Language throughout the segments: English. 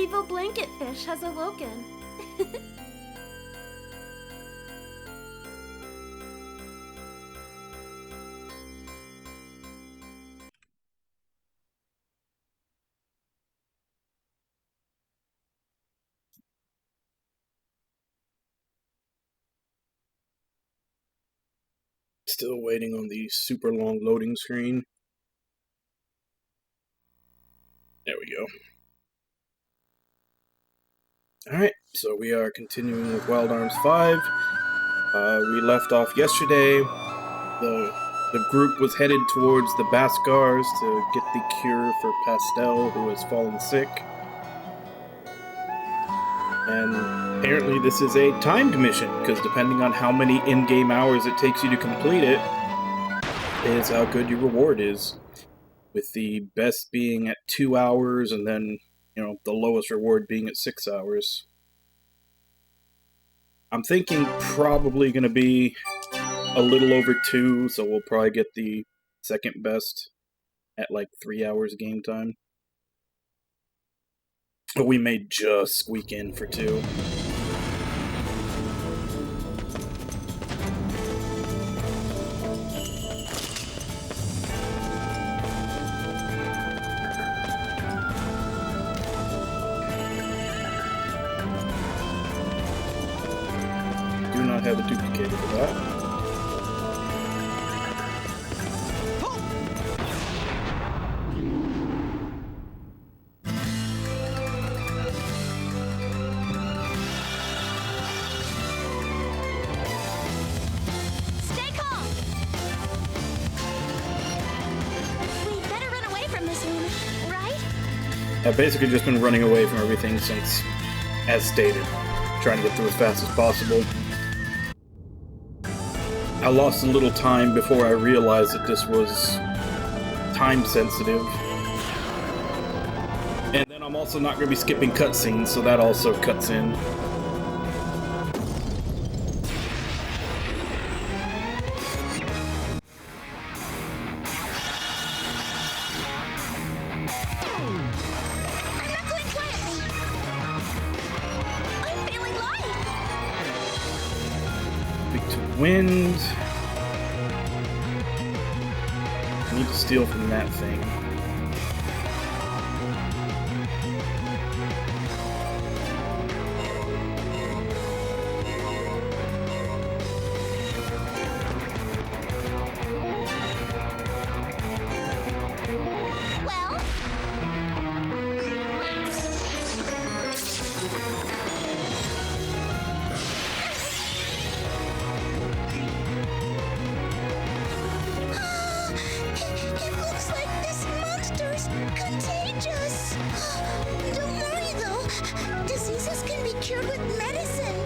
evil blanket fish has awoken. Still waiting on the super long loading screen. There we go. Alright, so we are continuing with Wild Arms 5. We left off yesterday. The group was headed towards the Baskars to get the cure for Pastel, who has fallen sick. And apparently this is a timed mission, because depending on how many in-game hours it takes you to complete it, is how good your reward is. With the best being at 2 hours, and then, the lowest reward being at 6 hours. I'm thinking probably going to be a little over 2, so we'll probably get the second best at like 3 hours game time. But we may just squeak in for 2. Do not have a duplicator for that. Stay calm! We better run away from this one, right? I've basically just been running away from everything since, as stated, trying to get through as fast as possible. I lost a little time before I realized that this was time sensitive. And then I'm also not going to be skipping cutscenes, so that also cuts in. I'm not going quietly. I'm feeling light. Speak to wind. I need to steal from that thing. Well, it looks like this monster's contagious. Don't worry though, diseases can be cured with medicine.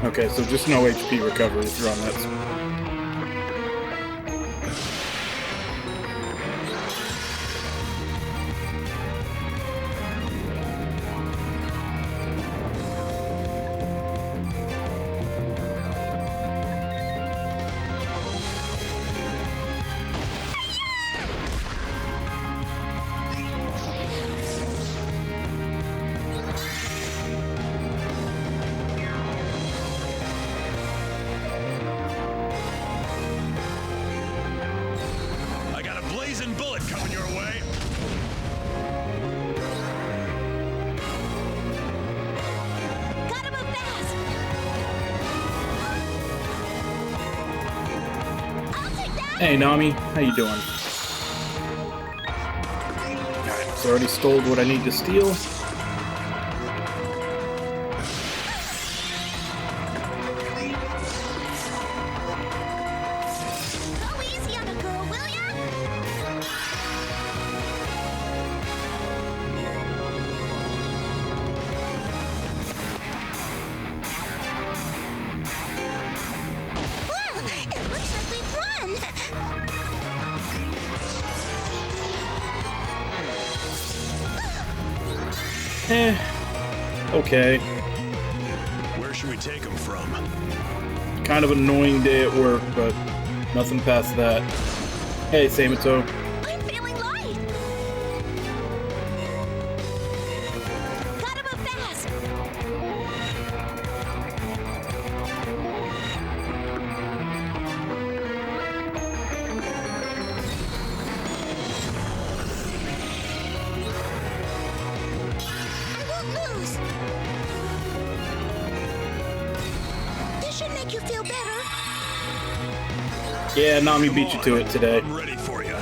Okay, so just no HP recovery if you're on that. I got a blazing bullet coming your way. Gotta move fast. I'll take that. Hey Nami, how you doing? Alright, so I already stole what I need to steal. Go easy on the girl, will ya? Well, it looks like we've won. Okay. Where should we take him from? Kind of annoying day at work, but nothing past that. Hey, Samato. I'm feeling lungs. This should make you feel better. Yeah, Nami beat you to it today. I'm ready for you.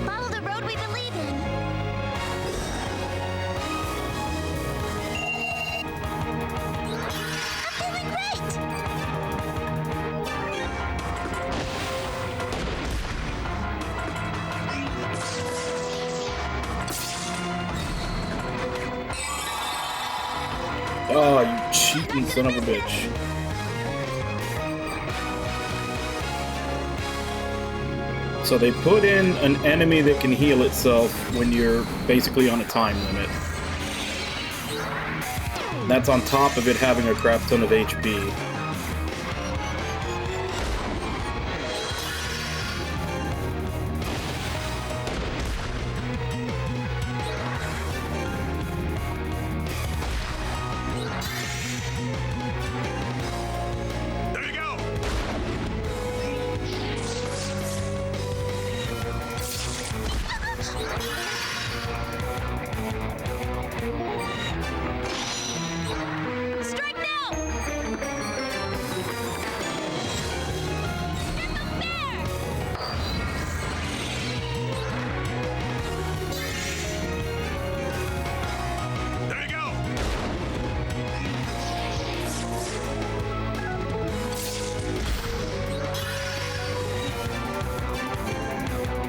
Follow the road we believe in. I'm feeling great. Oh, you cheating son of a bitch. So they put in an enemy that can heal itself when you're basically on a time limit. That's on top of it having a crap ton of HP. There you go. Strike now! Get the bear! There you go.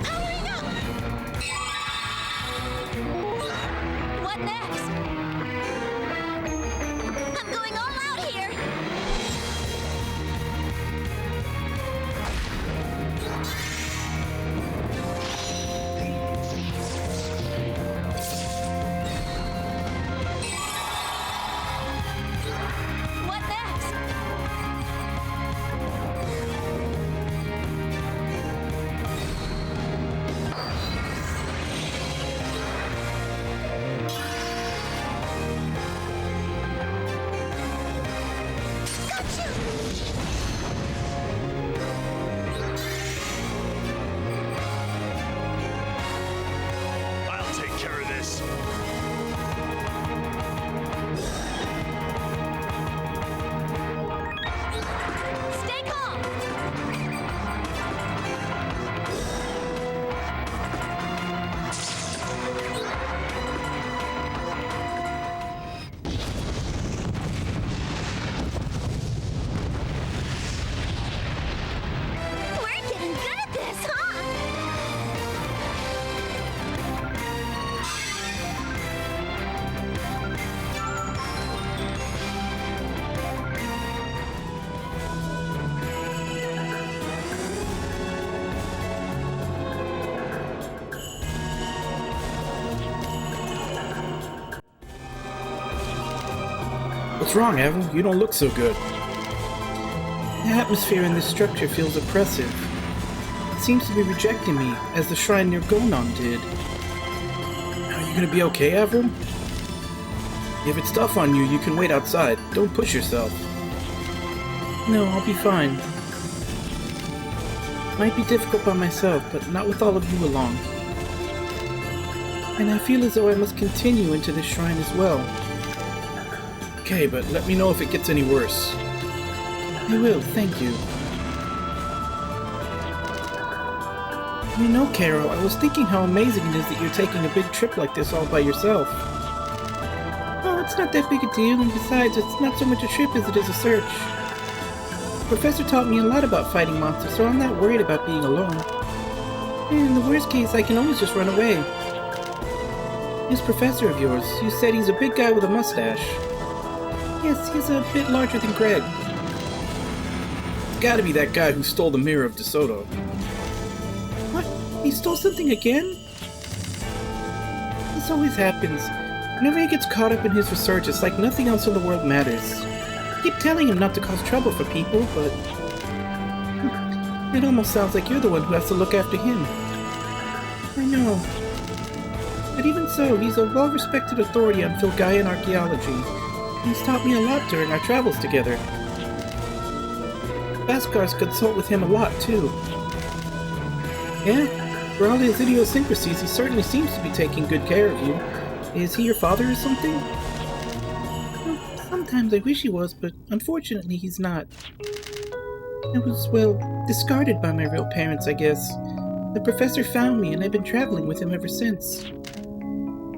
Powering up! What next? I'm going all out here! What next? Got you! I'll take care of this. Stay calm! We're getting good at this, huh? What's wrong, Evan? You don't look so good. The atmosphere in this structure feels oppressive. It seems to be rejecting me, as the shrine near Gonon did. Are you gonna be okay, Avram? If it's tough on you, you can wait outside. Don't push yourself. No, I'll be fine. Might be difficult by myself, but not with all of you along. And I feel as though I must continue into this shrine as well. Okay, but let me know if it gets any worse. I will, thank you. You know, Carol, I was thinking how amazing it is that you're taking a big trip like this all by yourself. Oh, it's not that big a deal, and besides, it's not so much a trip as it is a search. The professor taught me a lot about fighting monsters, so I'm not worried about being alone. And in the worst case, I can always just run away. This professor of yours, you said he's a big guy with a mustache. Yes, he's a bit larger than Greg. It's gotta be that guy who stole the mirror of DeSoto. What? He stole something again? This always happens. Whenever he gets caught up in his research, it's like nothing else in the world matters. I keep telling him not to cause trouble for people, but... It almost sounds like you're the one who has to look after him. I know. But even so, he's a well-respected authority on Filgaian archaeology. He's taught me a lot during our travels together. Baskars consult with him a lot, too. Yeah, for all his idiosyncrasies, he certainly seems to be taking good care of you. Is he your father or something? Well, sometimes I wish he was, but unfortunately he's not. I was, well, discarded by my real parents, I guess. The professor found me, and I've been traveling with him ever since.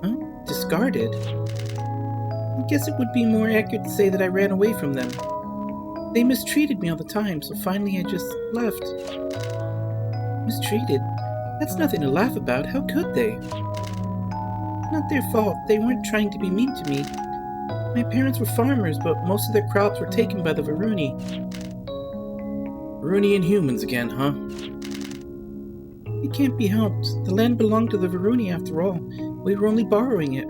Huh? Discarded? I guess it would be more accurate to say that I ran away from them. They mistreated me all the time, so finally I just left. Mistreated? That's nothing to laugh about. How could they? Not their fault. They weren't trying to be mean to me. My parents were farmers, but most of their crops were taken by the Varuni. Varunian humans again, huh? It can't be helped. The land belonged to the Varuni after all. We were only borrowing it.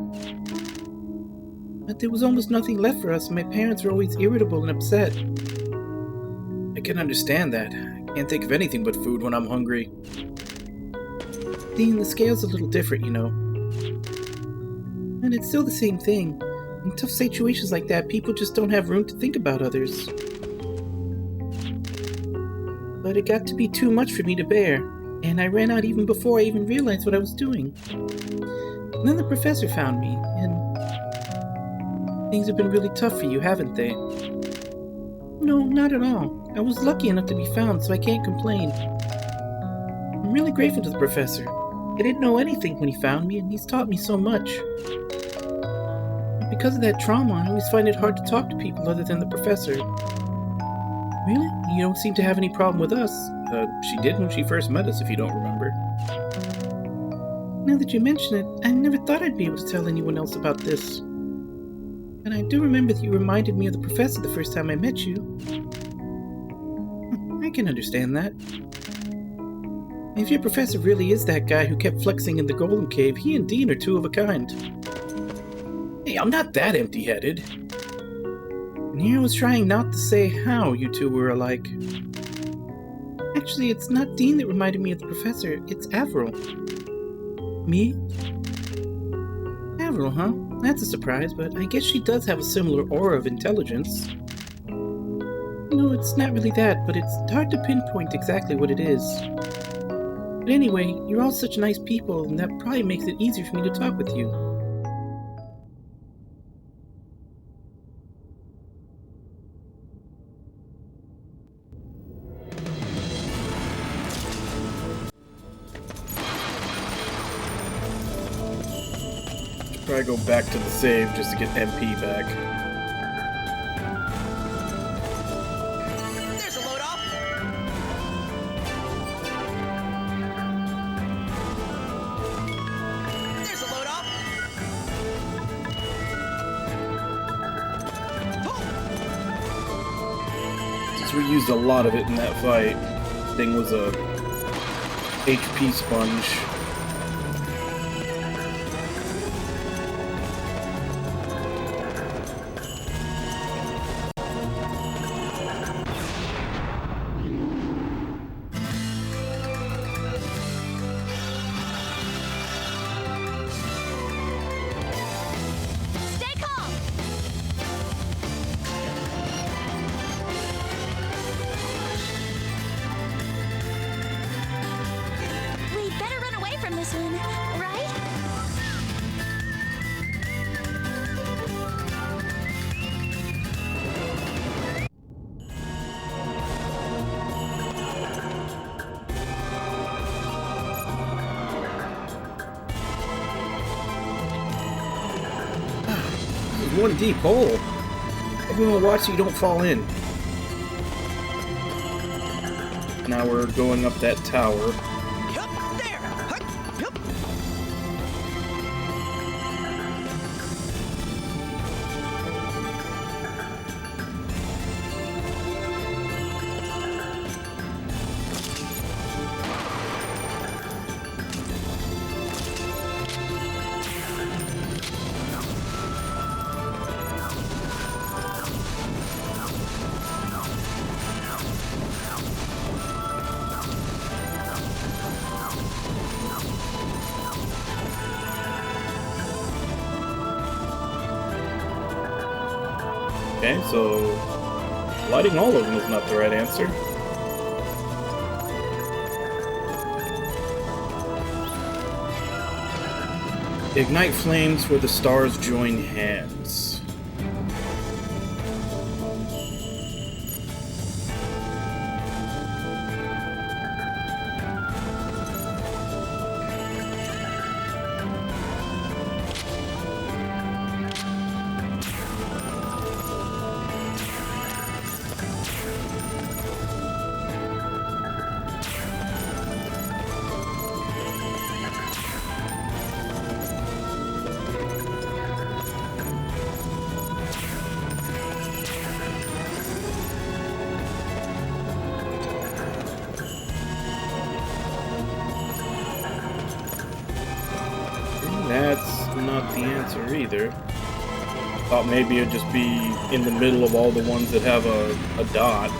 But there was almost nothing left for us, and my parents were always irritable and upset. I can understand that. I can't think of anything but food when I'm hungry. Dean, the scale's a little different, you know. And it's still the same thing. In tough situations like that, people just don't have room to think about others. But it got to be too much for me to bear, and I ran out even before I even realized what I was doing. And then the professor found me, and things have been really tough for you, haven't they? No, not at all. I was lucky enough to be found, so I can't complain. I'm really grateful to the professor. I didn't know anything when he found me, and he's taught me so much. But because of that trauma, I always find it hard to talk to people other than the professor. Really? You don't seem to have any problem with us. She did when she first met us, if you don't remember. Now that you mention it, I never thought I'd be able to tell anyone else about this. And I do remember that you reminded me of the professor the first time I met you. I can understand that. If your professor really is that guy who kept flexing in the Golem Cave, he and Dean are two of a kind. Hey, I'm not that empty-headed. And here I was trying not to say how you two were alike. Actually, it's not Dean that reminded me of the professor, it's Avril. Me? Avril, huh? That's a surprise, but I guess she does have a similar aura of intelligence. No, it's not really that, but it's hard to pinpoint exactly what it is. But anyway, you're all such nice people, and that probably makes it easier for me to talk with you. Probably go back to the save just to get MP back. There's a load off. There's a load off. Since we used a lot of it in that fight, thing was a HP sponge. Stay calm. We better run away from this one, right? This is one deep hole. Everyone watch so you don't fall in. Now we're going up that tower. Yup, there. Yup. Okay, so lighting all of them is not the right answer. Ignite flames where the stars join hands. That's not the answer either. Thought maybe it'd just be in the middle of all the ones that have a dot.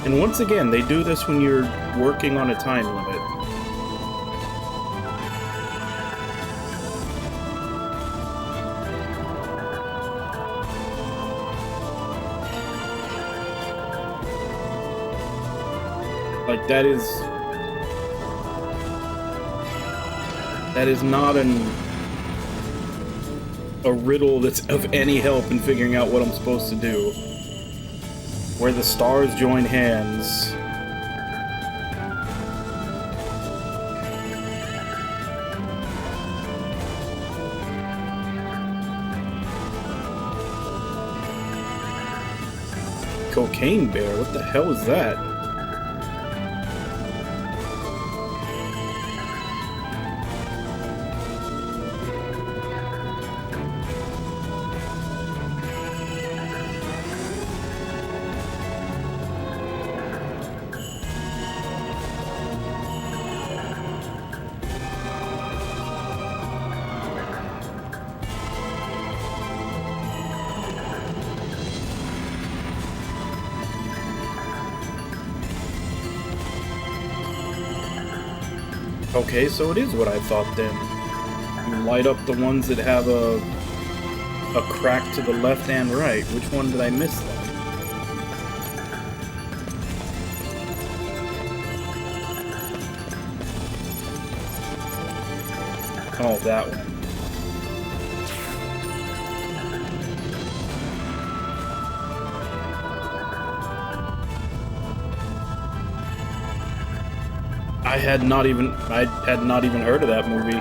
And once again, they do this when you're working on a time limit. Like, that is not a riddle that's of any help in figuring out what I'm supposed to do. Where the stars join hands. Cocaine Bear, what the hell is that? Okay, so it is what I thought then. You light up the ones that have a crack to the left and right. Which one did I miss then? Oh, that one. I had not even heard of that movie.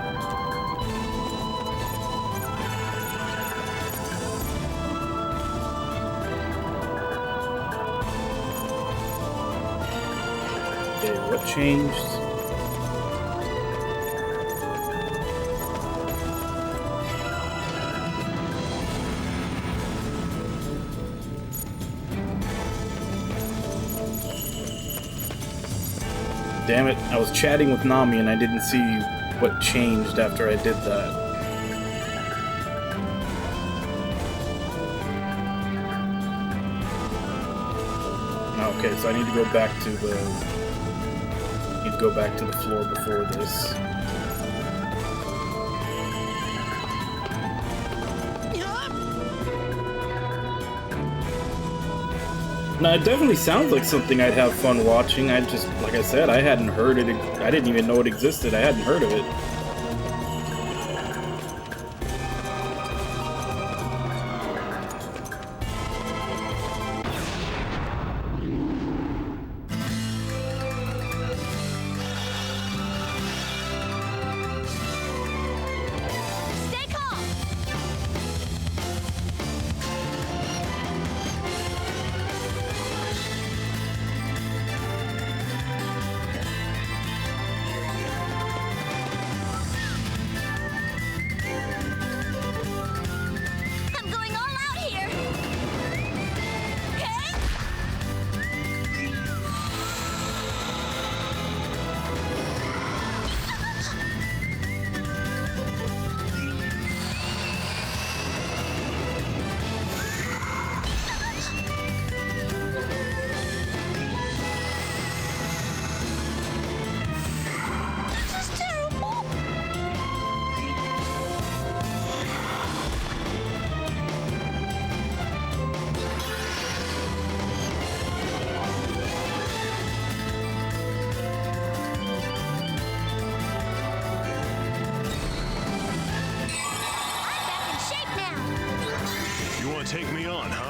Okay, what changed? Damn it, I was chatting with Nami and I didn't see what changed after I did that. Okay, so I need to go back to the floor before this. Now, it definitely sounds like something I'd have fun watching. I just, like I said, I hadn't heard it. I didn't even know it existed. I hadn't heard of it. Stay calm. take me on, huh?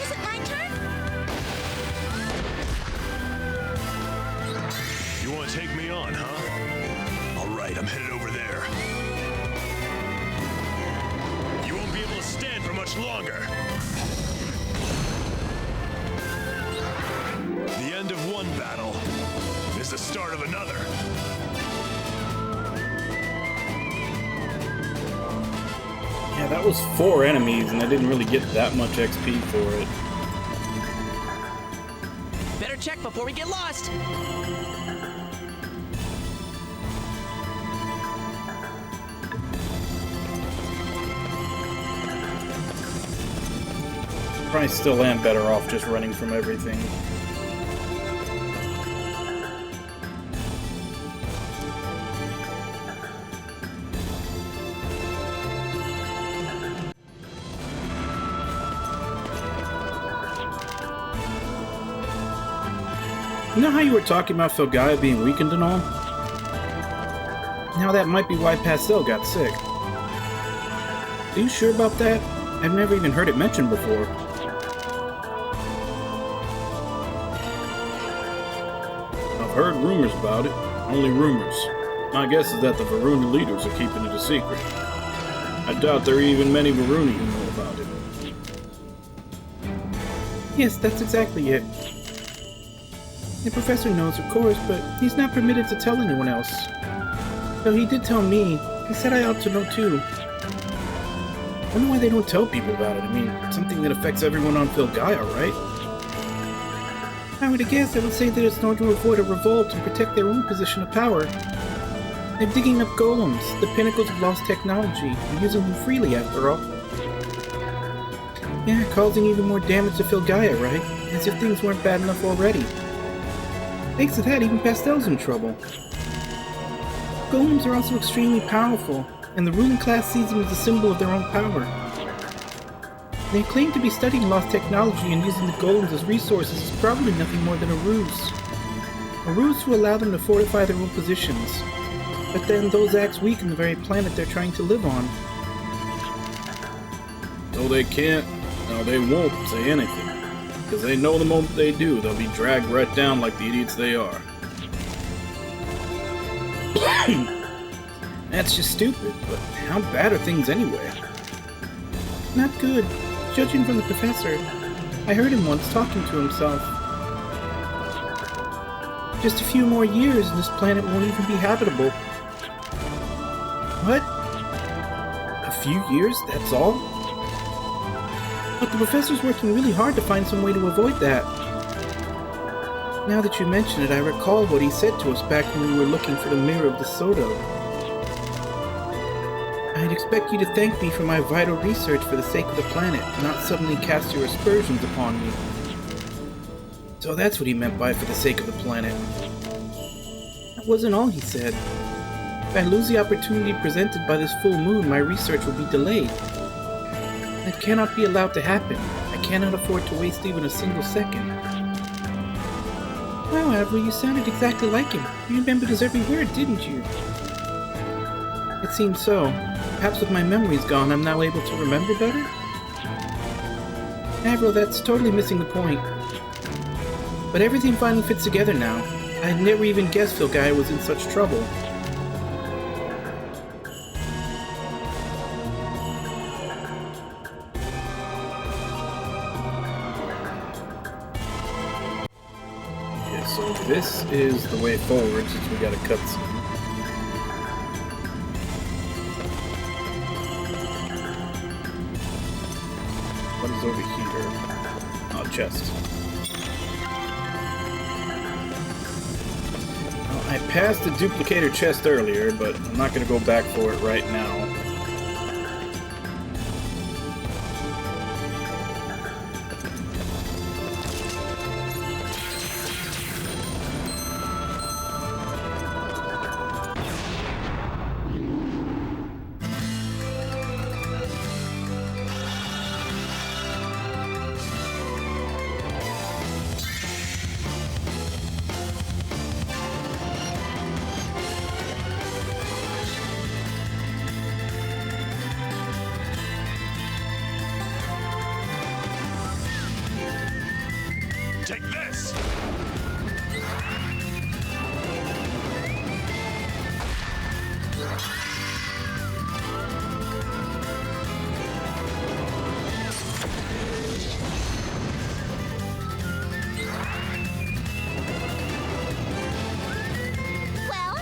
Is it my turn? You want to take me on, huh? All right, I'm headed over there. You won't be able to stand for much longer. The end of one battle is the start of another. Yeah, that was 4 enemies, and I didn't really get that much XP for it. Better check before we get lost. Probably still am better off just running from everything. You know how you were talking about Filgaia being weakened and all? Now that might be why Pastel got sick. Are you sure about that? I've never even heard it mentioned before. I've heard rumors about it. Only rumors. My guess is that the Varuni leaders are keeping it a secret. I doubt there are even many Varuni who know about it. Yes, that's exactly it. The professor knows, of course, but he's not permitted to tell anyone else. Though he did tell me. He said I ought to know too. I wonder why they don't tell people about it. I mean, it's something that affects everyone on Filgaia, right? If I were to guess, I would say that it's in order to avoid a revolt and protect their own position of power. They're digging up golems, the pinnacles of lost technology, and using them freely after all. Yeah, causing even more damage to Filgaia, right? As if things weren't bad enough already. Thanks to that, even Pastel's in trouble. Golems are also extremely powerful, and the ruling class sees them as a symbol of their own power. They claim to be studying lost technology and using the golems as resources is probably nothing more than a ruse. A ruse to allow them to fortify their own positions. But then those acts weaken the very planet they're trying to live on. No, they can't. No, they won't say anything. Because they know the moment they do, they'll be dragged right down like the idiots they are. That's just stupid, but how bad are things anyway? Not good. Judging from the professor, I heard him once talking to himself. Just a few more years and this planet won't even be habitable. What? A few years? That's all? But the professor's working really hard to find some way to avoid that. Now that you mention it, I recall what he said to us back when we were looking for the Mirror of the Soto. I'd expect you to thank me for my vital research for the sake of the planet, not suddenly cast your aspersions upon me. So that's what he meant by for the sake of the planet. That wasn't all he said. If I lose the opportunity presented by this full moon, my research will be delayed. That cannot be allowed to happen. I cannot afford to waste even a single second. Wow, Avril, you sounded exactly like him. You remembered his every word, didn't you? It seems so. Perhaps with my memories gone, I'm now able to remember better? Avril, that's totally missing the point. But everything finally fits together now. I had never even guessed Filgaia was in such trouble. So this is the way forward since we got a cutscene. What is over here? Oh, chest. Well, I passed the duplicator chest earlier, but I'm not going to go back for it right now. Well,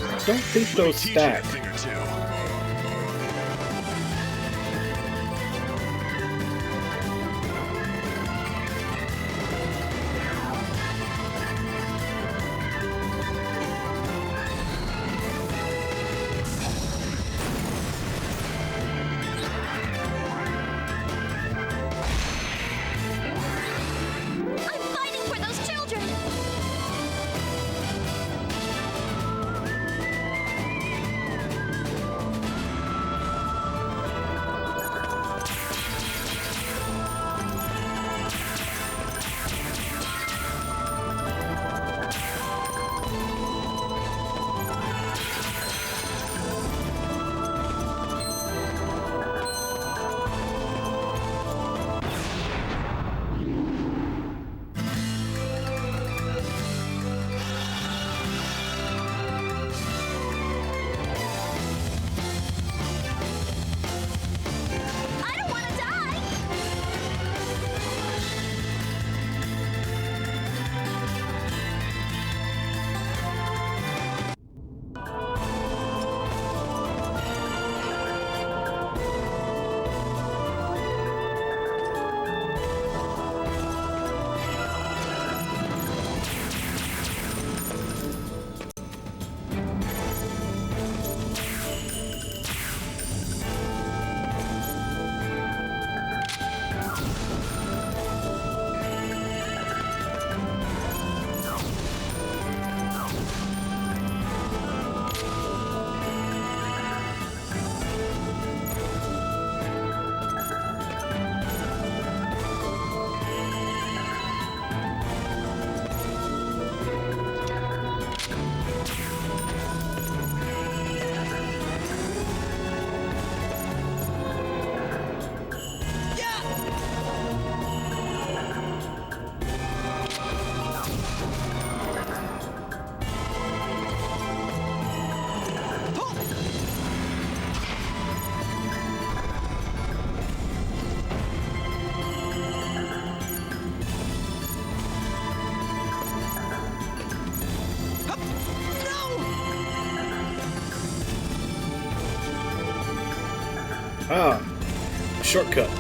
I don't think those Teach you a stack. thing or two. I'm fighting for those children. I don't want to die. Ah, shortcut.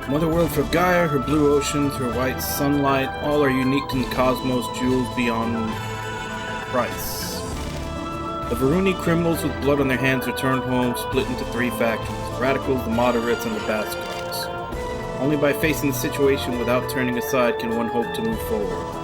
Mother World for Gaia, her blue oceans, her white sunlight, all are unique to the cosmos, jewels beyond price. The Varuni criminals with blood on their hands returned home, split into 3 factions: the radicals, the moderates, and the bastards. Only by facing the situation without turning aside can one hope to move forward.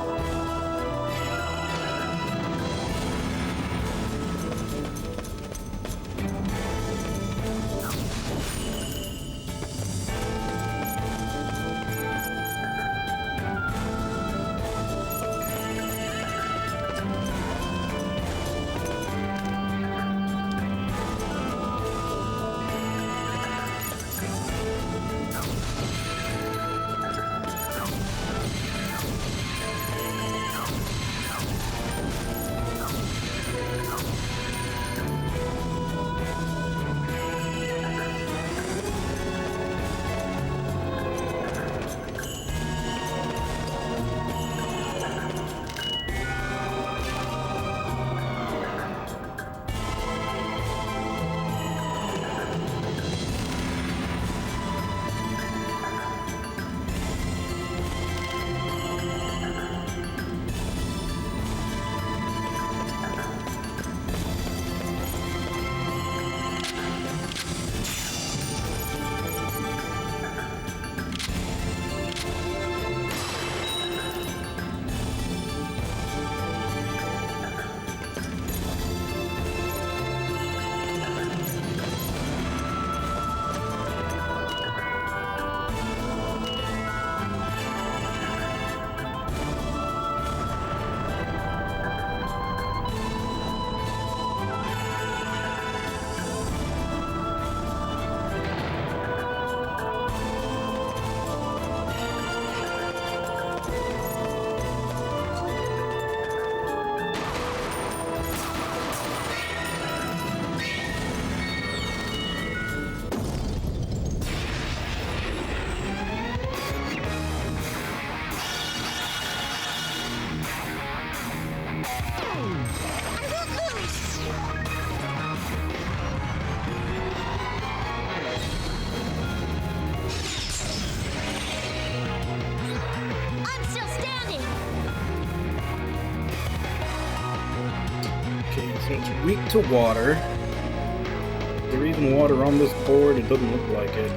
So it's weak to water. Is there even water on this board? It doesn't look like it.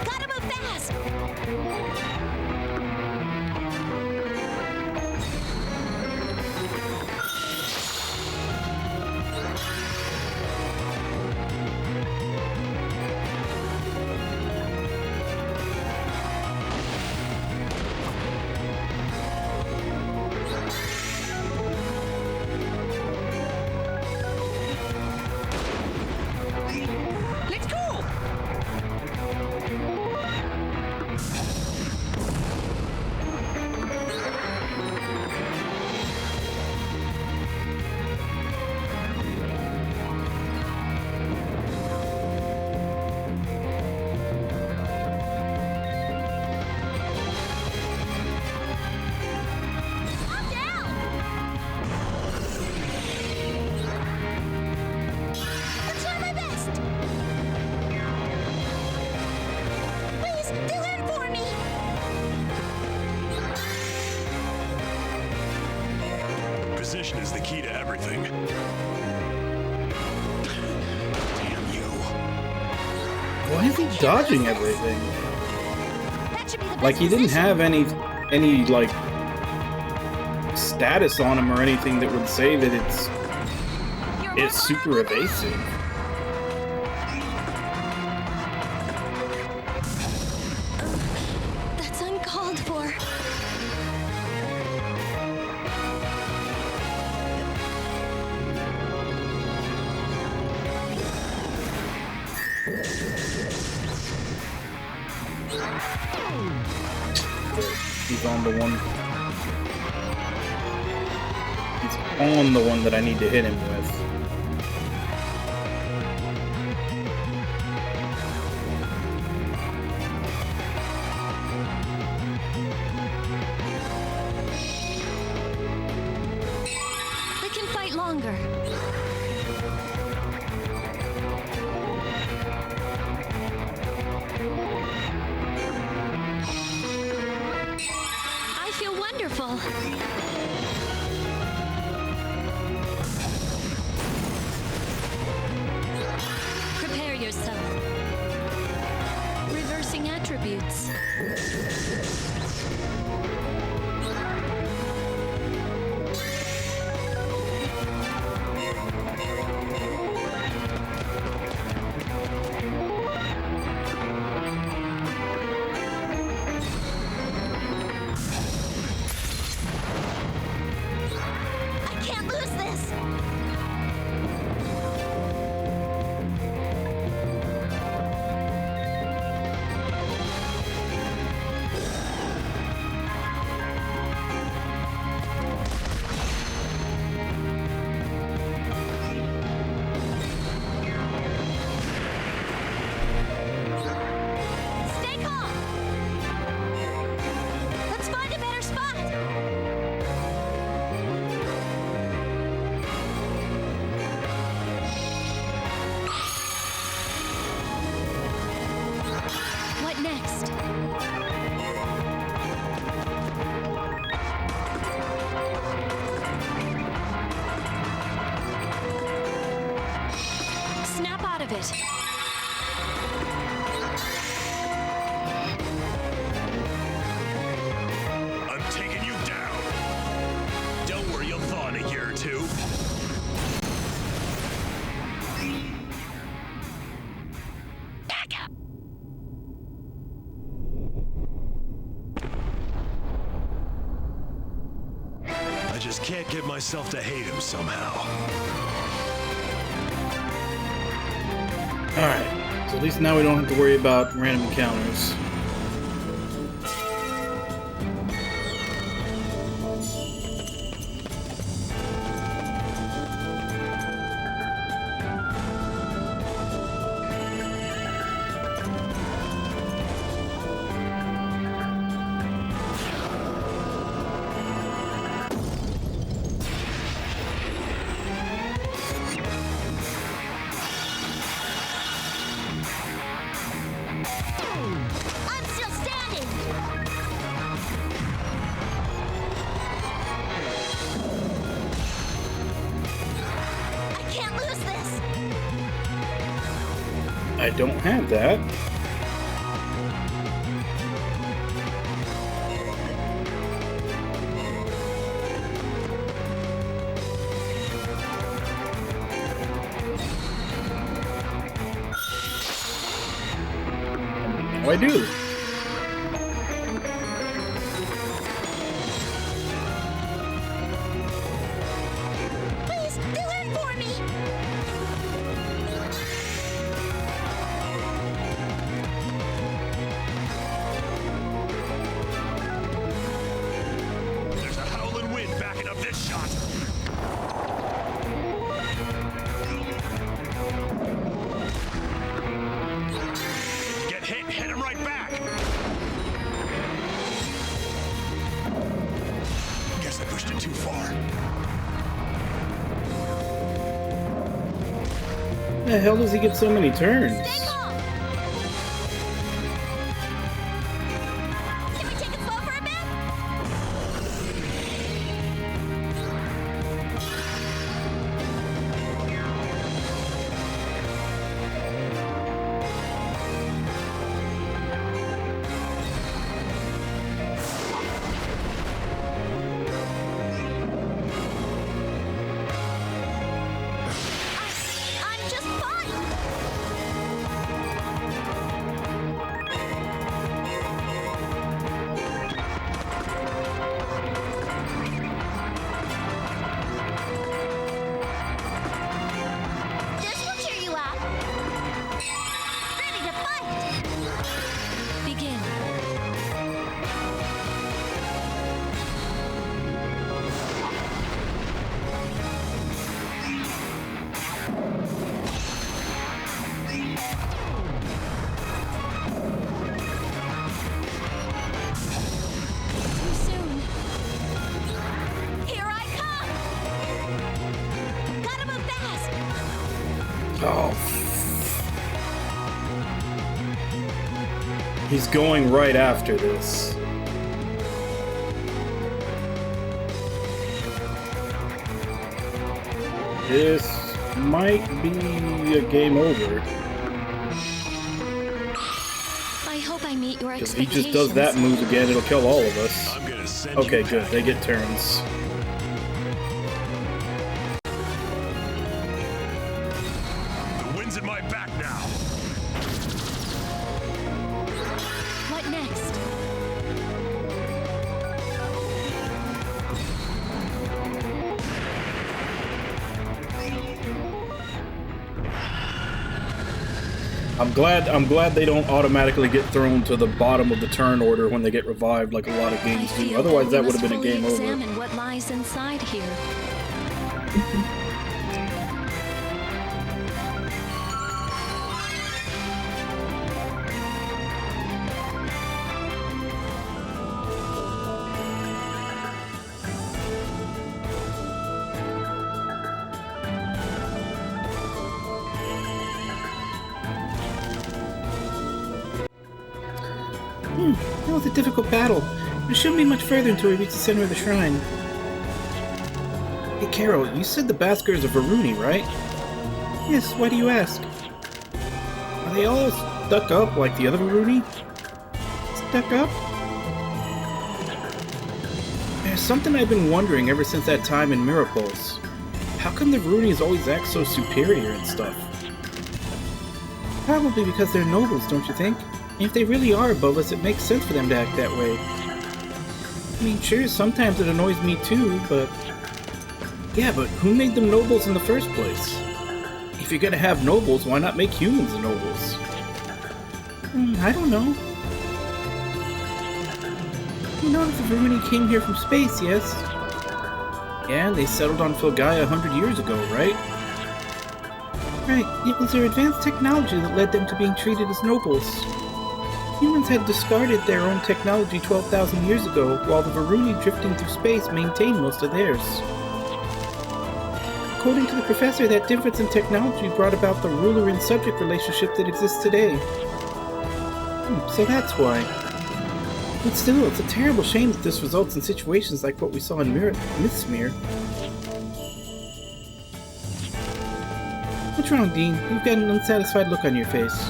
Gotta move fast! Let's go! I'm down! I'll try my best! Please, fill in for me! Position is the key to everything. Damn you. Why is he dodging everything? That should be the best Like he didn't position. have any like status on him or anything that would say that it's super evasive. That's uncalled for. He's on the one. He's on the one that I need to hit him with. They can fight longer. Prepare yourself. Reversing attributes. I can't lose this. Stay calm. Let's find a better spot. What next? Snap out of it. I'm taking you down. Don't worry, you'll thaw in a year or two. I just can't get myself to hate him somehow. Alright, so at least now we don't have to worry about random encounters. I'm still standing. I can't lose this. I don't have that. Oh, I do. Please, fill in for me. There's a howling wind backing up this shot. Get hit, hit him right back. Guess I pushed it too far. The hell does he get so many turns? Stay calm. Can we take it slow for a bit? I'm just fine. This will cheer you up. Ready to fight. Begin. Too soon. Here I come. Gotta move fast. Oh. He's going right after this. This might be a game over. I hope I meet your If he expectations. just does that move again, it'll kill all of us. I'm gonna send Okay, you good. back. They get turns. The wind's at my back now. What next? I'm glad they don't automatically get thrown to the bottom of the turn order when they get revived like a lot of I games do. feel Otherwise we that would must have been a fully game over. examine what lies inside here. That was a difficult battle. It shouldn't be much further until we reach the center of the shrine. Hey Carol, you said the Baskars are Varuni, right? Yes, why do you ask? Are they all stuck up like the other Varuni? Stuck up? There's something I've been wondering ever since that time in Miracles. How come the Varunis always act so superior and stuff? Probably because they're nobles, don't you think? And if they really are above us, it makes sense for them to act that way. I mean, sure, sometimes it annoys me too, but... Yeah, but who made them nobles in the first place? If you're gonna have nobles, why not make humans the nobles? I don't know. You know that the Varuni came here from space, yes? Yeah, they settled on Filgaia 100 years ago, right? Right, it was their advanced technology that led them to being treated as nobles. Humans had discarded their own technology 12,000 years ago, while the Varuni drifting through space maintained most of theirs. According to the professor, that difference in technology brought about the ruler and subject relationship that exists today. So that's why. But still, it's a terrible shame that this results in situations like what we saw in Mythsmere. What's wrong, Dean? You've got an unsatisfied look on your face.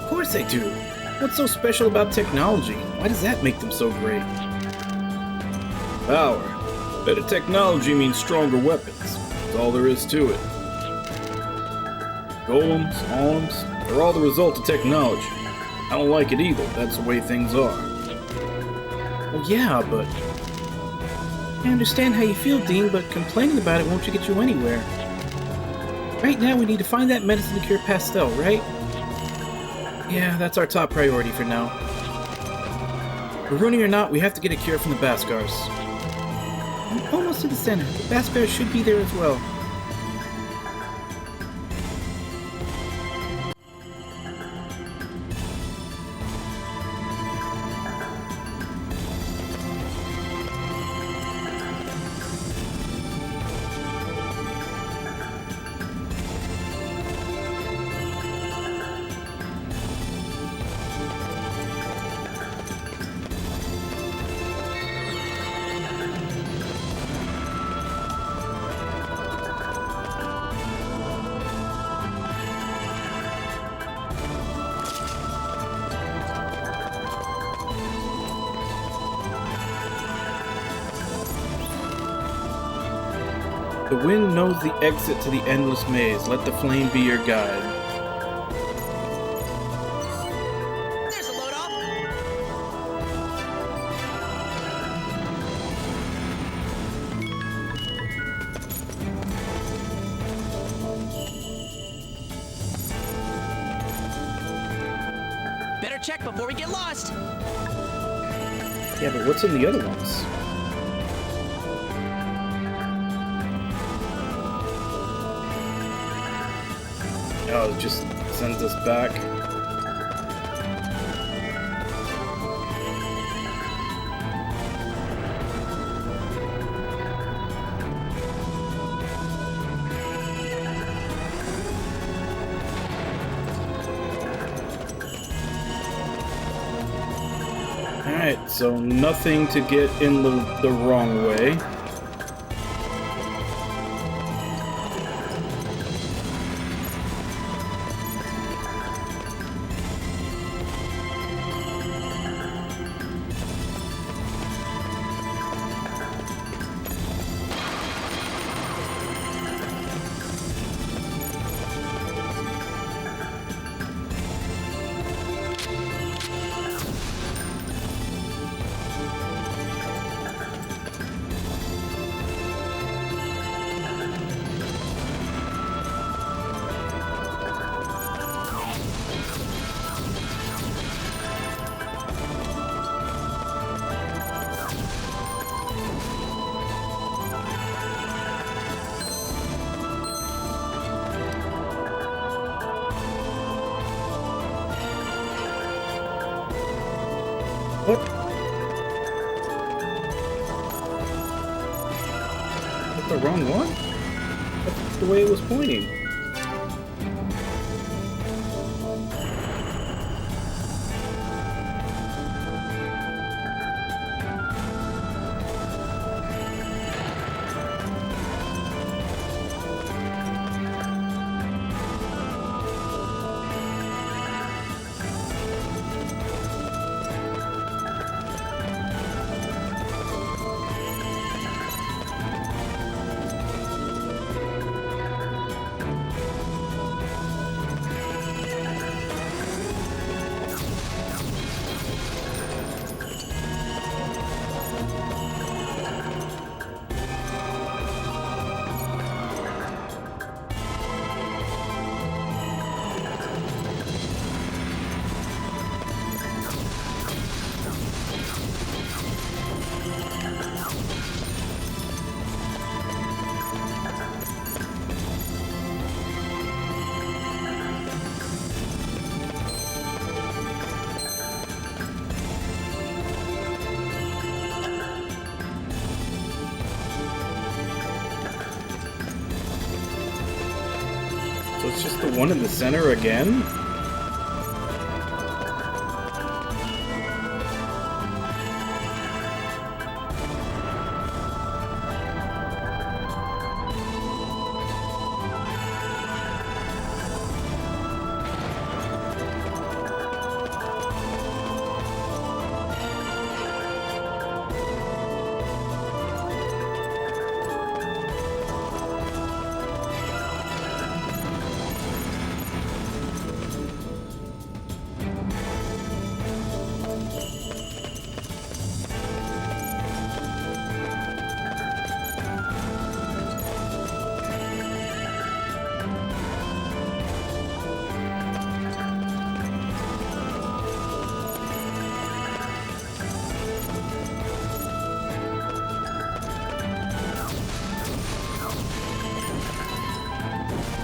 Of course they do. What's so special about technology? Why does that make them so great? Power. Better technology means stronger weapons. That's all there is to it. Golems, arms, they're all the result of technology. I don't like it either. That's the way things are. Well, yeah, but... I understand how you feel, Dean, but complaining about it won't get you anywhere. Right now, we need to find that medicine to cure Pastel, right? Yeah, that's our top priority for now. Varuni or not, we have to get a cure from the Baskars. I'm almost to the center. The Baskars should be there as well. The wind knows the exit to the endless maze. Let the flame be your guide. There's a load off. Better check before we get lost. Yeah, but what's in the other ones? Oh, it just sends us back. Alright, so nothing to get in the wrong way. that the wrong one? That's the way it was pointing. So it's just the one in the center again?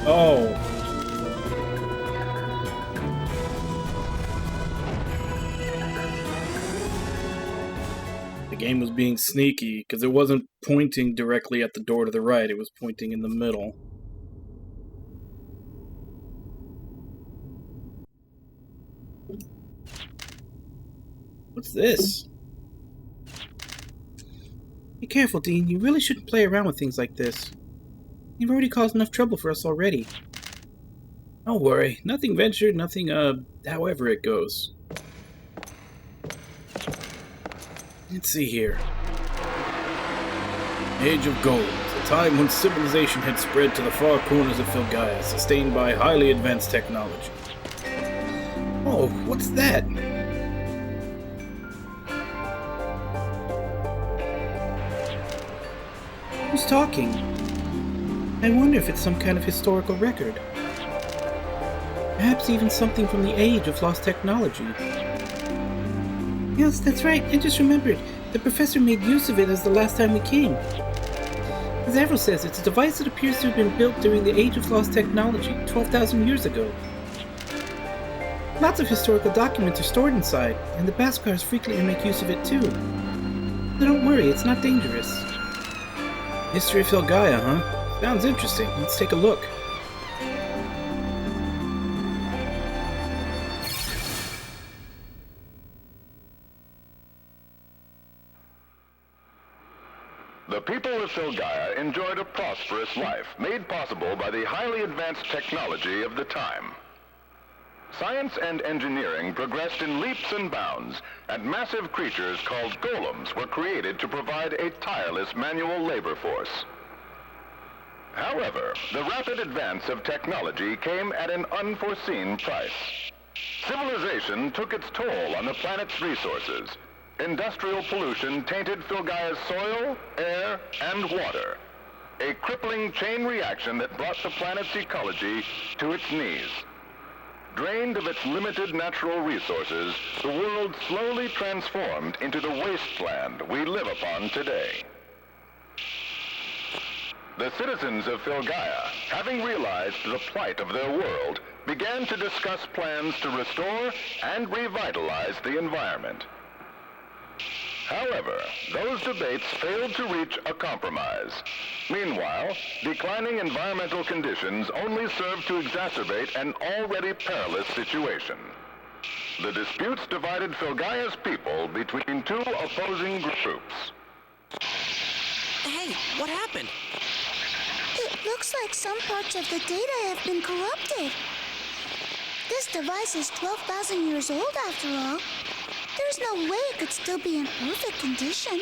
Oh. The game was being sneaky, because it wasn't pointing directly at the door to the right, it was pointing in the middle. What's this? Be careful, Dean. You really shouldn't play around with things like this. You've already caused enough trouble for us already. Don't worry. Nothing ventured, nothing, however it goes. Let's see here. Age of Gold. A time when civilization had spread to the far corners of Filgaia, sustained by highly advanced technology. Oh, what's that? Who's talking? I wonder if it's some kind of historical record. Perhaps even something from the age of lost technology. Yes, that's right. I just remembered. The professor made use of it as the last time we came. As Avril says, it's a device that appears to have been built during the age of lost technology, 12,000 years ago. Lots of historical documents are stored inside, and the Baskars frequently make use of it too. But don't worry, it's not dangerous. History of Filgaia, huh? Sounds interesting. Let's take a look. The people of Filgaia enjoyed a prosperous life, made possible by the highly advanced technology of the time. Science and engineering progressed in leaps and bounds, and massive creatures called golems were created to provide a tireless manual labor force. However, the rapid advance of technology came at an unforeseen price. Civilization took its toll on the planet's resources. Industrial pollution tainted Filgaia's soil, air, and water. A crippling chain reaction that brought the planet's ecology to its knees. Drained of its limited natural resources, the world slowly transformed into the wasteland we live upon today. The citizens of Filgaia, having realized the plight of their world, began to discuss plans to restore and revitalize the environment. However, those debates failed to reach a compromise. Meanwhile, declining environmental conditions only served to exacerbate an already perilous situation. The disputes divided Filgaia's people between two opposing groups. Hey, what happened? It looks like some parts of the data have been corrupted. This device is 12,000 years old after all. There's no way it could still be in perfect condition.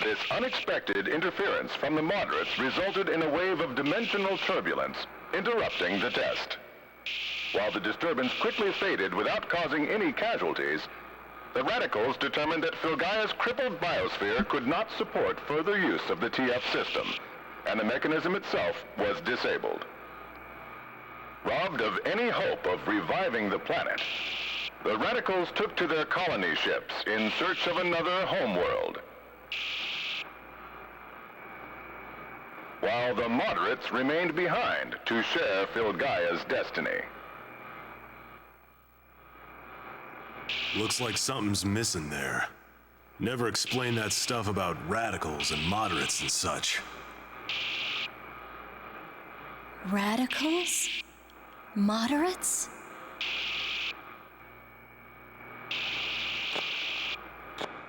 This unexpected interference from the moderates resulted in a wave of dimensional turbulence, interrupting the test. While the disturbance quickly faded without causing any casualties, the radicals determined that Filgaia's crippled biosphere could not support further use of the TF system, and the mechanism itself was disabled. Robbed of any hope of reviving the planet, the radicals took to their colony ships in search of another homeworld. While the moderates remained behind to share Filgaia's destiny. Looks like something's missing there. Never explained that stuff about radicals and moderates and such. Radicals? Moderates?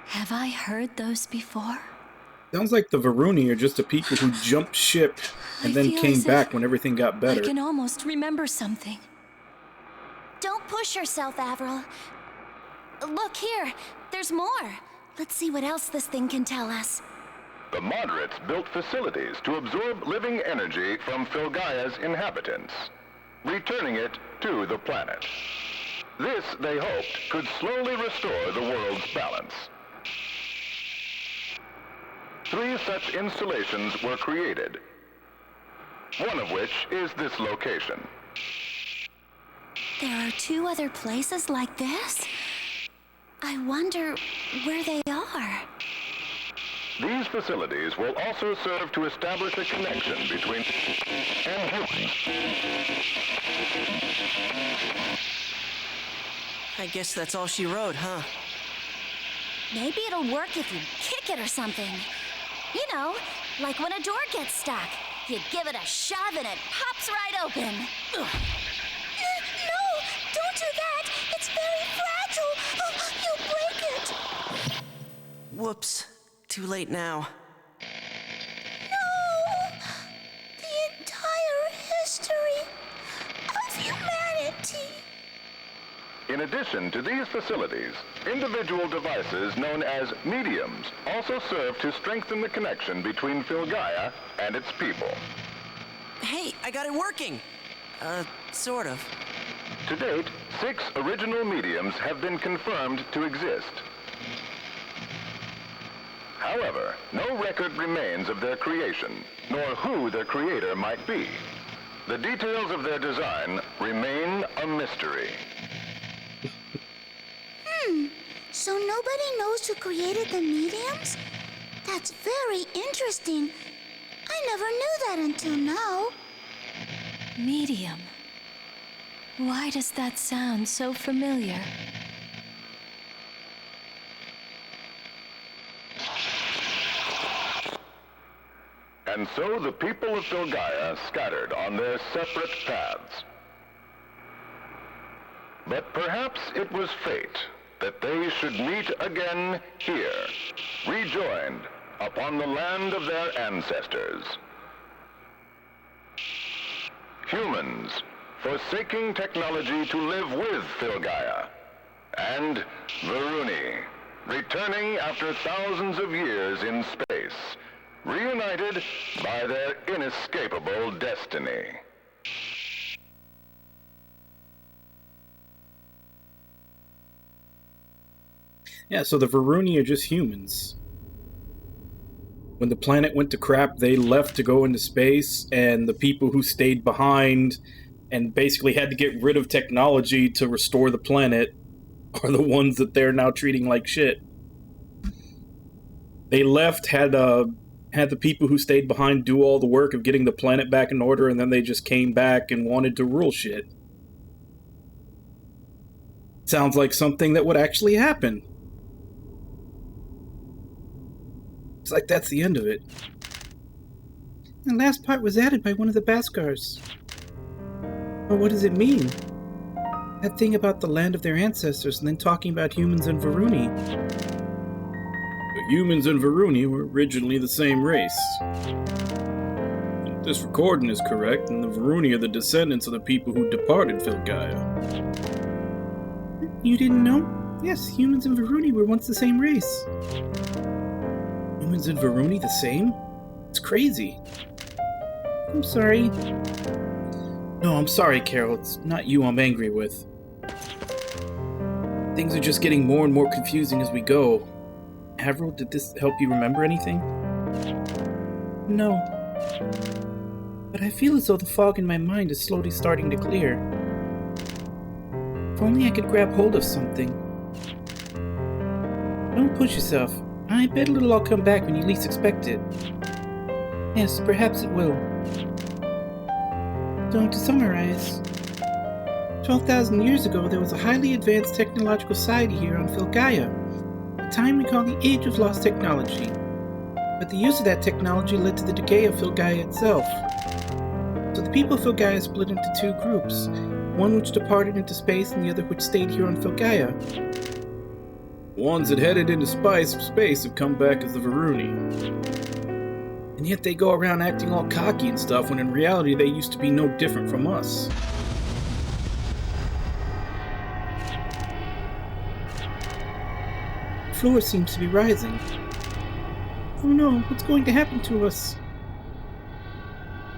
Have I heard those before? Sounds like the Varuni are just the people who jumped ship and I then feel came as if back when everything got I better. can almost remember something. Don't push yourself, Avril. Look here, there's more. Let's see what else this thing can tell us. The moderates built facilities to absorb living energy from Filgaia's inhabitants, returning it to the planet. This, they hoped, could slowly restore the world's balance. 3 such installations were created, one of which is this location. There are 2 other places like this? I wonder where they are. These facilities will also serve to establish a connection between and humans. I guess that's all she wrote, huh? Maybe it'll work if you kick it or something. You know, like when a door gets stuck. You give it a shove and it pops right open. Ugh. No, don't do that. It's very fragile. Oh, you'll break it. Whoops. Too late now. No! The entire history of humanity. In addition to these facilities, individual devices known as mediums also serve to strengthen the connection between Filgaia and its people. Hey, I got it working! Sort of. To date, 6 original mediums have been confirmed to exist. However, no record remains of their creation, nor who their creator might be. The details of their design remain a mystery. So nobody knows who created the mediums? That's very interesting. I never knew that until now. Medium. Why does that sound so familiar? And so the people of Filgaia scattered on their separate paths. But perhaps it was fate that they should meet again here, rejoined upon the land of their ancestors. Humans, forsaking technology to live with Filgaia, and Varuni, returning after thousands of years in space, reunited by their inescapable destiny. Yeah, so the Varuni are just humans. When the planet went to crap, they left to go into space, and the people who stayed behind and basically had to get rid of technology to restore the planet are the ones that they're now treating like shit. They left, had the people who stayed behind do all the work of getting the planet back in order, and then they just came back and wanted to rule shit. Sounds like something that would actually happen. It's like that's the end of it. The last part was added by one of the Baskars. Well, what does it mean? That thing about the land of their ancestors and then talking about humans and Varuni. The humans and Varuni were originally the same race. If this recording is correct, and the Varuni are the descendants of the people who departed Filgaia. You didn't know? Yes, humans and Varuni were once the same race. Humans and Varuni the same? It's crazy. I'm sorry. No, I'm sorry, Carol. It's not you I'm angry with. Things are just getting more and more confusing as we go. Avril, did this help you remember anything? No. But I feel as though the fog in my mind is slowly starting to clear. If only I could grab hold of something. Don't push yourself. I bet it'll all come back when you least expect it. Yes, perhaps it will. So, to summarize, 12,000 years ago there was a highly advanced technological society here on Filgaia, a time we call the Age of Lost Technology. But the use of that technology led to the decay of Filgaia itself. So the people of Filgaia split into two groups, one which departed into space and the other which stayed here on Filgaia. The ones that headed into space have come back as the Varuni. And yet they go around acting all cocky and stuff when in reality they used to be no different from us. The floor seems to be rising. Oh no, what's going to happen to us?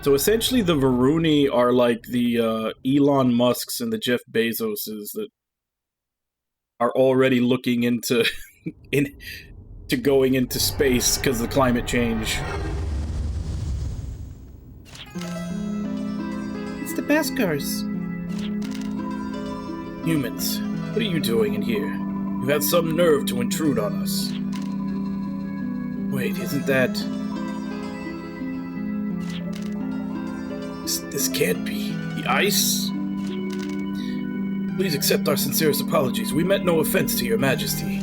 So essentially the Varuni are like the Elon Musks and the Jeff Bezoses that are already looking into to going into space because of climate change. It's the Baskars. Humans, what are you doing in here? You have some nerve to intrude on us. Wait, isn't that... This can't be. The ice? Please accept our sincerest apologies. We meant no offense to your majesty.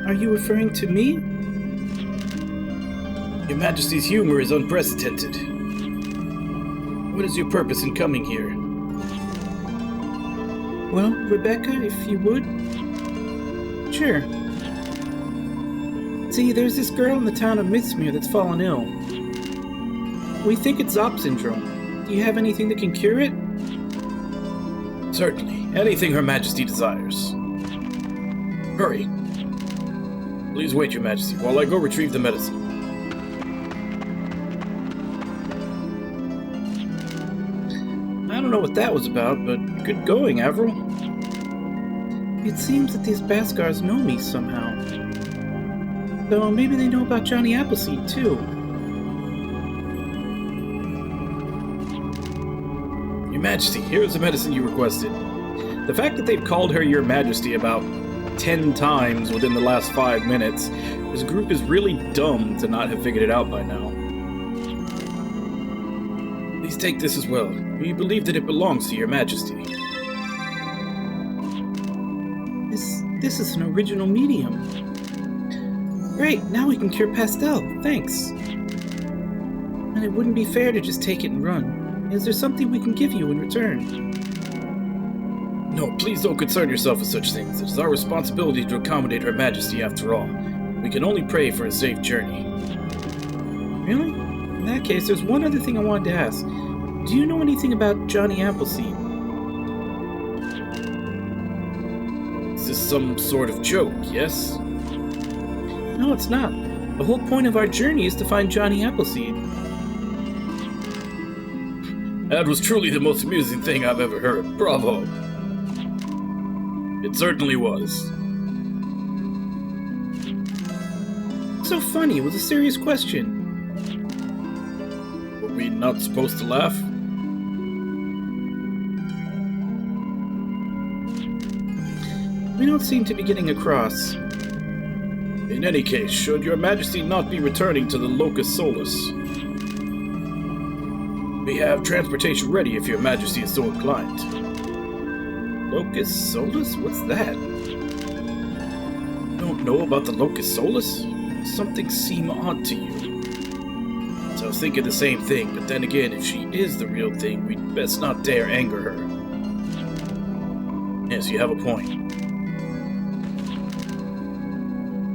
Are you referring to me? Your majesty's humor is unprecedented. What is your purpose in coming here? Well, Rebecca, if you would. Sure. See, there's this girl in the town of Mistmere that's fallen ill. We think it's Zop syndrome. Do you have anything that can cure it? Certainly. Anything Her Majesty desires. Hurry. Please wait, Your Majesty, while I go retrieve the medicine. I don't know what that was about, but good going, Avril. It seems that these Baskars know me somehow. Though maybe they know about Johnny Appleseed, too. Your Majesty, here's the medicine you requested. The fact that they've called her Your Majesty about 10 times within the last 5 minutes, this group is really dumb to not have figured it out by now. Please take this as well. We believe that it belongs to Your Majesty. This is an original medium. Great, now we can cure Pastel. Thanks. And it wouldn't be fair to just take it and run. Is there something we can give you in return? No, please don't concern yourself with such things. It is our responsibility to accommodate Her Majesty after all. We can only pray for a safe journey. Really? In that case, there's one other thing I wanted to ask. Do you know anything about Johnny Appleseed? Is this some sort of joke, yes? No, it's not. The whole point of our journey is to find Johnny Appleseed. That was truly the most amusing thing I've ever heard. Bravo. It certainly was. So funny, it was a serious question. Were we not supposed to laugh? We don't seem to be getting across. In any case, should Your Majesty not be returning to the Locus Solus, we have transportation ready if Your Majesty is so inclined. Locus Solus? What's that? Don't know about the Locus Solus? Something seem odd to you. So I was thinking the same thing, but then again, if she is the real thing, we'd best not dare anger her. Yes, you have a point.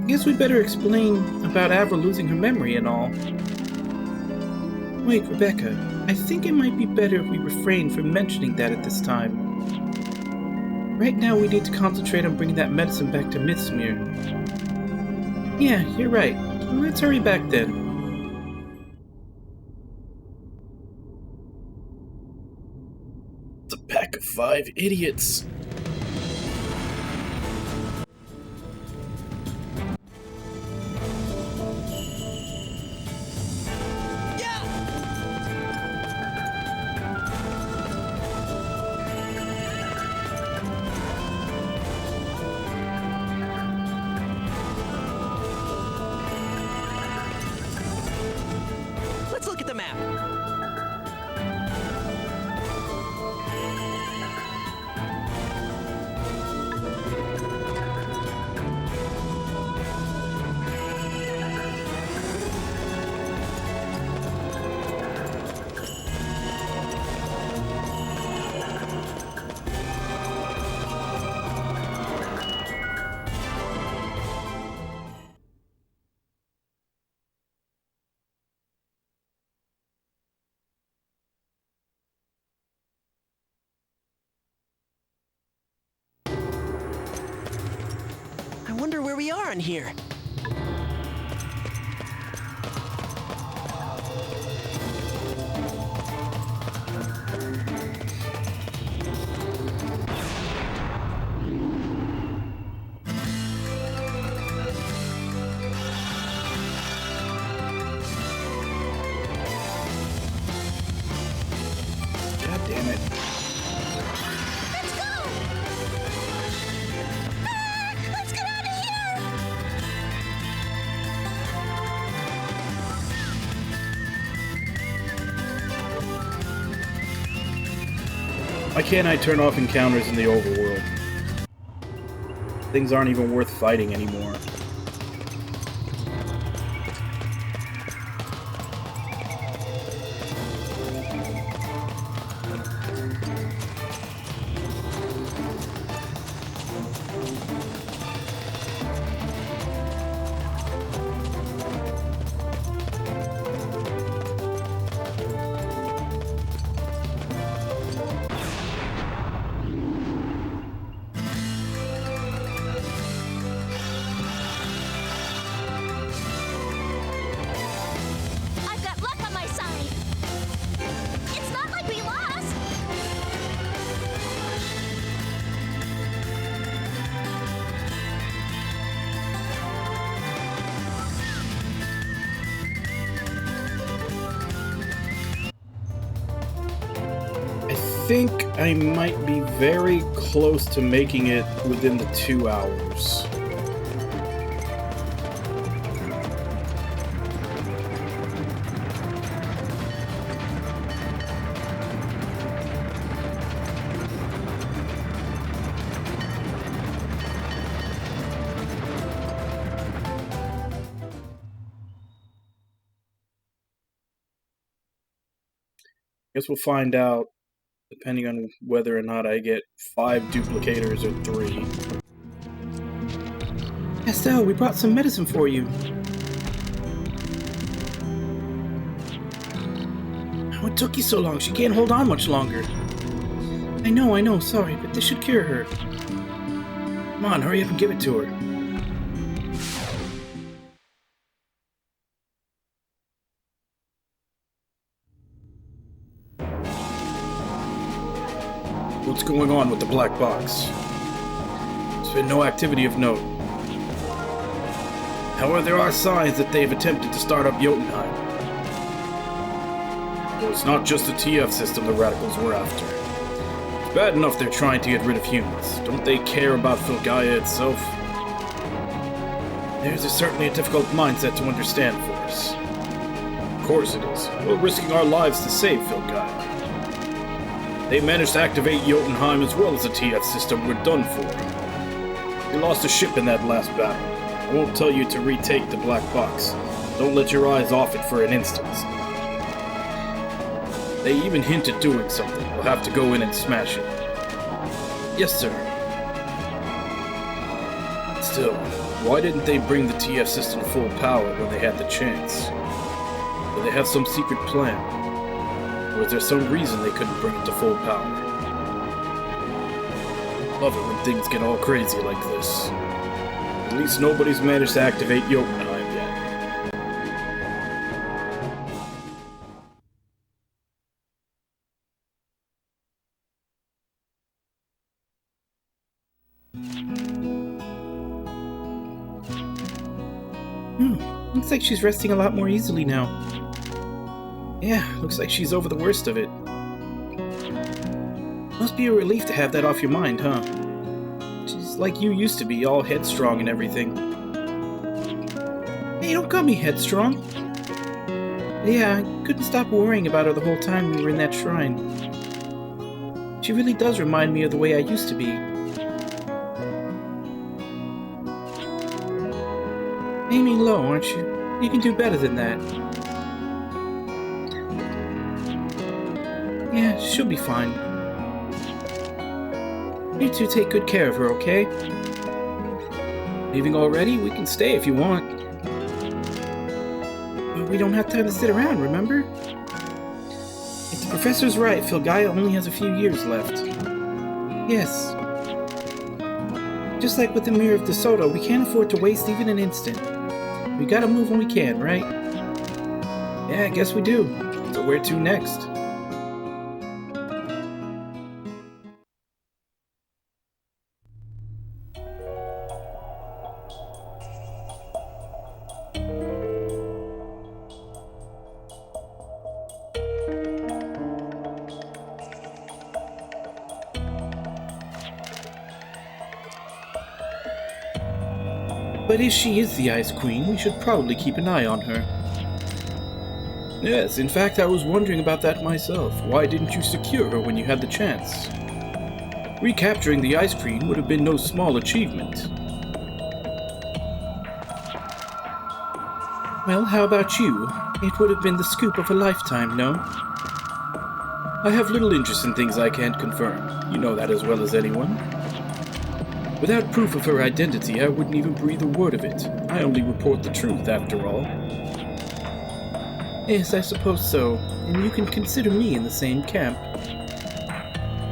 I guess we'd better explain about Avra losing her memory and all. Wait, Rebecca, I think it might be better if we refrain from mentioning that at this time. Right now we need to concentrate on bringing that medicine back to Mythsmere. Yeah, you're right. Let's hurry back then. It's a pack of 5 idiots. Let's look at the map. I wonder where we are in here. God damn it. Let's go! Let's get out of here! Why can't I turn off encounters in the overworld? Things aren't even worth fighting anymore. I've got luck on my side. It's not like we lost. I think I might be very close to making it within the 2 hours. Guess we'll find out, depending on whether or not I get 5 duplicators or 3. Estelle, we brought some medicine for you. What took you so long? She can't hold on much longer. I know, sorry, but this should cure her. Come on, hurry up and give it to her. What's going on with the black box? There's been no activity of note. However, there are signs that they've attempted to start up Jotunheim. Well, it's not just the TF system the Radicals were after. It's bad enough they're trying to get rid of humans. Don't they care about Filgaia itself? Theirs is certainly a difficult mindset to understand for us. Of course it is. We're risking our lives to save Filgaia. They managed to activate Jotunheim as well as the TF system. We're done for. We lost a ship in that last battle. I won't tell you to retake the black box. Don't let your eyes off it for an instant. They even hint at doing something. We'll have to go in and smash it. Yes, sir. Still, why didn't they bring the TF system to full power when they had the chance? Did they have some secret plan? Or was there some reason they couldn't bring it to full power? Love it when things get all crazy like this. At least nobody's managed to activate Jotunheim yet. Looks like she's resting a lot more easily now. Yeah, looks like she's over the worst of it. Must be a relief to have that off your mind, huh? She's like you used to be, all headstrong and everything. Hey, don't call me headstrong. Yeah, I couldn't stop worrying about her the whole time we were in that shrine. She really does remind me of the way I used to be. Aiming low, aren't you? You can do better than that. Yeah, she'll be fine. You two take good care of her, okay? Leaving already? We can stay if you want. But we don't have time to sit around, remember? If the professor's right, Filgaia only has a few years left. Yes. Just like with the Mirror of DeSoto, we can't afford to waste even an instant. We gotta move when we can, right? Yeah, I guess we do. So where to next? But if she is the Ice Queen, we should probably keep an eye on her. Yes, in fact, I was wondering about that myself. Why didn't you secure her when you had the chance? Recapturing the Ice Queen would have been no small achievement. Well, how about you? It would have been the scoop of a lifetime, no? I have little interest in things I can't confirm. You know that as well as anyone. Without proof of her identity, I wouldn't even breathe a word of it. I only report the truth, after all. Yes, I suppose so, and you can consider me in the same camp.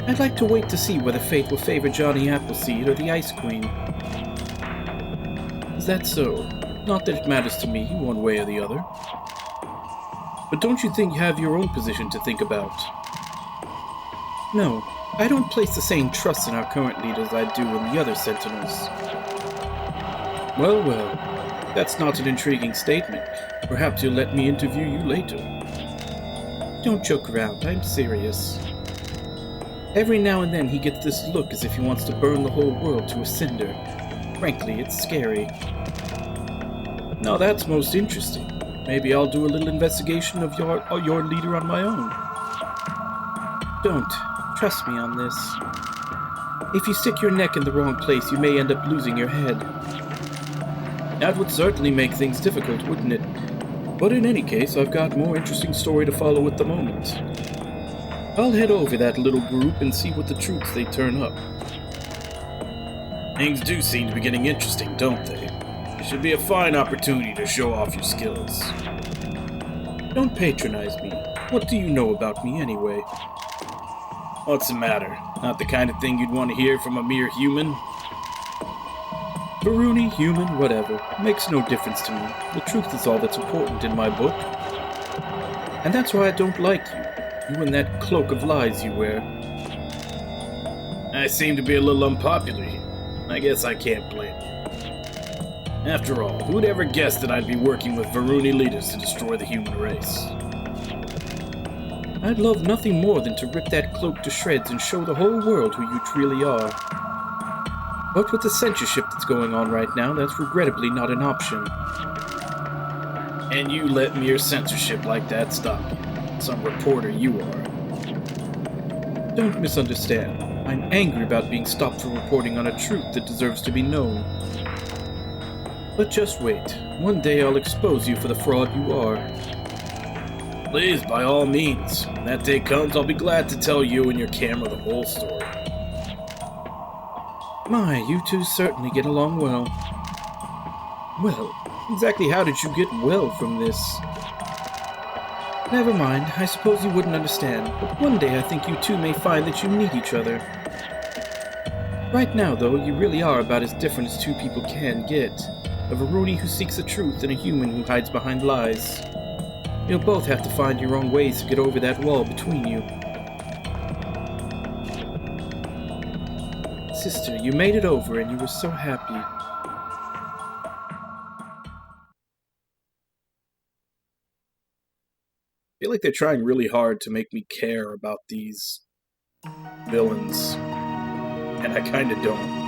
I'd like to wait to see whether fate will favor Johnny Appleseed or the Ice Queen. Is that so? Not that it matters to me, one way or the other. But don't you think you have your own position to think about? No. I don't place the same trust in our current leader as I do in the other Sentinels. Well, well, that's not an intriguing statement. Perhaps you'll let me interview you later. Don't joke around, I'm serious. Every now and then he gets this look as if he wants to burn the whole world to a cinder. Frankly, it's scary. Now that's most interesting. Maybe I'll do a little investigation of your leader on my own. Don't. Trust me on this. If you stick your neck in the wrong place, you may end up losing your head. That would certainly make things difficult, wouldn't it? But in any case, I've got more interesting story to follow at the moment. I'll head over that little group and see what the troops they turn up. Things do seem to be getting interesting, don't they? It should be a fine opportunity to show off your skills. Don't patronize me. What do you know about me anyway? What's the matter? Not the kind of thing you'd want to hear from a mere human? Varuni, human, whatever. Makes no difference to me. The truth is all that's important in my book. And that's why I don't like you. You and that cloak of lies you wear. I seem to be a little unpopular here. I guess I can't blame you. After all, who'd ever guess that I'd be working with Varuni leaders to destroy the human race? I'd love nothing more than to rip that cloak to shreds and show the whole world who you truly are. But with the censorship that's going on right now, that's regrettably not an option. And you let mere censorship like that stop you. Some reporter you are. Don't misunderstand. I'm angry about being stopped from reporting on a truth that deserves to be known. But just wait. One day I'll expose you for the fraud you are. Please, by all means. When that day comes, I'll be glad to tell you and your camera the whole story. My, you two certainly get along well. Well, exactly how did you get well from this? Never mind, I suppose you wouldn't understand, but one day I think you two may find that you need each other. Right now, though, you really are about as different as two people can get. A Varuni who seeks the truth and a human who hides behind lies. You'll both have to find your own ways to get over that wall between you. Sister, you made it over and you were so happy. I feel like they're trying really hard to make me care about these villains, and I kinda don't.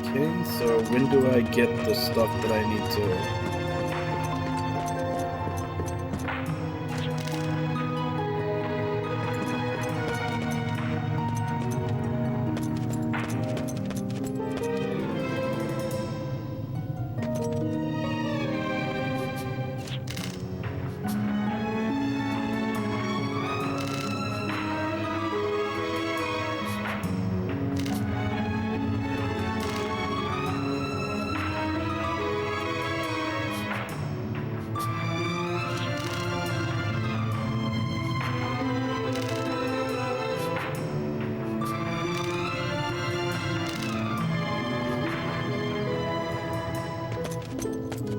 Okay, so when do I get the stuff that I need to...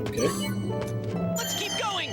Okay. Let's keep going!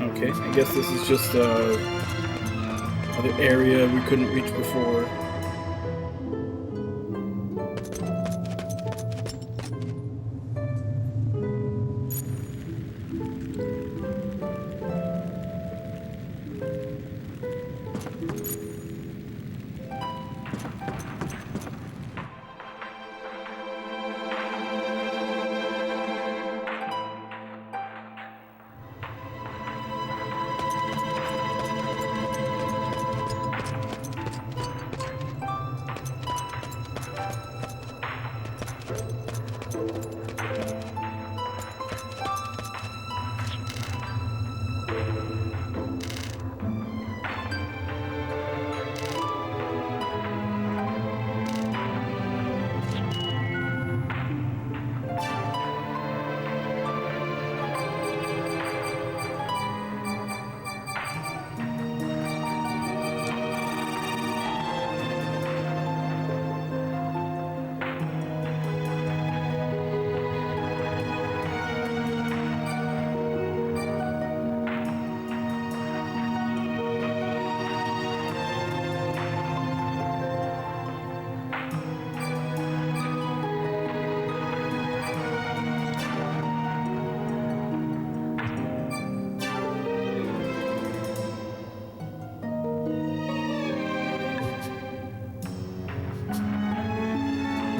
Okay, I guess this is just another area we couldn't reach before.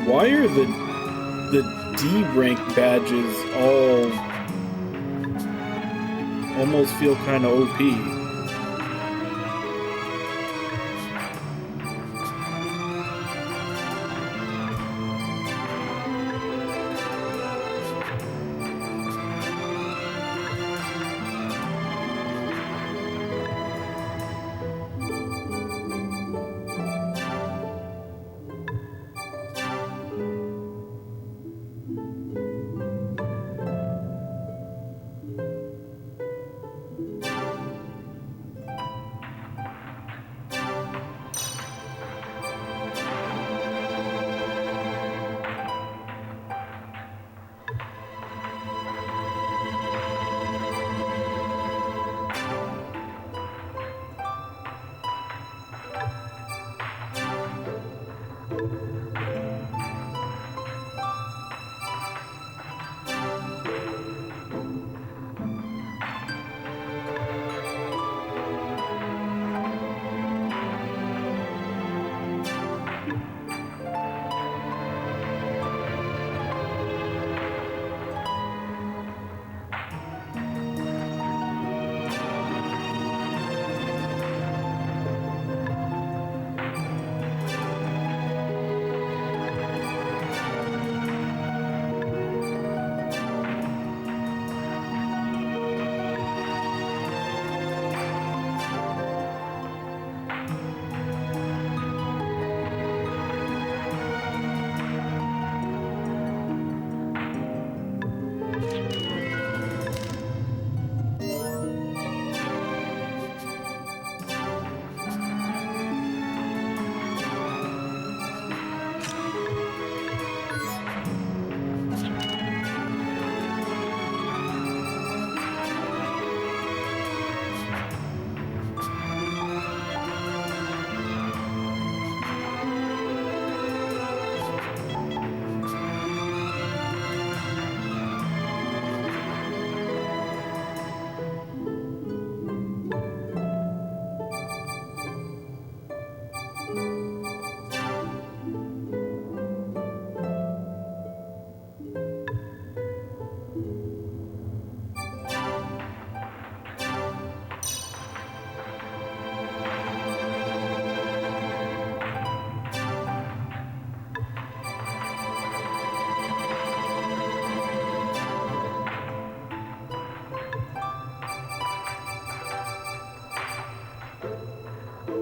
Why are the D rank badges all almost feel kind of OP?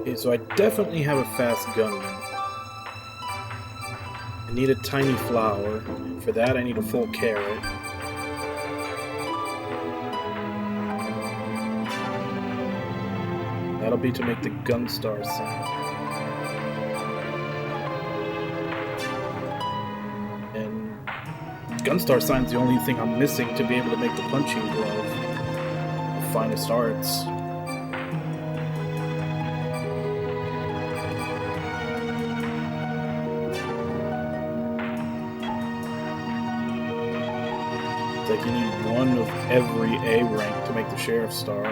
Okay, so I definitely have a fast gunman. I need a tiny flower. For that, I need a full carrot. That'll be to make the Gunstar sound. And Gunstar sign's the only thing I'm missing to be able to make the punching glove. The finest arts. It's like you need one of every A rank to make the Sheriff's Star.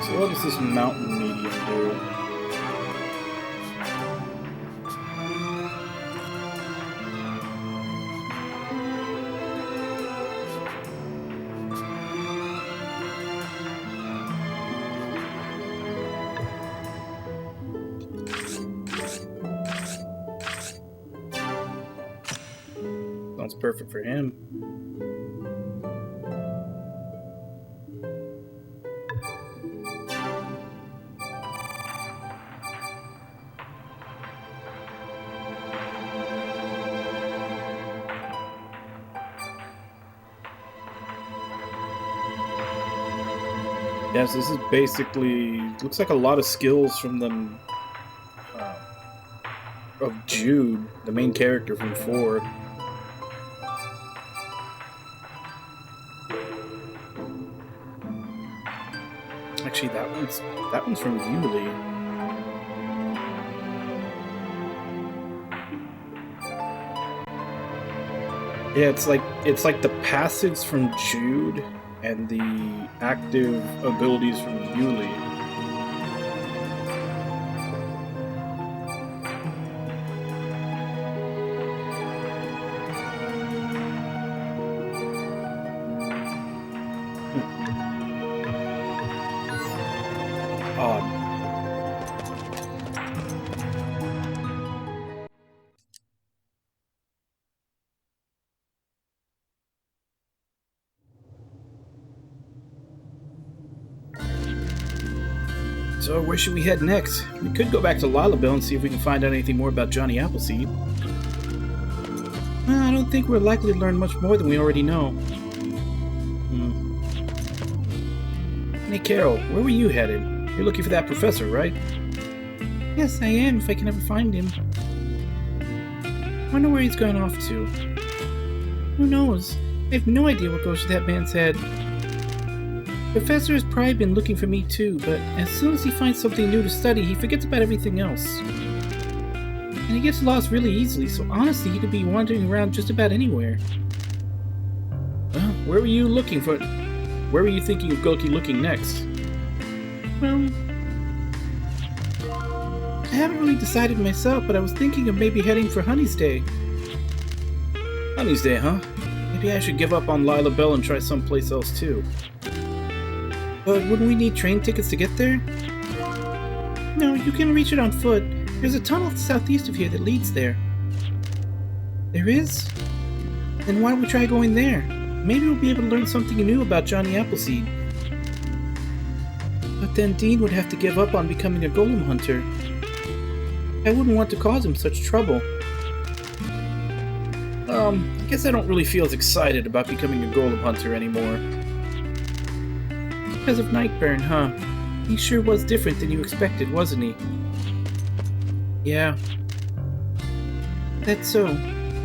So what does this mountain medium do? Sounds perfect for him. Yes, this is basically, looks like a lot of skills from them, of Jude, the main character from 4. Actually, that one's from Yuli. Yeah, it's like the passives from Jude and the active abilities from Yuli. Odd. So where should we head next? We could go back to Lilabelle and see if we can find out anything more about Johnny Appleseed. I don't think we're likely to learn much more than we already know. Hey Carol, where were you headed? You're looking for that professor, right? Yes, I am, if I can ever find him. Wonder where he's gone off to. Who knows? I have no idea what goes through that man's head. Professor has probably been looking for me too, but as soon as he finds something new to study, he forgets about everything else. And he gets lost really easily, so honestly, he could be wandering around just about anywhere. Well, where were you looking for? Where were you thinking of Gulki looking next? Well, I haven't really decided myself, but I was thinking of maybe heading for Honey's Day. Honey's Day, huh? Maybe I should give up on Lilabelle and try someplace else too. But wouldn't we need train tickets to get there? No, you can reach it on foot. There's a tunnel southeast of here that leads there. There is? Then why don't we try going there? Maybe we'll be able to learn something new about Johnny Appleseed. But then Dean would have to give up on becoming a golem hunter. I wouldn't want to cause him such trouble. I guess I don't really feel as excited about becoming a golem hunter anymore. Because of Nightburn, huh? He sure was different than you expected, wasn't he? Yeah. That's so.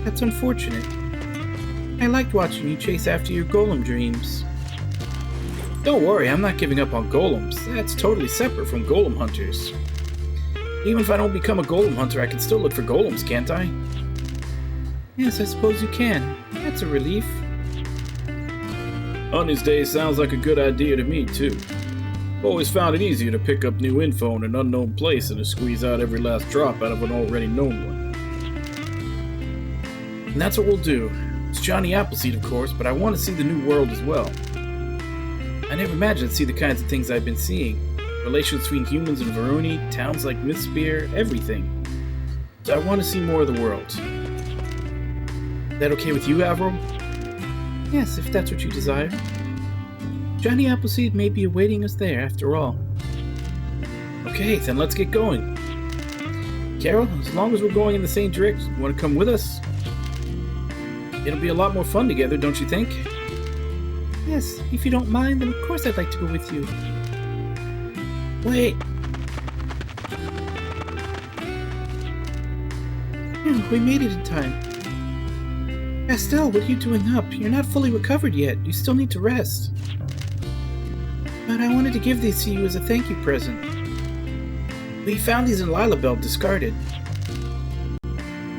That's unfortunate. I liked watching you chase after your golem dreams. Don't worry, I'm not giving up on golems. That's totally separate from golem hunters. Even if I don't become a golem hunter, I can still look for golems, can't I? Yes, I suppose you can. That's a relief. Honey's Day sounds like a good idea to me, too. Always found it easier to pick up new info in an unknown place than to squeeze out every last drop out of an already known one. And that's what we'll do. It's Johnny Appleseed, of course, but I want to see the new world as well. I never imagined I'd see the kinds of things I've been seeing. Relations between humans and Varuni, towns like Mistsphere, everything. So I want to see more of the world. Is that okay with you, Avril? Yes, if that's what you desire. Johnny Appleseed may be awaiting us there, after all. Okay, then let's get going. Carol, as long as we're going in the same direction, you want to come with us? It'll be a lot more fun together, don't you think? Yes, if you don't mind, then of course I'd like to go with you. Wait. We made it in time. Pastel, what are you doing up? You're not fully recovered yet. You still need to rest. But I wanted to give these to you as a thank you present. We found these in Lilabelle, discarded.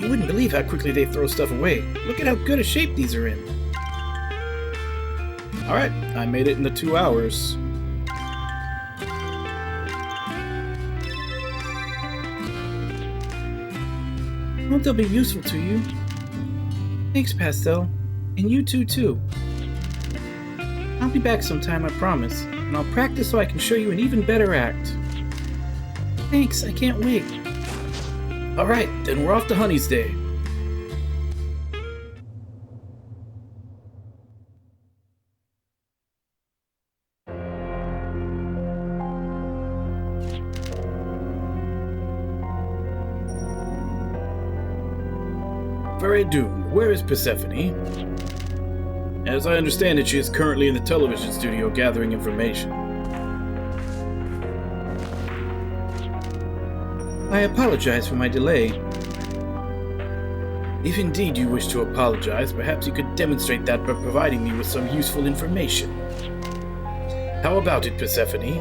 You wouldn't believe how quickly they throw stuff away. Look at how good a shape these are in. Alright, I made it in the 2 hours. Hope they'll be useful to you. Thanks, Pastel. And you too. I'll be back sometime, I promise. And I'll practice so I can show you an even better act. Thanks, I can't wait. Alright, then we're off to Honey's Day. Veradun, where is Persephone? As I understand it, she is currently in the television studio gathering information. I apologize for my delay. If indeed you wish to apologize, perhaps you could demonstrate that by providing me with some useful information. How about it, Persephone?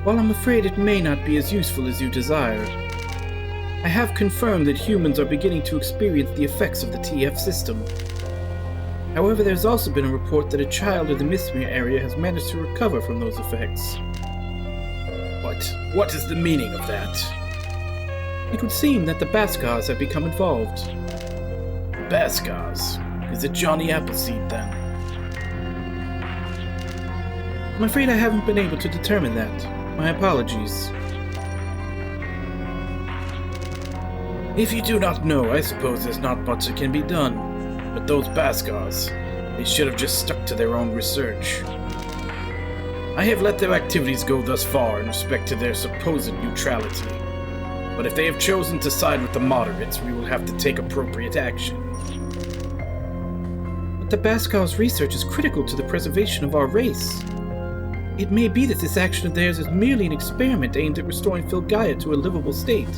While I'm afraid it may not be as useful as you desire, I have confirmed that humans are beginning to experience the effects of the TF system. However, there's also been a report that a child in the Mistmere area has managed to recover from those effects. What is the meaning of that? It would seem that the Baskars have become involved. Baskars? Is it Johnny Appleseed, then? I'm afraid I haven't been able to determine that. My apologies. If you do not know, I suppose there's not much that can be done. But those Baskars, they should have just stuck to their own research. I have let their activities go thus far in respect to their supposed neutrality. But if they have chosen to side with the moderates, we will have to take appropriate action. But the Baskars' research is critical to the preservation of our race. It may be that this action of theirs is merely an experiment aimed at restoring Filgaia to a livable state.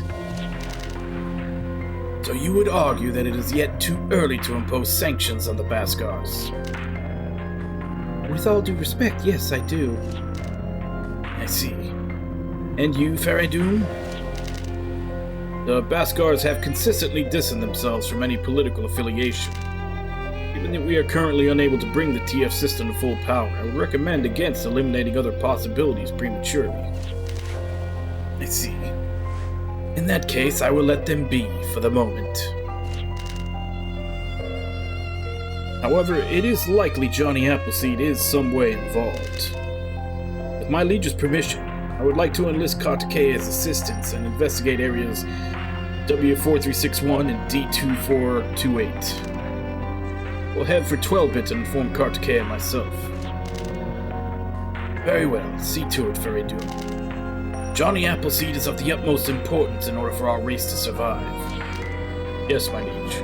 So you would argue that it is yet too early to impose sanctions on the Baskars? With all due respect, yes, I do. I see. And you, Faradun? The Baskars have consistently distanced themselves from any political affiliation. Given that we are currently unable to bring the TF system to full power, I would recommend against eliminating other possibilities prematurely. I see. In that case, I will let them be for the moment. However, it is likely Johnny Appleseed is some way involved. With my liege's permission, I would like to enlist Kartikeya's assistance and investigate areas W4361 and D2428. We'll head for 12-bit and inform Kartikeya myself. Very well, see to it, Faradun. Johnny Appleseed is of the utmost importance in order for our race to survive. Yes, my liege.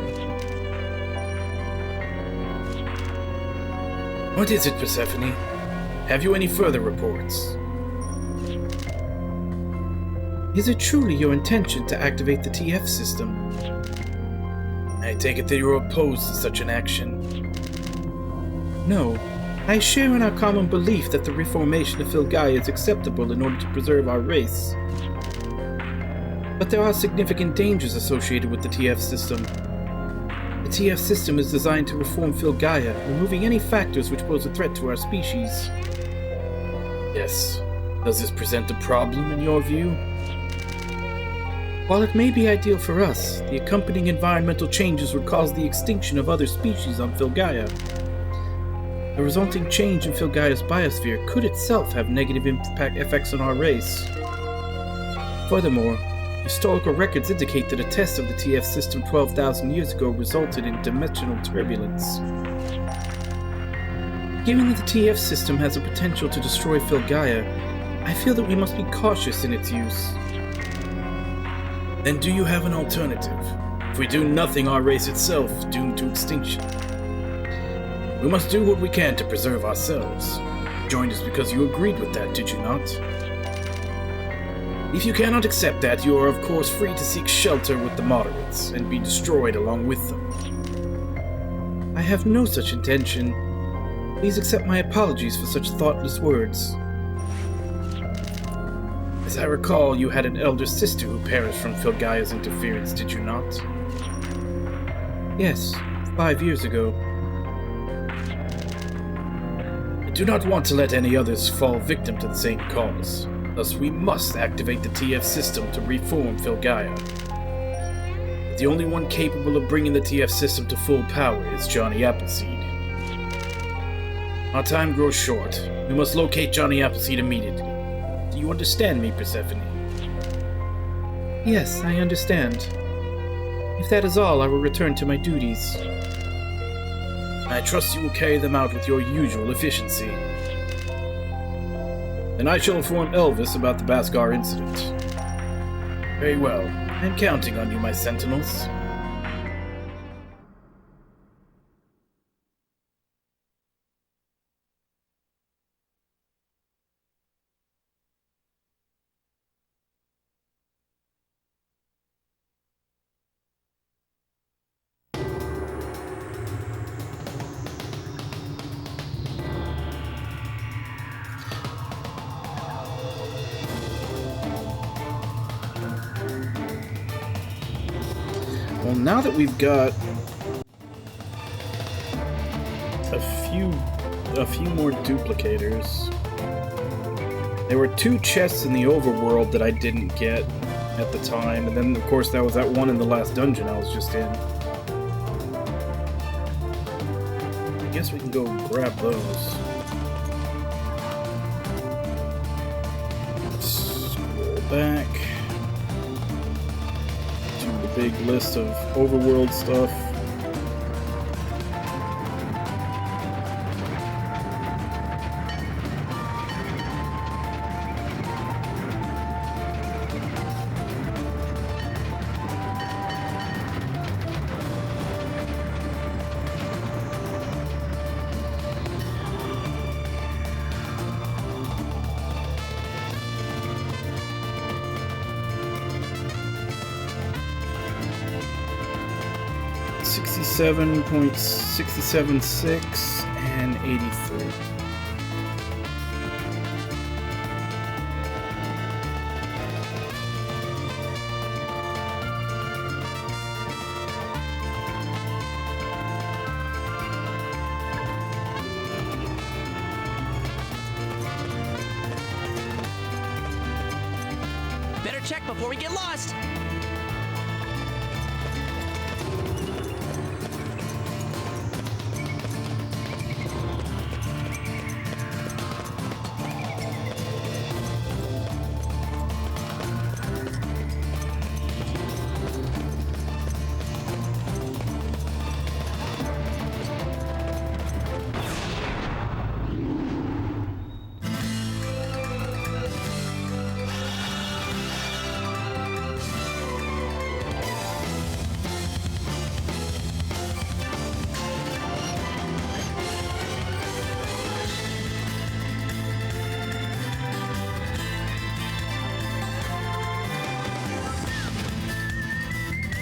What is it, Persephone? Have you any further reports? Is it truly your intention to activate the TF system? I take it that you are opposed to such an action. No. I share in our common belief that the reformation of Filgaia is acceptable in order to preserve our race. But there are significant dangers associated with the TF system. The TF system is designed to reform Filgaia, removing any factors which pose a threat to our species. Yes. Does this present a problem in your view? While it may be ideal for us, the accompanying environmental changes would cause the extinction of other species on Filgaia. The resulting change in Filgaia's biosphere could itself have negative effects on our race. Furthermore, historical records indicate that a test of the TF system 12,000 years ago resulted in dimensional turbulence. Given that the TF system has the potential to destroy Filgaia, I feel that we must be cautious in its use. Then do you have an alternative? If we do nothing, our race itself is doomed to extinction. We must do what we can to preserve ourselves. You joined us because you agreed with that, did you not? If you cannot accept that, you are of course free to seek shelter with the moderates and be destroyed along with them. I have no such intention. Please accept my apologies for such thoughtless words. As I recall, you had an elder sister who perished from Filgaia's interference, did you not? Yes, 5 years ago. I do not want to let any others fall victim to the same cause. Thus, we must activate the TF system to reform Filgaia. But the only one capable of bringing the TF system to full power is Johnny Appleseed. Our time grows short. We must locate Johnny Appleseed immediately. Do you understand me, Persephone? Yes, I understand. If that is all, I will return to my duties. I trust you will carry them out with your usual efficiency. Then I shall inform Elvis about the Baskar incident. Very well. I'm counting on you, my sentinels. now that we've got a few more duplicators. There were 2 chests in the overworld that I didn't get at the time, and then of course that was that one in the last dungeon I was just in. I guess we can go grab those. Scroll back to the big list of overworld stuff. .676 and 83. Better check before we get lost.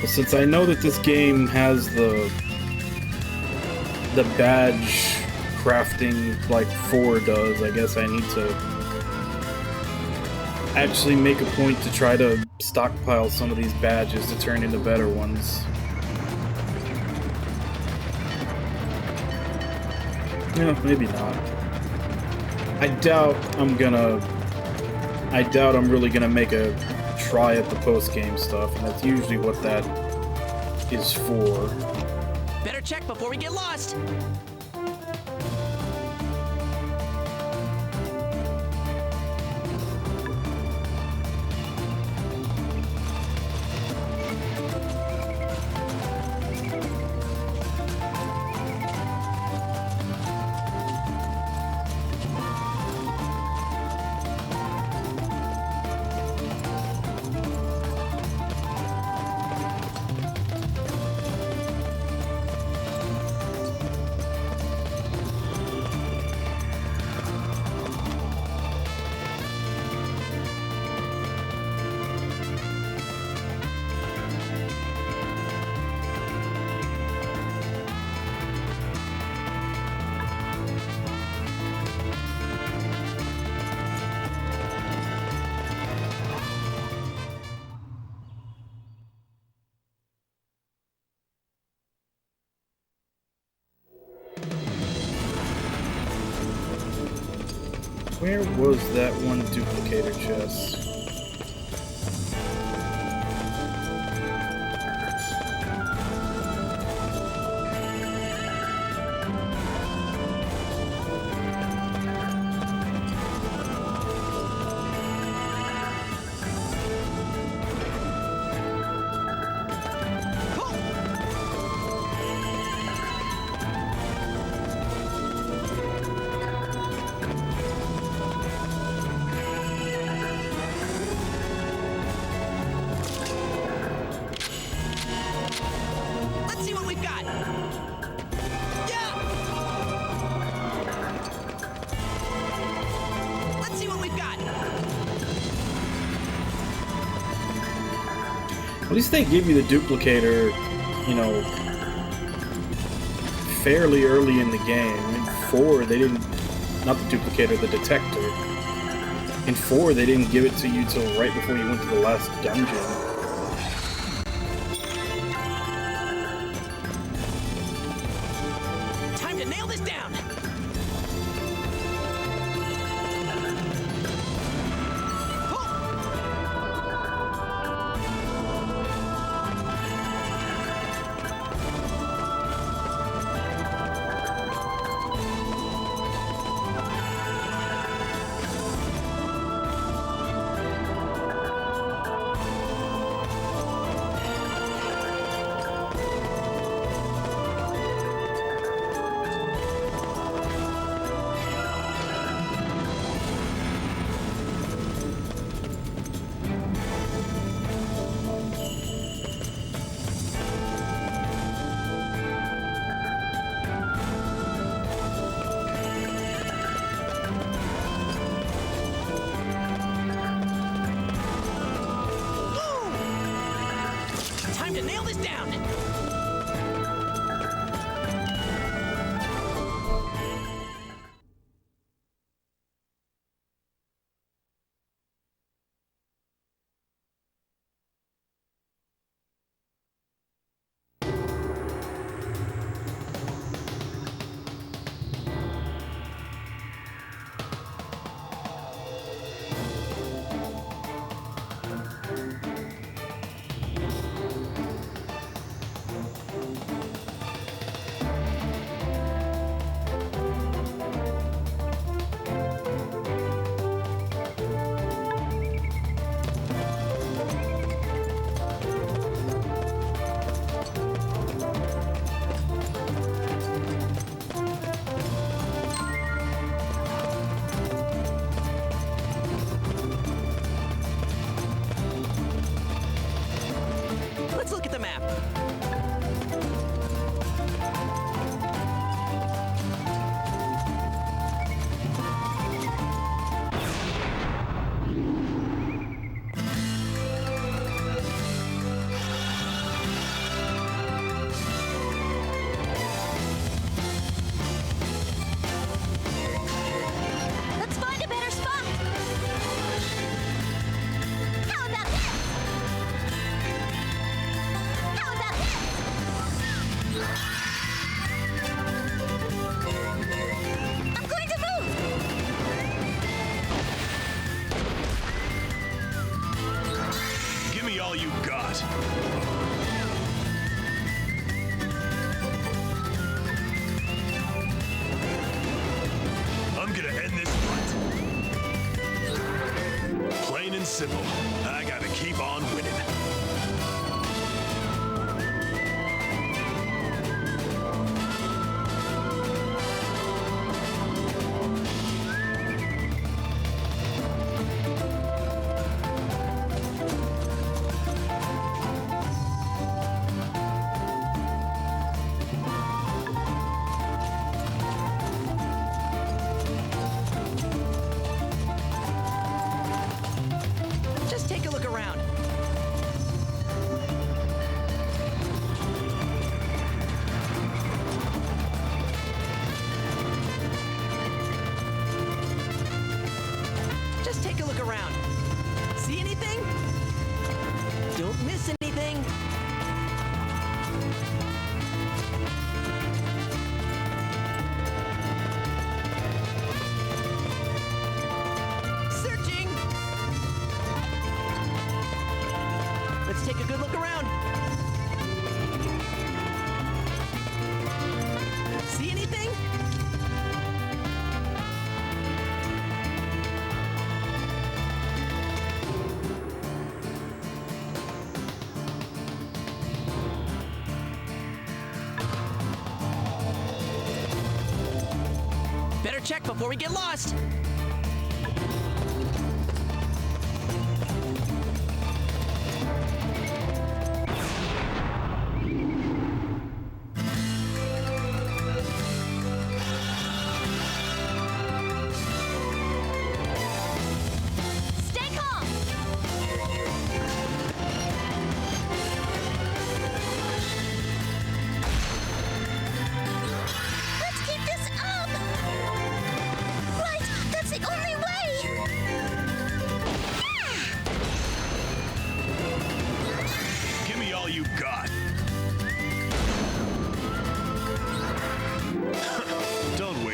Since I know that this game has the badge crafting like 4 does, I guess I need to actually make a point to try to stockpile some of these badges to turn into better ones. Yeah, maybe not. I doubt I'm really gonna make a try at the post-game stuff, and that's usually what that is for. Better check before we get lost. Where was that one duplicator chest? At least they give you the duplicator, you know, fairly early in the game. In 4, they didn't... Not the duplicator, the detector. In 4, they didn't give it to you till right before you went to the last dungeon. nail this down! Time to nail this down! Let's look at the map. Let's find a better spot. How about this? How about this? I'm going to move. Give me all you got. I'm gonna end this fight. Plain and simple. I gotta keep on winning. Just take a look around. Just take a look around. See anything? Don't miss anything. Searching! Let's take a good look around. See anything? Better check before we get lost. Stay calm. Let's keep this up. Right, that's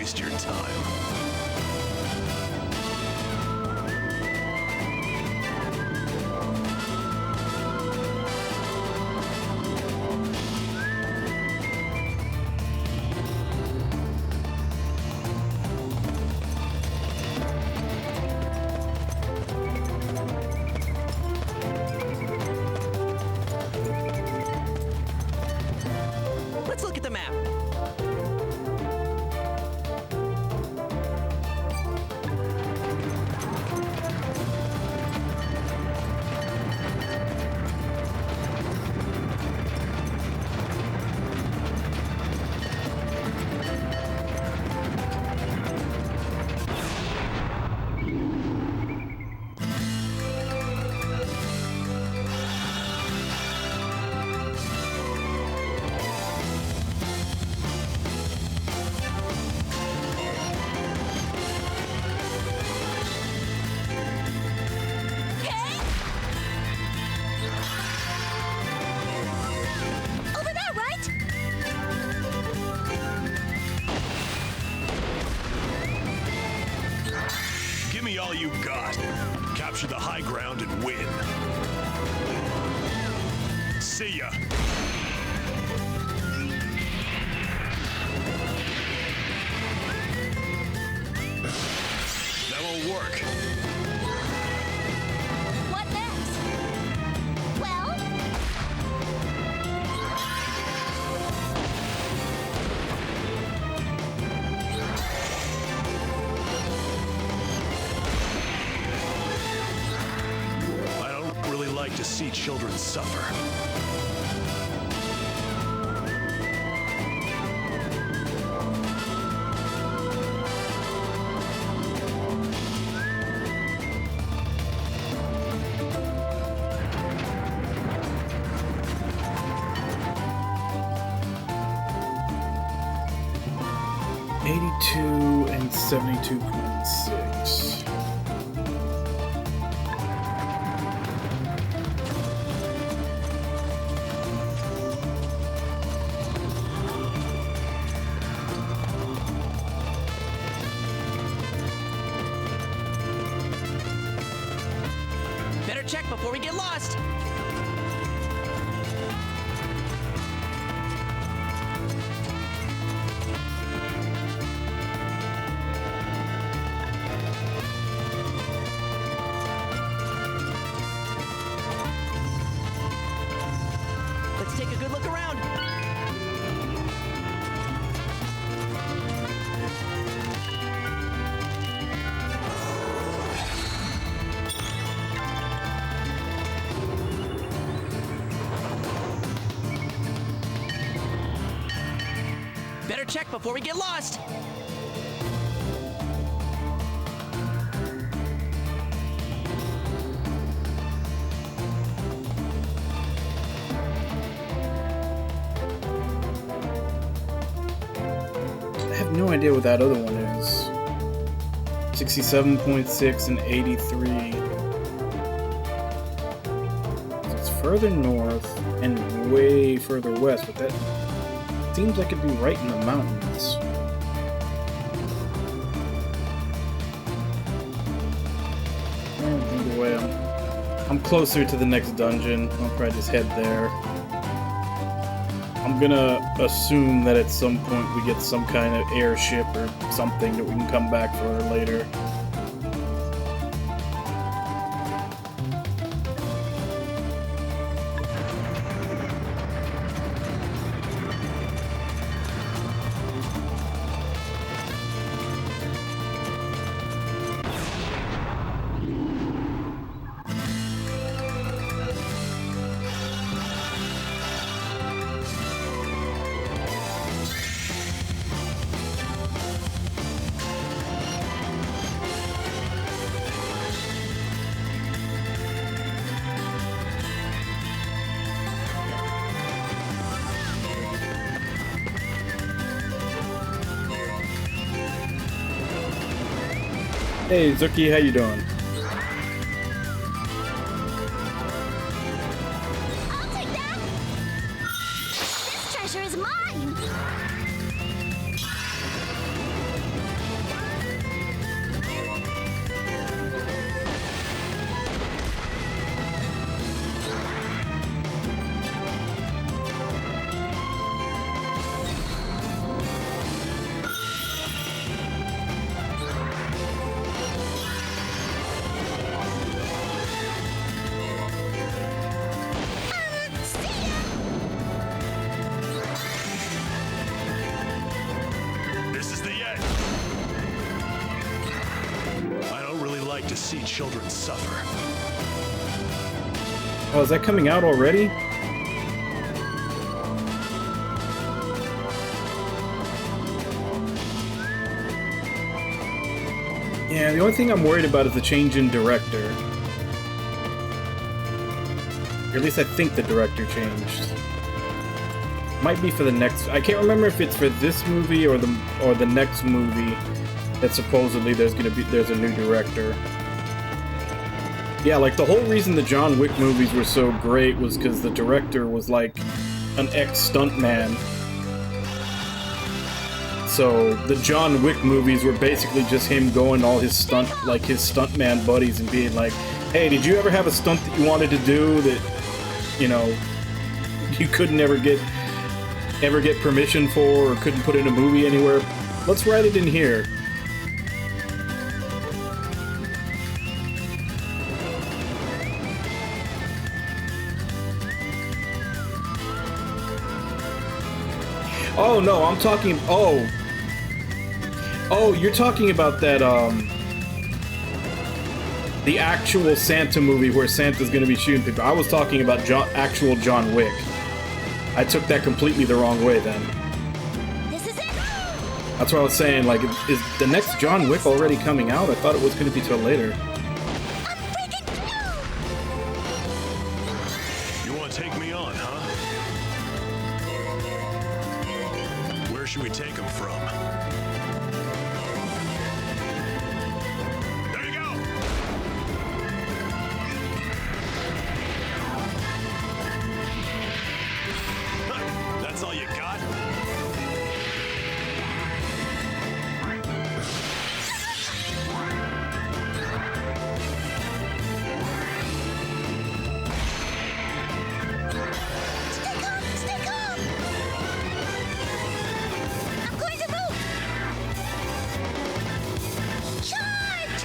waste your time. Let's look at the map. Over there, right? Give me all you got. Capture the high ground and win. See ya. That won't work. What next? Well, I don't really like to see children suffer. And 72.6. Better check before we get lost. Let's take a good look around. Better check before we get lost. I have no idea what that other one is. 67.6 and 83. So it's further north and way further west, but that seems like it'd be right in the mountains. Either way, I'm closer to the next dungeon. I'll probably just head there. I'm gonna assume that at some point we get some kind of airship or something that we can come back for later. Hey, Zuki, how you doing? I'll take that! This treasure is mine! to see children suffer. Oh, is that coming out already? Yeah, the only thing I'm worried about is the change in director. Or at least I think the director changed. Might be for the next. I can't remember if it's for this movie or the next movie that supposedly there's a new director. Yeah, like the whole reason the John Wick movies were so great was because the director was like an ex-stuntman. So the John Wick movies were basically just him going to all his stuntman buddies and being like, "Hey, did you ever have a stunt that you wanted to do that, you know, you couldn't ever get permission for or couldn't put in a movie anywhere? Let's write it in here." Oh no, I'm talking. Oh, you're talking about that, the actual Santa movie where Santa's gonna be shooting people. I was talking about actual John Wick. I took that completely the wrong way then. This is it. That's what I was saying, like, is the next John Wick already coming out? I thought it was gonna be till later. I'm freaking through. You want to take me on, huh? Where should we take him from? There you go! That's all you got? Stay calm. I'm going to move. Charge!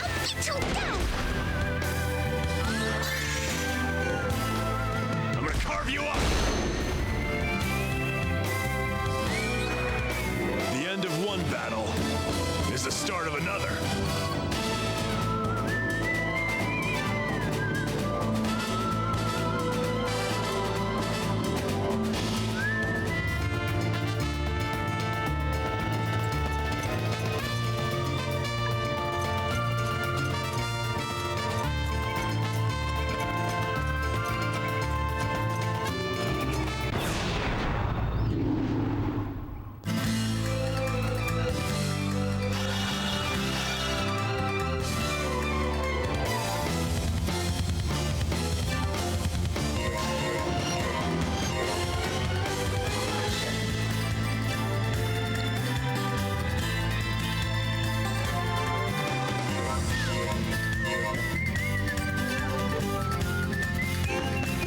I'll beat you down. I'm gonna carve you up! The end of one battle is the start of another.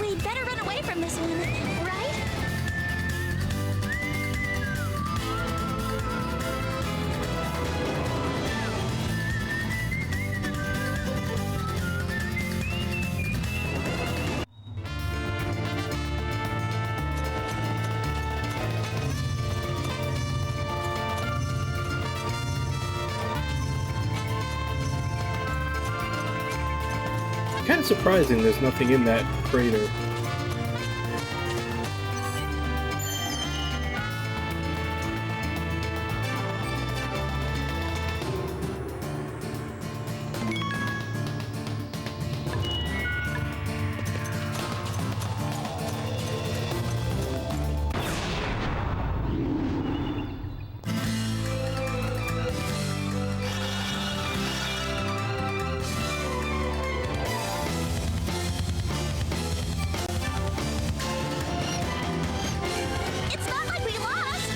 We'd better run away from this one, right? Kind of surprising there's nothing in that crater. It's not like we lost.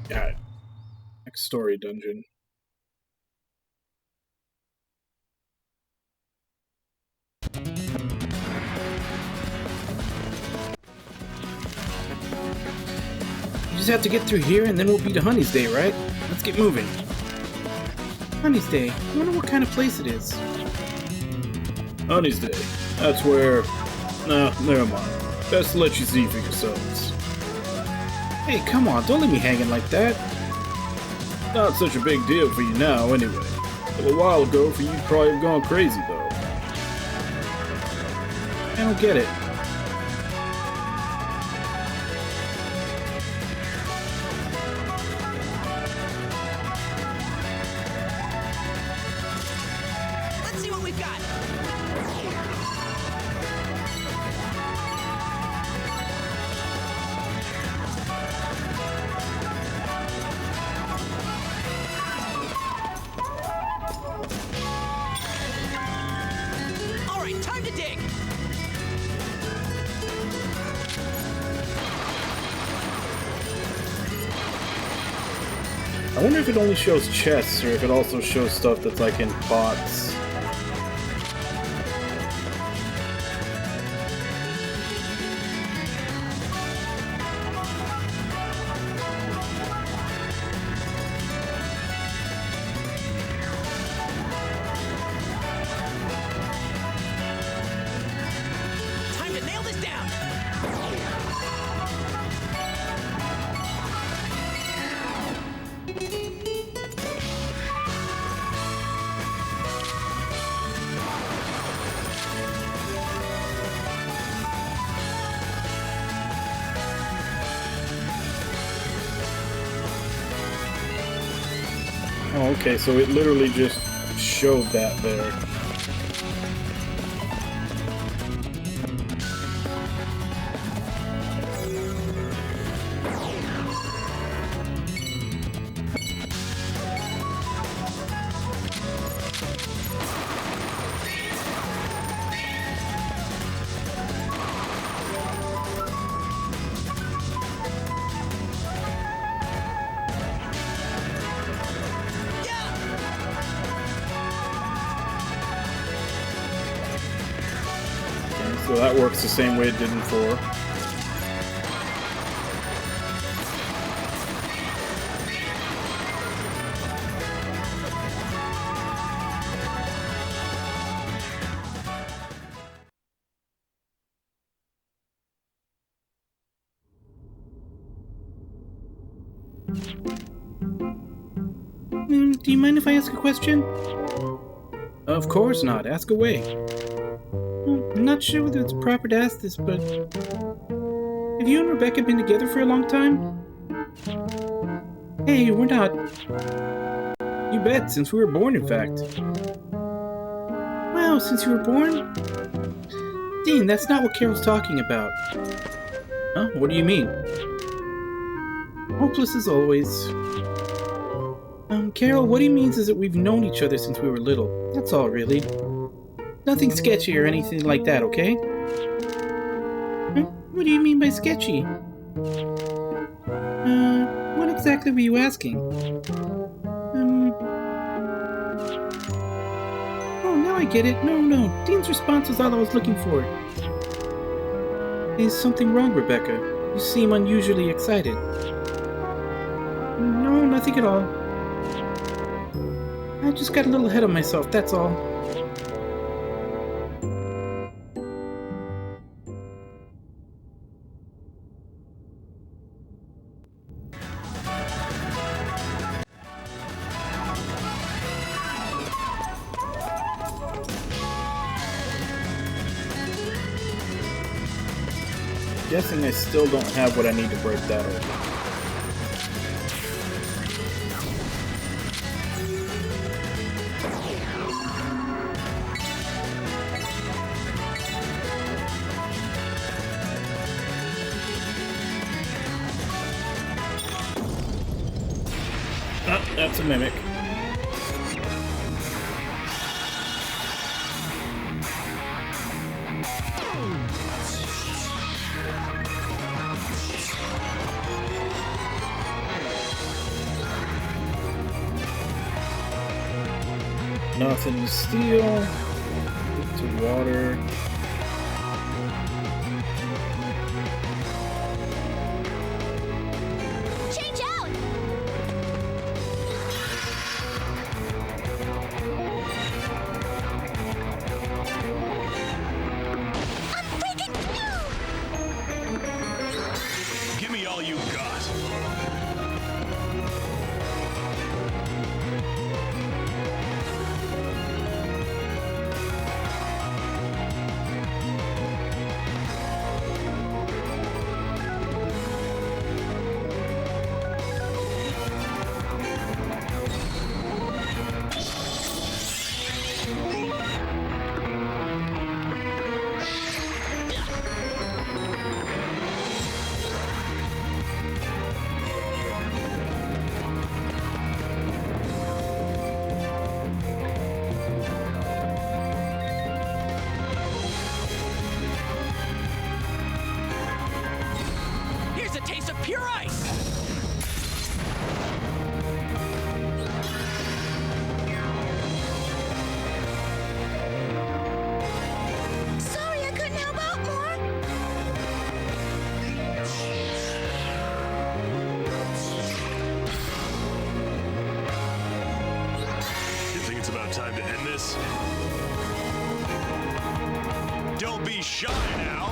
Got it. Next story dungeon. just have to get through here and then we'll be to Honey's Day, right? Let's get moving. Honey's Day. I wonder what kind of place it is. Honey's Day. That's where... Nah, never mind. Best to let you see for yourselves. Hey, come on, don't leave me hanging like that. Not such a big deal for you now, anyway. A little while ago, for you, you'd probably have gone crazy, though. I don't get it. Let's see what we've got. All right, time to dig. I wonder if it only shows chests, or if it also shows stuff that's like in pots. Time to nail this down. Oh, okay, so it literally just showed that there. So that works the same way it did in 4. Do you mind if I ask a question? Of course not. Ask away. I'm not sure whether it's proper to ask this, but... have you and Rebecca been together for a long time? Hey, we're not... You bet, since we were born, in fact. Wow, since you were born? Dean, that's not what Carol's talking about. Huh? What do you mean? Hopeless as always. Carol, what he means is that we've known each other since we were little. That's all, really. Nothing sketchy or anything like that, okay? What do you mean by sketchy? What exactly were you asking? Oh, now I get it. No. Dean's response was all I was looking for. Is something wrong, Rebecca? You seem unusually excited. No, nothing at all. I just got a little ahead of myself, that's all. Guessing I still don't have what I need to break that open. Ah, that's a mimic. Nothing to steal. To water. Pure ice! Sorry I couldn't help out more. You think it's about time to end this? Don't be shy now.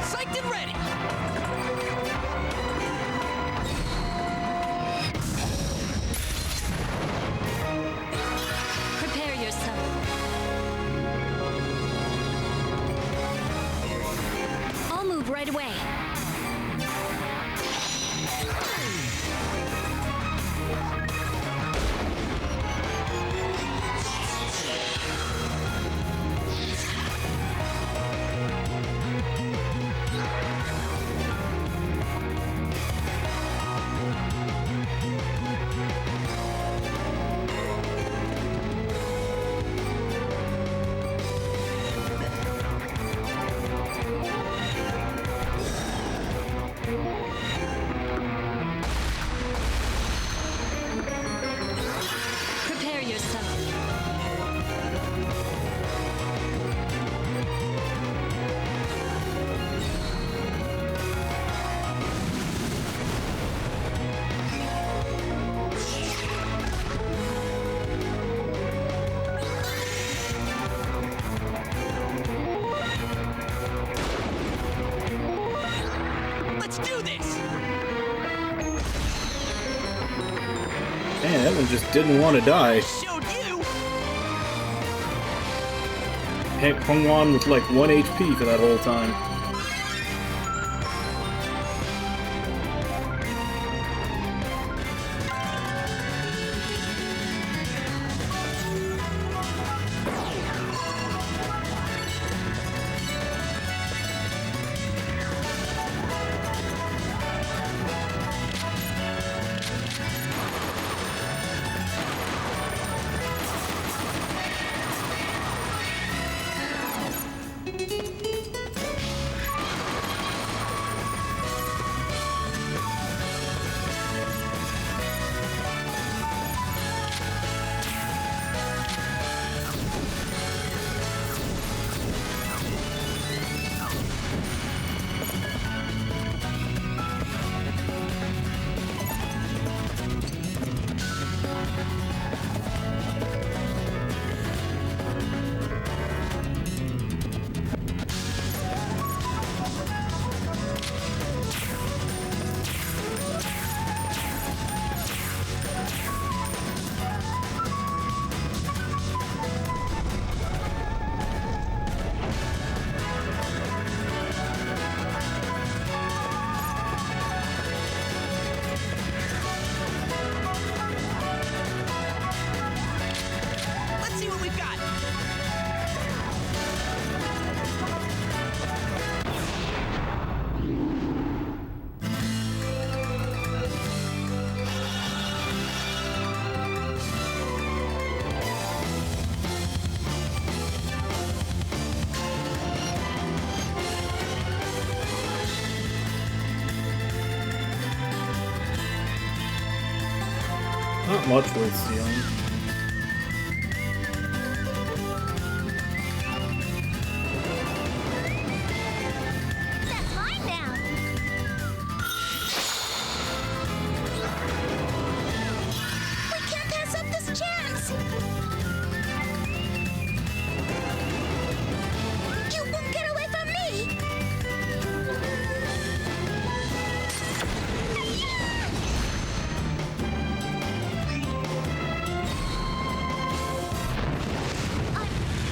Psyched and ready! Prepare yourself. I'll move right away. Prepare yourself. Let's do this! Man, that one just didn't want to die. Showed you! Hung on with like 1 HP for that whole time. Let's see what we've got! Not much worth stealing. That's mine now. We can't pass up this chance. You won't get away from me.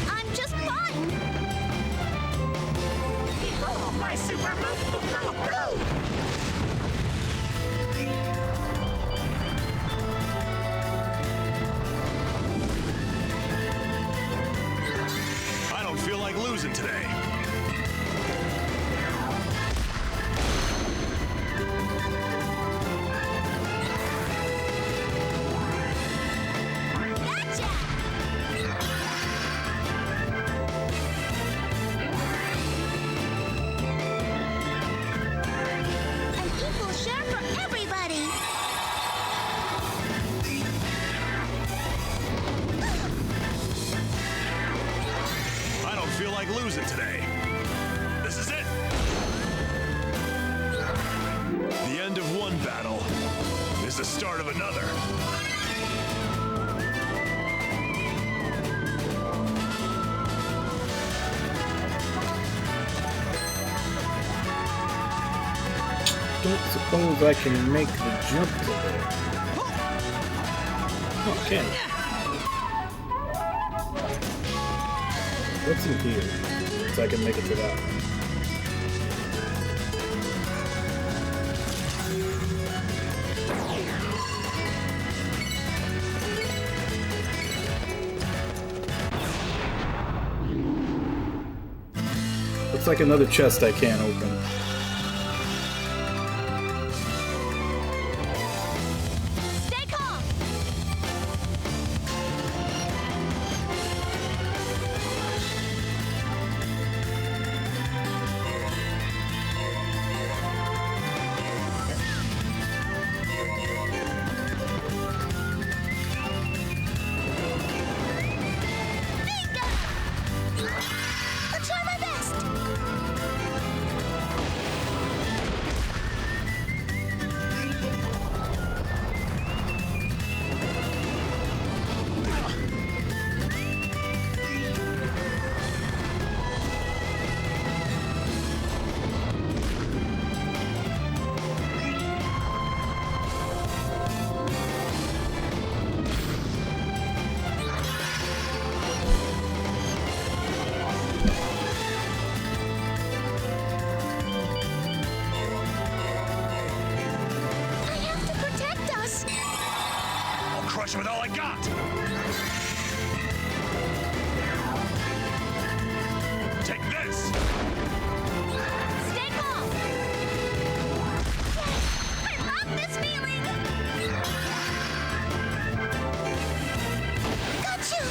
I'm just fine. Oh, my super move. I don't feel like losing today. Gotcha! like losing today. This is it. The end of one battle is the start of another. Don't suppose I can make the jump to there. Oh, I can. What's in here? So I can make it to that. Looks like another chest I can't open. Stay calm. Bingo! I'll try my best. I have to protect us. I'll crush him with all I got. Take this. Stay calm. I love this feeling. Got you.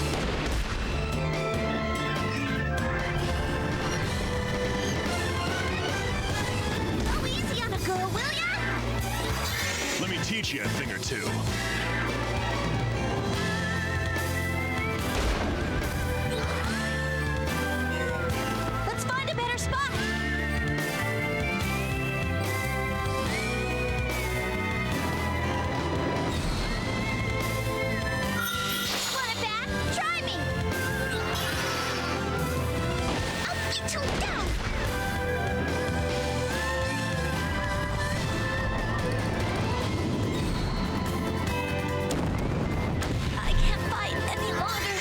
Go easy on a girl, will ya? Let me teach you a thing or two. Let's find a better spot. Want it bad? Try me. I'll get you down. I can't fight any longer.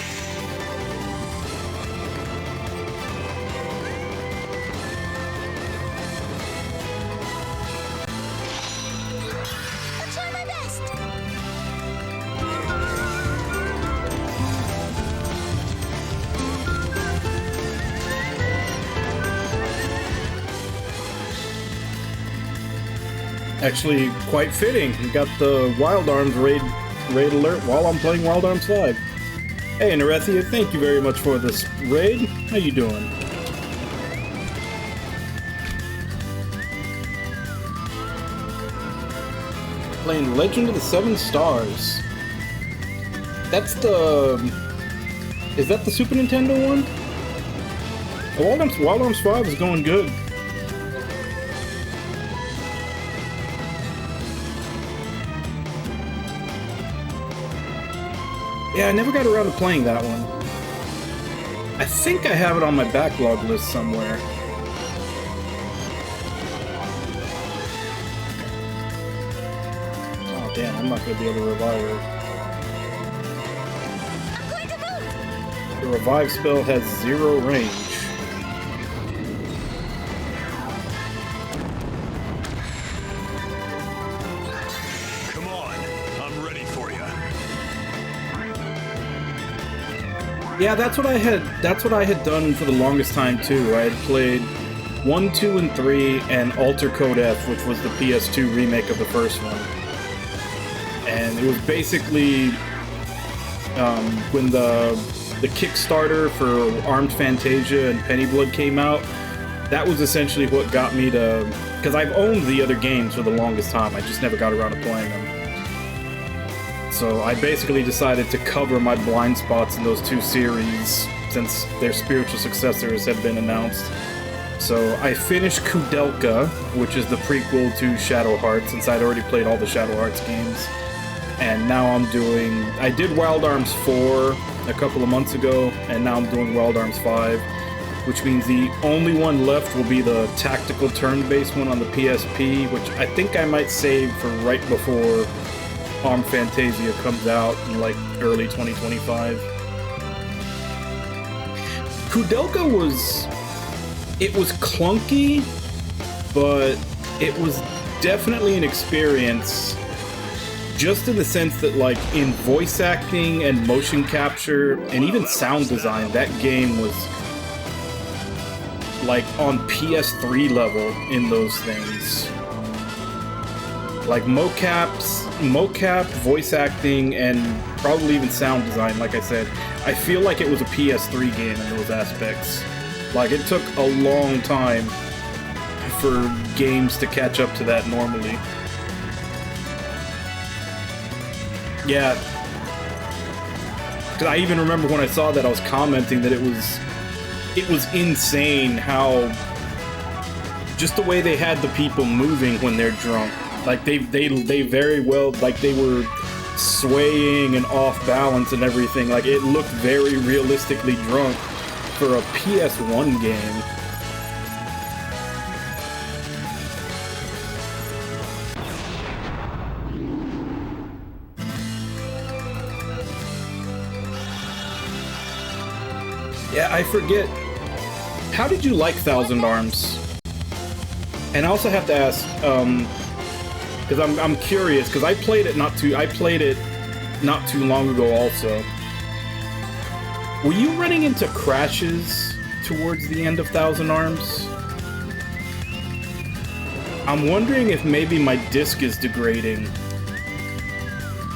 I'll try my best. Actually, quite fitting. We got the Wild Arms raid alert while I'm playing Wild Arms 5. Hey, Nerethia, thank you very much for this raid. How you doing? Playing Legend of the Seven Stars. That's the... Is that the Super Nintendo one? Wild Arms 5 is going good. Yeah, I never got around to playing that one. I think I have it on my backlog list somewhere. Oh damn, I'm not gonna be able to revive her. I'm going to move. The revive spell has 0 range. Come on, I'm ready for you. Yeah, that's what I had done for the longest time too. I had played 1, 2, and 3 and Alter Code F, which was the PS2 remake of the first one. And it was basically when the Kickstarter for Armed Fantasia and Pennyblood came out, that was essentially what got me to... Because I've owned the other games for the longest time, I just never got around to playing them. So I basically decided to cover my blind spots in those two series since their spiritual successors have been announced. So I finished Kudelka, which is the prequel to Shadow Hearts, since I'd already played all the Shadow Hearts games. And now I did Wild Arms 4 a couple of months ago, and now I'm doing Wild Arms 5, which means the only one left will be the tactical turn-based one on the PSP, which I think I might save for right before Arm Fantasia comes out in like early 2025. Kudelka was clunky, but it was definitely an experience, just in the sense that, like, in voice acting and motion capture and even sound design, that game was like on PS3 level in those things. Like mocap, voice acting, and probably even sound design, like I said. I feel like it was a PS3 game in those aspects. Like, it took a long time for games to catch up to that normally. Yeah. I even remember when I saw that, I was commenting that it was insane how just the way they had the people moving when they're drunk. Like, they very well, like, they were swaying and off balance and everything. Like, it looked very realistically drunk for a PS1 game. Yeah, I forget. How did you like Thousand Arms? And I also have to ask, because I'm curious, because I played it not too long ago also. Were you running into crashes towards the end of Thousand Arms? I'm wondering if maybe my disc is degrading,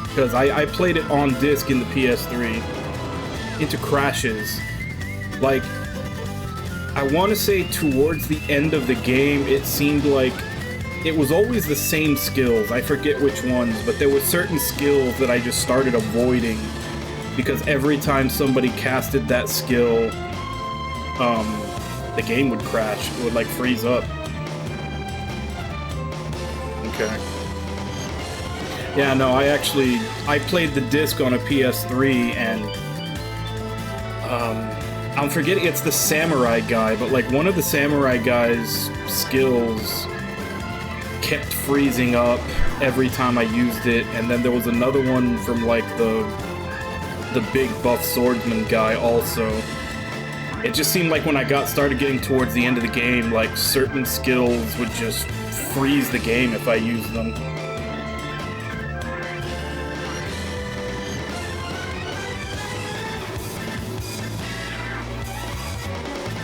because I played it on disc in the PS3. Into crashes. Like, I want to say towards the end of the game, it seemed like it was always the same skills. I forget which ones, but there were certain skills that I just started avoiding because every time somebody casted that skill, the game would crash. It would, like, freeze up. Okay. Yeah, no, I played the disc on a PS3, and I'm forgetting, it's the samurai guy, but like one of the samurai guy's skills kept freezing up every time I used it, and then there was another one from like the big buff swordsman guy also. It just seemed like when I started getting towards the end of the game, like certain skills would just freeze the game if I used them.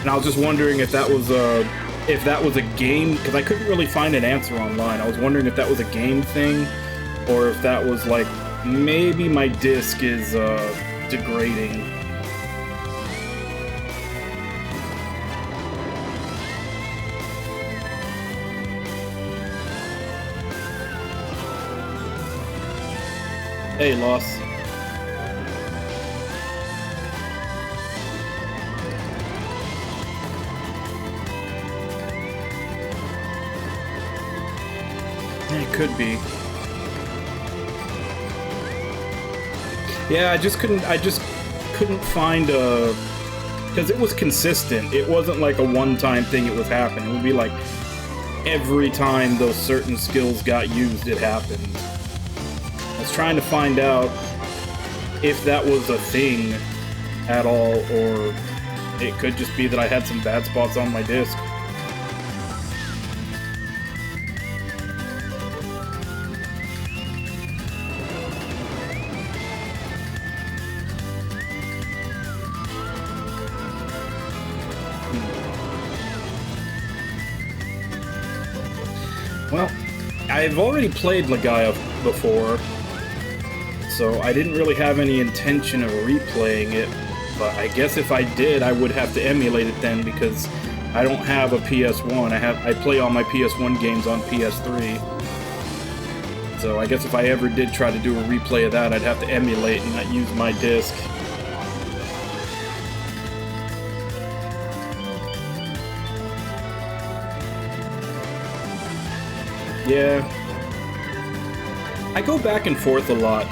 And I was just wondering if that was a game, because I couldn't really find an answer online. I was wondering if that was a game thing, or if that was like, maybe my disc is degrading. Hey, Loss. It could be. Yeah, I just couldn't find a, because it was consistent. It wasn't like a one-time thing it was happening. It would be like every time those certain skills got used, it happened. I was trying to find out if that was a thing at all, or it could just be that I had some bad spots on my disc. Well, I've already played Legaia before, so I didn't really have any intention of replaying it, but I guess if I did, I would have to emulate it then, because I don't have a PS1. I play all my PS1 games on PS3. So I guess if I ever did try to do a replay of that, I'd have to emulate and not use my disc. Yeah. I go back and forth a lot.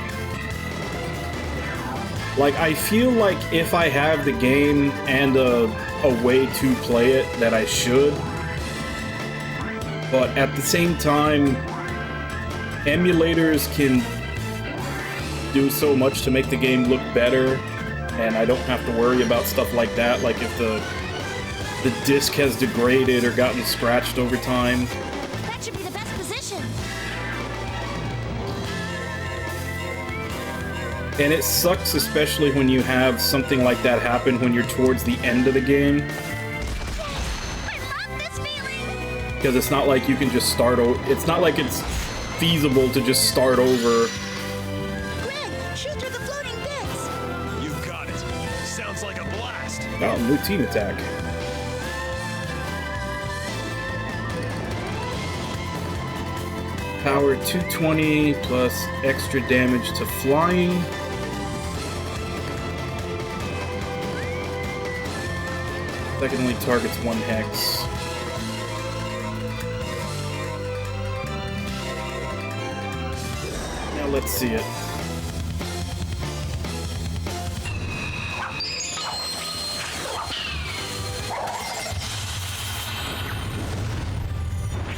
Like, I feel like if I have the game and a way to play it, that I should. But at the same time, emulators can do so much to make the game look better, and I don't have to worry about stuff like that, like if the disc has degraded or gotten scratched over time. That should be the best position. And it sucks, especially when you have something like that happen when you're towards the end of the game. I love this feeling. Because it's not like you can just start over. It's not like it's feasible to just start over. Greg, shoot through the floating bits. You got it. Sounds like a blast. Oh, new team attack. Power 220 plus extra damage to flying. That only targets one hex. Now let's see it.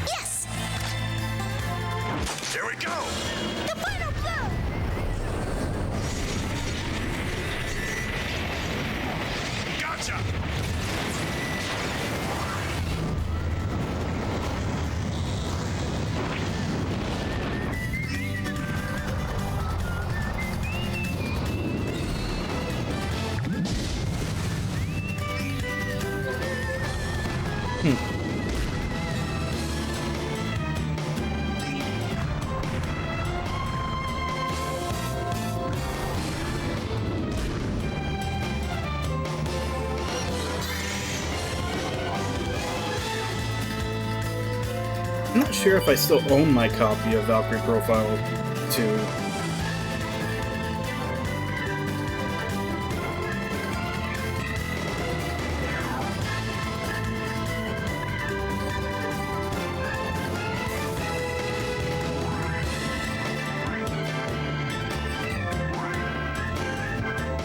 Yes! Here we go. The final blow! Gotcha. I'm not sure if I still own my copy of Valkyrie Profile 2.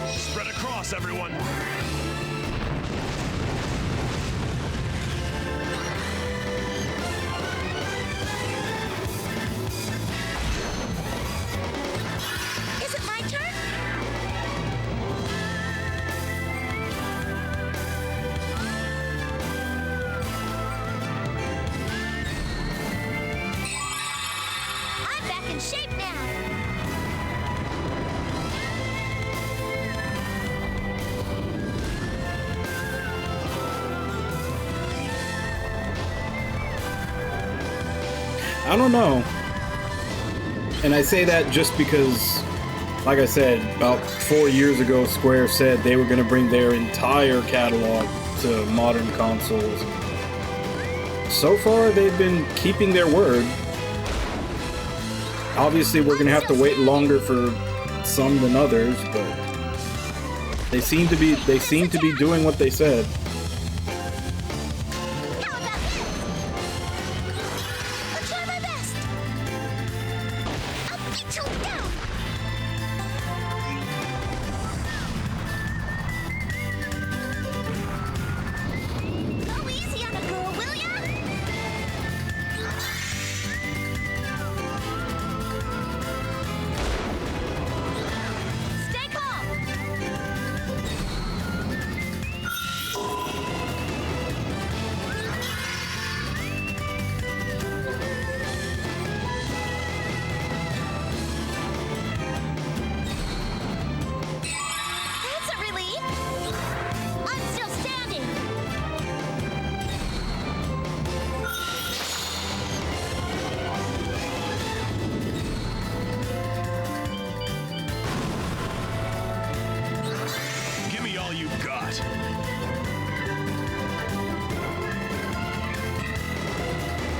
Spread across, everyone. Is it my turn? I'm back in shape now. I don't know. And I say that just because, like I said, about 4 years ago, Square said they were going to bring their entire catalog to modern consoles. So far, they've been keeping their word. Obviously, we're going to have to wait longer for some than others, but they seem to be doing what they said. How about this? I'll try my best. I'll get you down. Go easy on a girl, will ya? Stay calm. That's a relief. I'm still standing. Give me all you got.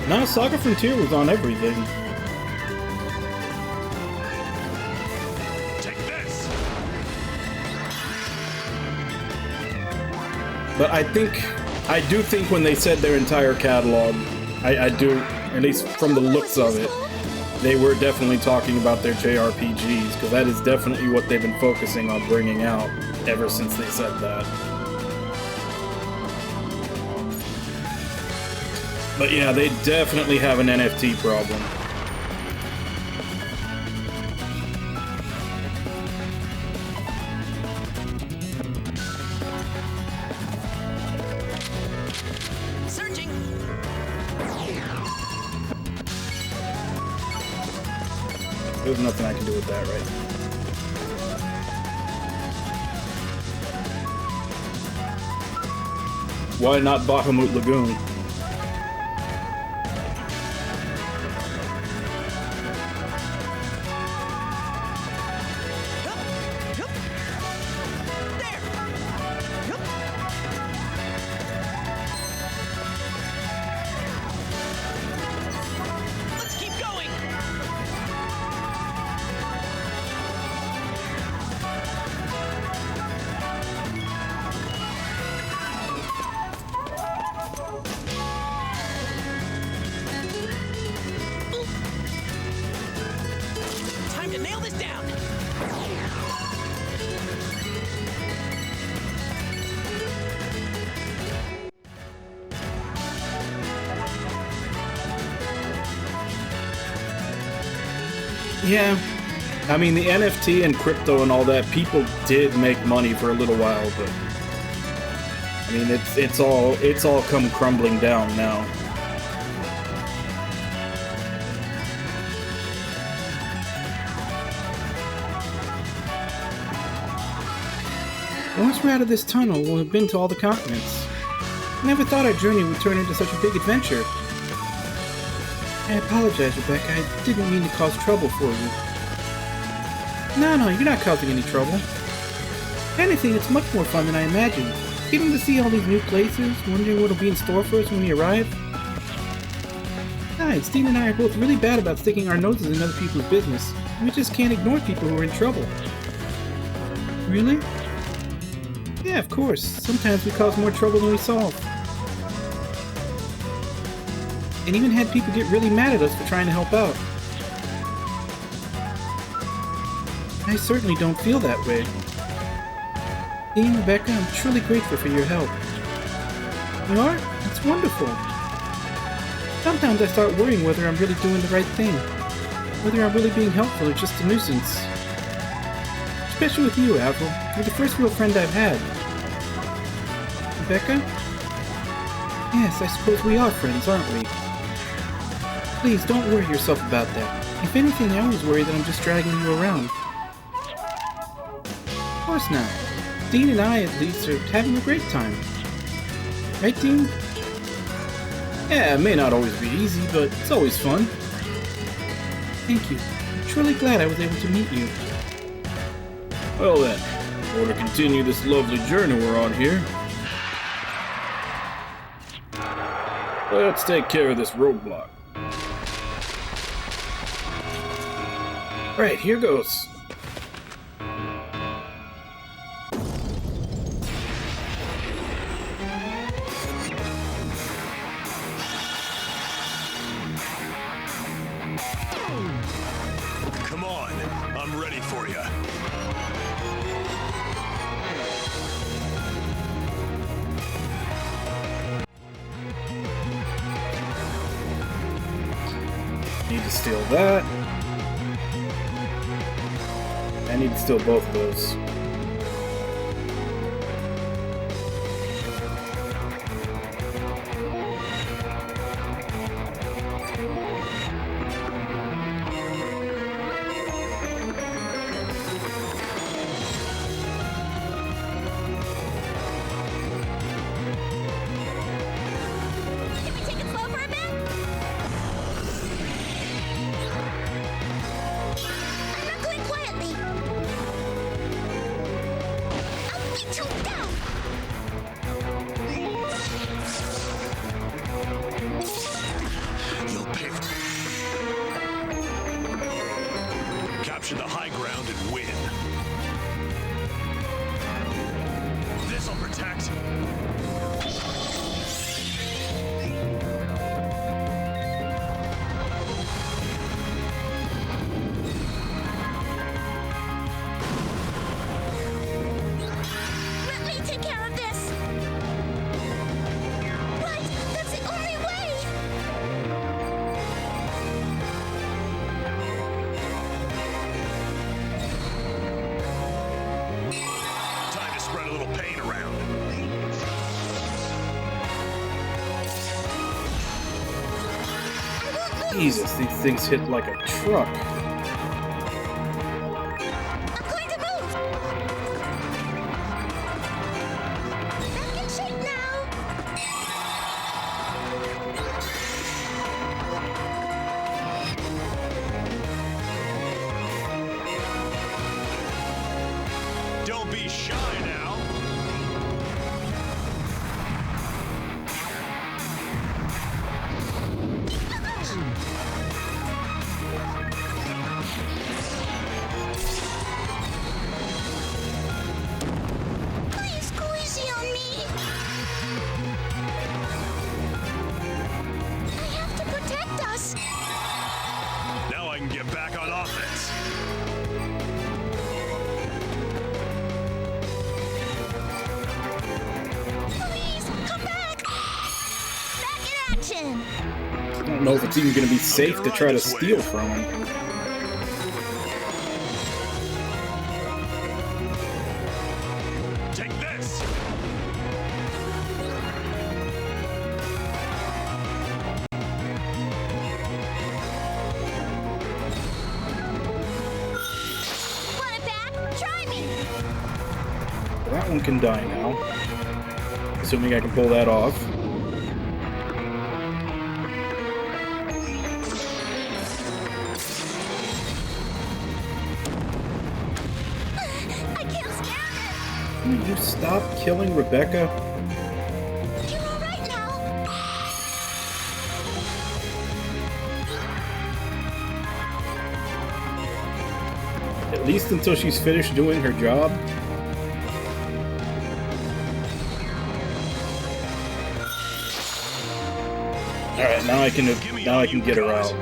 No, Saga Frontier was on everything. Take this. But I do think when they said their entire catalog, I do At least from the looks of it. They were definitely talking about their JRPGs, because that is definitely what they've been focusing on bringing out ever since they said that. But yeah, they definitely have an NFT problem. Searching. There's nothing I can do with that right now. Why not Bahamut Lagoon? Let's keep going. Time to nail this down. Yeah. I mean, the NFT and crypto and all that, people did make money for a little while, but I mean, it's all come crumbling down now. Once we're out of this tunnel, we'll have been to all the continents. I never thought our journey would turn into such a big adventure. I apologize, Rebecca. I didn't mean to cause trouble for you. No, you're not causing any trouble. If anything, it's much more fun than I imagined. Getting to see all these new places, wondering what'll be in store for us when we arrive. Besides, Dean and I are both really bad about sticking our noses in other people's business. We just can't ignore people who are in trouble. Really? Yeah, of course. Sometimes we cause more trouble than we solve. And even had people get really mad at us for trying to help out. I certainly don't feel that way. Dean, Rebecca, I'm truly grateful for your help. You are? That's wonderful. Sometimes I start worrying whether I'm really doing the right thing. Whether I'm really being helpful or just a nuisance. Especially with you, Avril. You're the first real friend I've had. Rebecca? Yes, I suppose we are friends, aren't we? Please, don't worry yourself about that. If anything, I always worry that I'm just dragging you around. Of course not. Dean and I, at least, are having a great time. Right, Dean? Yeah, it may not always be easy, but it's always fun. Thank you. I'm truly glad I was able to meet you. Well then, in order to continue this lovely journey we're on here, let's take care of this roadblock. Right, here goes. Come on, I'm ready for you. Need to steal that. I need to steal both of those. Can we take it slow for a bit? I'm not going quietly. I'll get you down. You'll pay. Capture the high ground and win. This'll protect. little paint around. Jesus, these things hit like a truck. I'm going to move! Back in shape now! Don't be shy now. Please squeezy on me! I have to protect us! Now I can get back on offense. Please, come back! Back in action! I don't know if it's even going to be safe to try to steal from him. Take this. Want it back? Try me! That one can die now. Assuming I can pull that off. I can't stand Will you stop killing Rebecca? it! You're alright now! At least until she's finished doing her job. Alright, now I can get her out.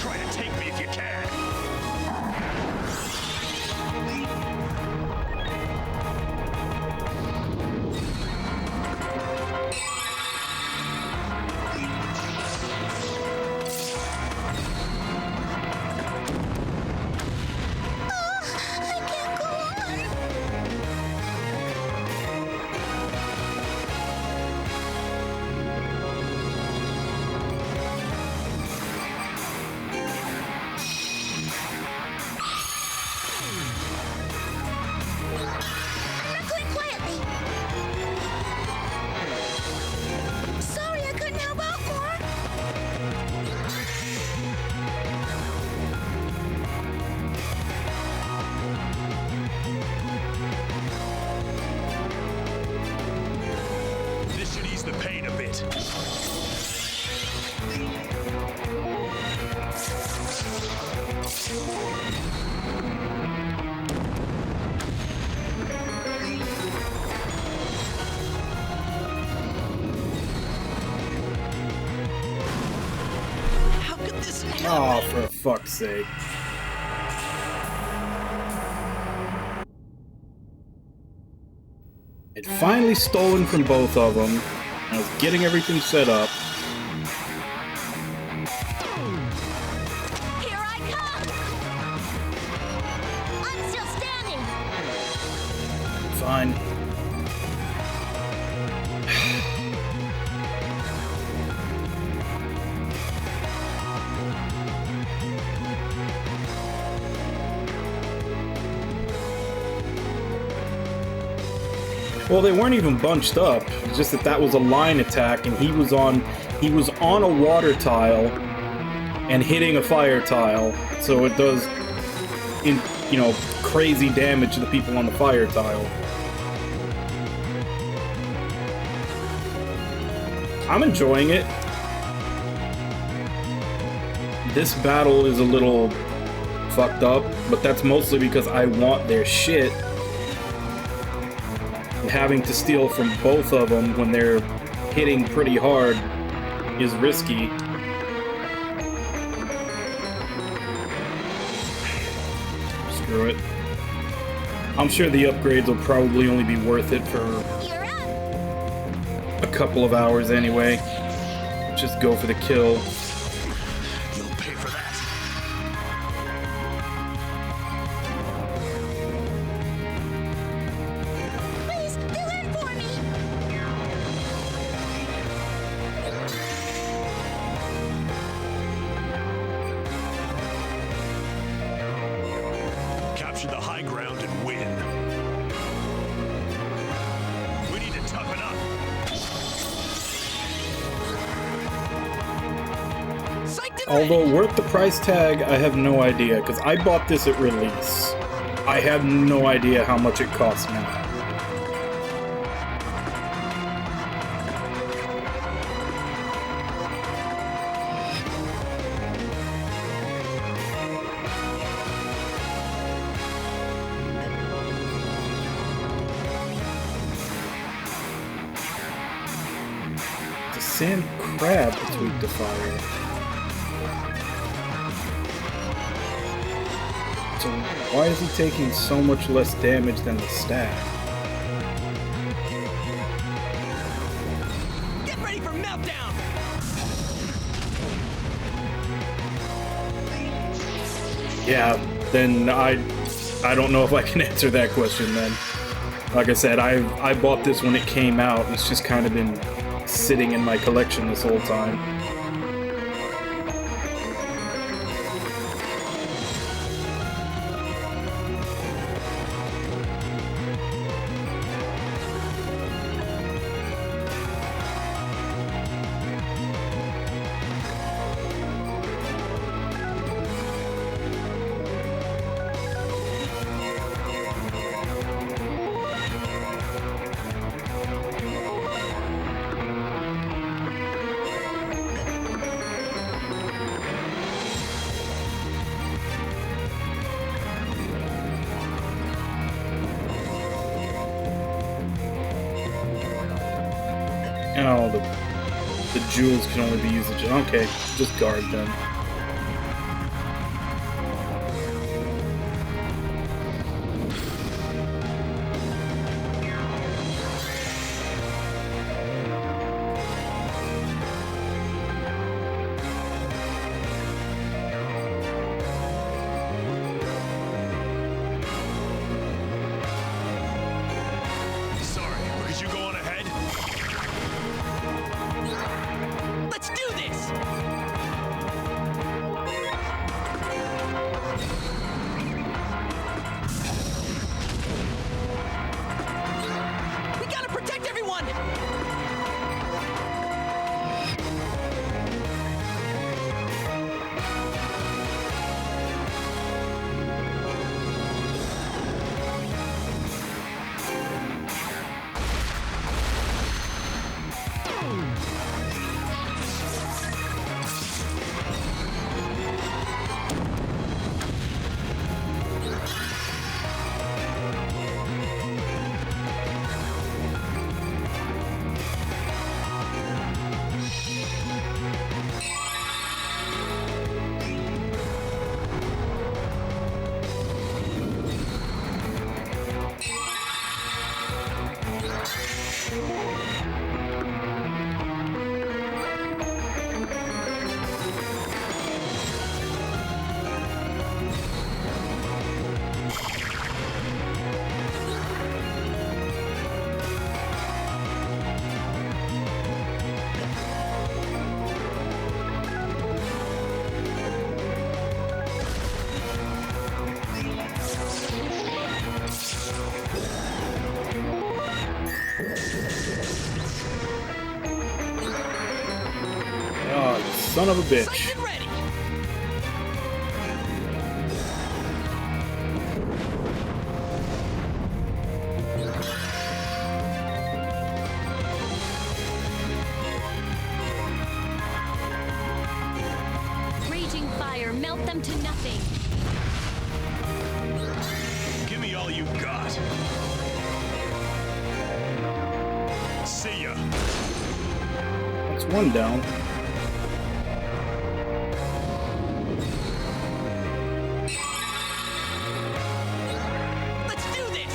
Try to take me if you can. I can't go on! I'm not going quietly. Sorry I couldn't help out more. This should ease the pain a bit. How could this happen? Oh, for fuck's sake. I'd finally stolen from both of them. I was getting everything set up. Here I come! I'm still standing! Fine. Well, they weren't even bunched up. It's just that was a line attack, and he was on a water tile and hitting a fire tile, so it does, crazy damage to the people on the fire tile. I'm enjoying it. This battle is a little fucked up, but that's mostly because I want their shit. And having to steal from both of them when they're hitting pretty hard is risky. Screw it. I'm sure the upgrades will probably only be worth it for You're up! a couple of hours anyway. Just go for the kill. capture the high ground and win. We need to toughen up. Although worth the price tag, I have no idea, because I bought this at release. I have no idea how much it costs now. It's a sand crab that's weak to fire. So why is he taking so much less damage than the staff? Get ready for meltdown! Yeah, then I don't know if I can answer that question then. Like I said, I bought this when it came out, and it's just kind of been sitting in my collection this whole time. Oh, the jewels can only be used. Okay, just guard them. Sorry, could you go on ahead? Let's do this! We gotta protect everyone! Oh, you son of a bitch. Psyched and ready! Raging fire, melt them to nothing. Give me all you got. See ya. That's one down. Let's do this!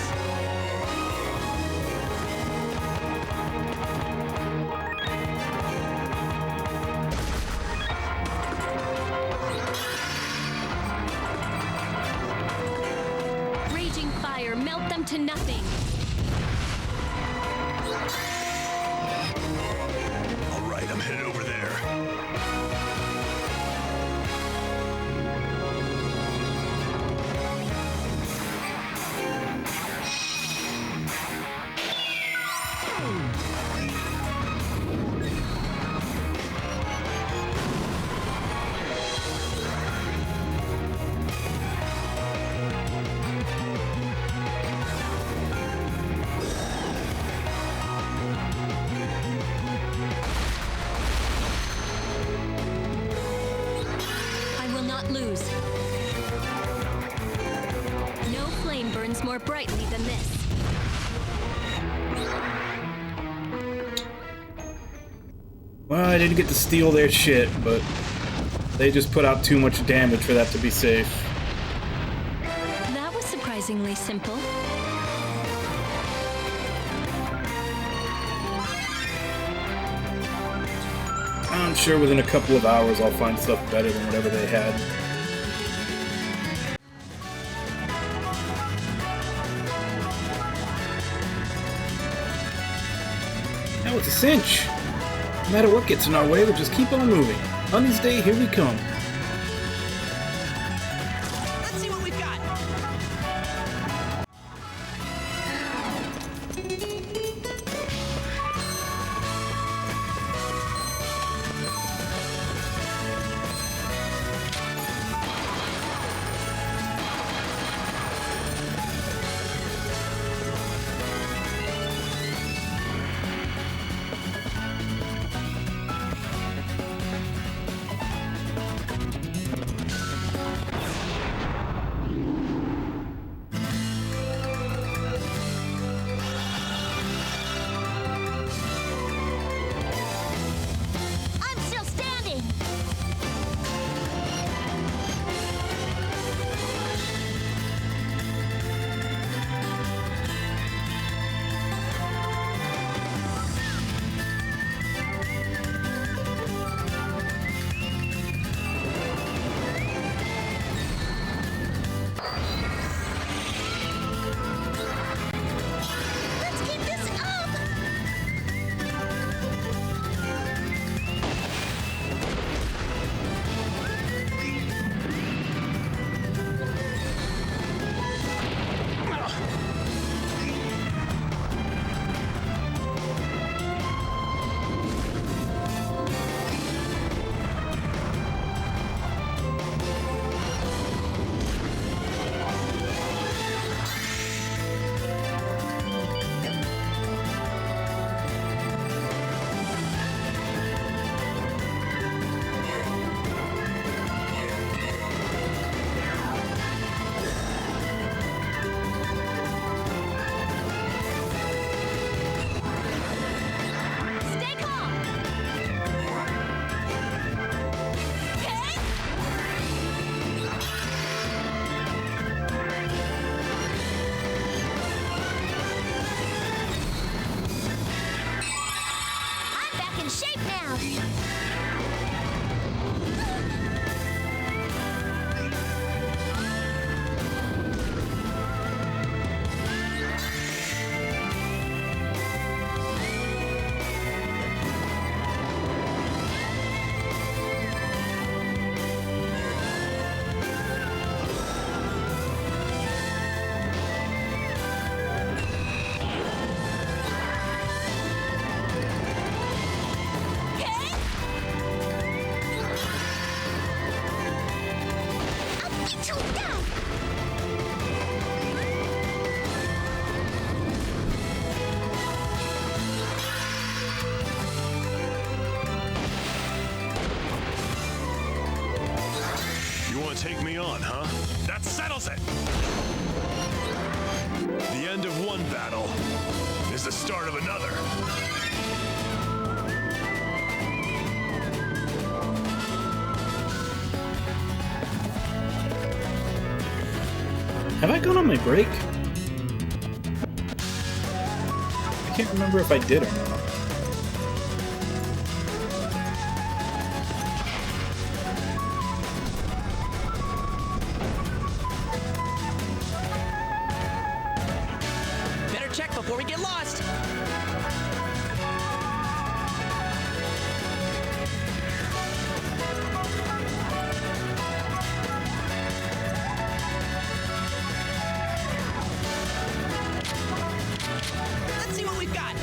Raging fire, melt them to nothing. All right, I'm headed over there. lose. No flame burns more brightly than this. Well, I didn't get to steal their shit, but they just put out too much damage for that to be safe. That was surprisingly simple. I'm sure within a couple of hours I'll find stuff better than whatever they had. Now it's a cinch. No matter what gets in our way, we'll just keep on moving. Honey's Day, here we come. Let's see what we've got. I'm still standing. Let's keep this up. Stay calm. Okay? I'm back in shape now. Okay? I'll get you down. You want to take me on, huh? That settles it! The end of one battle is the start of another. Have I gone on my break? I can't remember if I did or not. Better check before we get lost. Let's see what we've got.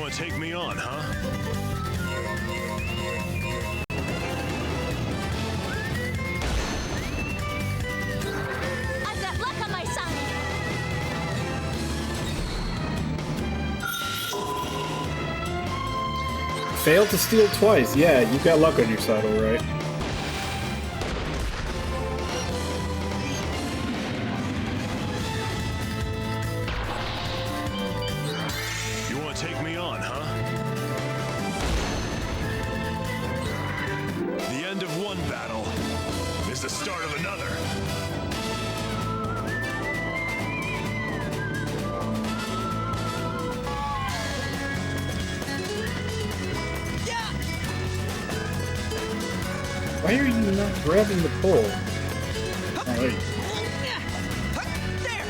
want to take me on, huh? I've got luck on my side. Failed to steal twice. Yeah, you got luck on your side, alright. You want to take me on, huh? The end of one battle is the start of another. Why are you not grabbing the pole? Alright. There!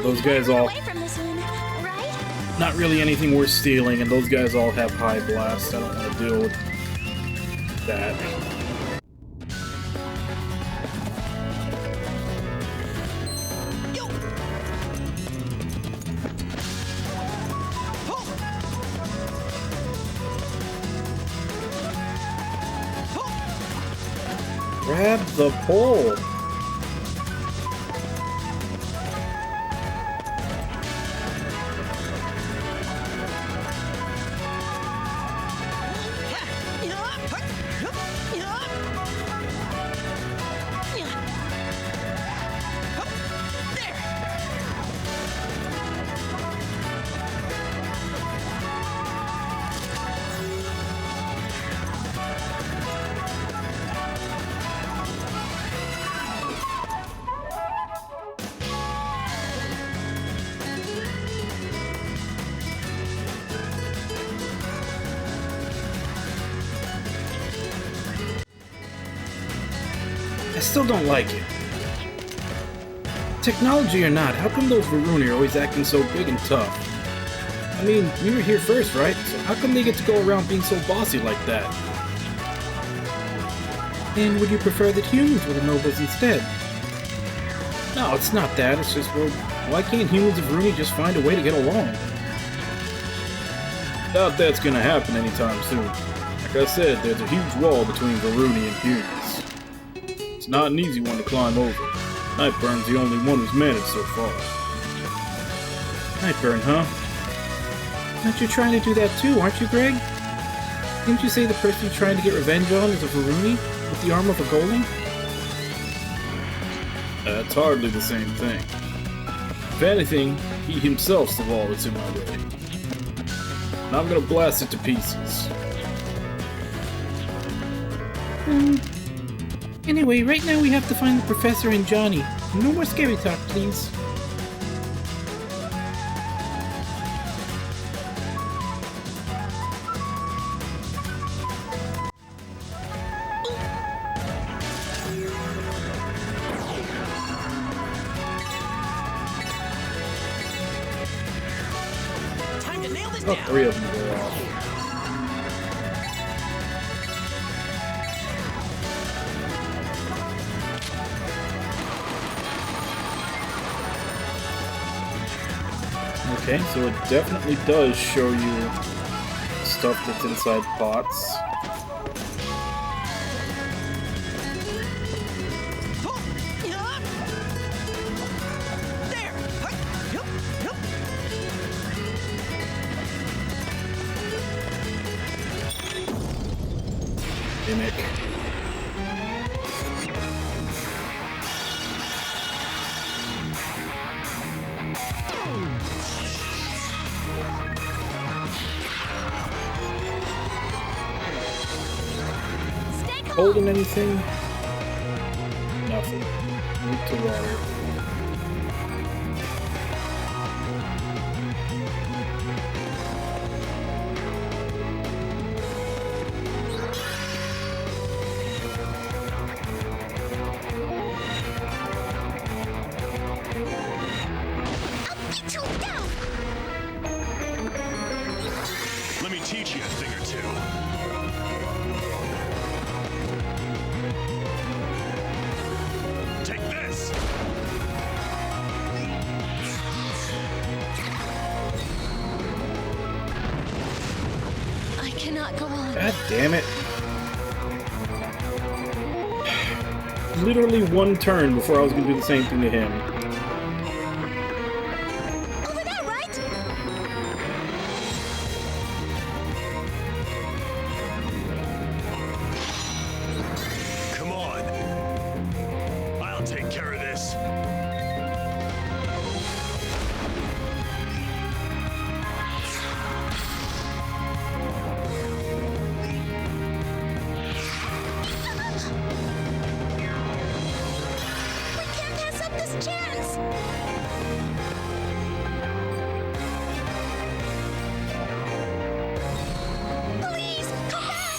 Those guys all, Away from this one, right? not really anything worth stealing, and those guys all have high blast. I don't want to deal with that. Grab the pole. I still don't like it. Technology or not, how come those Varuni are always acting so big and tough? I mean, we were here first, right? So how come they get to go around being so bossy like that? And would you prefer that humans were the nobles instead? No, it's not that. It's just, well, why can't humans of Varuni just find a way to get along? Doubt that's gonna happen anytime soon. Like I said, there's a huge wall between Varuni and humans. It's not an easy one to climb over. Nightburn's the only one who's managed so far. Nightburn, huh? Aren't you trying to do that too, aren't you, Greg? Didn't you say the person you're trying to get revenge on is a Varuni with the arm of a golem? That's hardly the same thing. If anything, he himself's the wall that's in my way. And I'm gonna blast it to pieces. Anyway, right now we have to find the professor and Johnny. No more scary talk, please. Time to nail this Oh, down. 3 of them go off. Okay, so it definitely does show you stuff that's inside pots. There! Yup, yup. Mimic. Stay calm. Holding anything? Nothing. Move to water. Let me teach you a thing or two. Take this! I cannot go on. God damn it. Literally one turn before I was gonna do the same thing to him. Over there, right? Come on. I'll take care of this. We can't pass up this chance. Please, come back.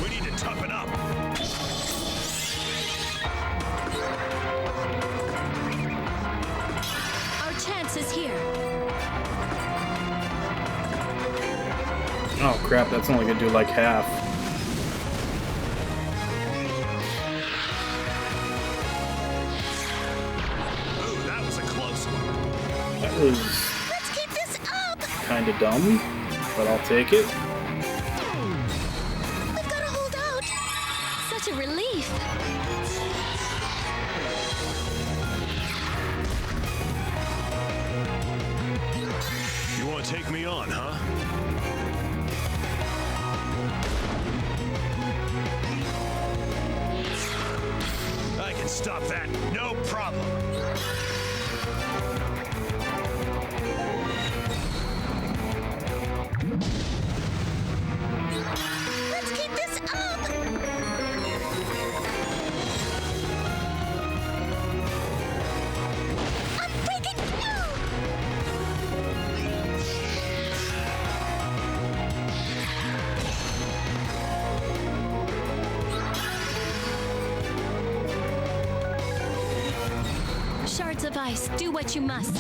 We need to toughen up. Our chance is here. Oh crap, that's only gonna do like half. Ooh, that was a close one. That was Let's keep this up. kinda dumb, but I'll take it. We've got to hold out. Such a relief. You want to take me on, huh? I can stop that, no problem. Let's keep this up. I'm breaking through. Shards of ice, do what you must.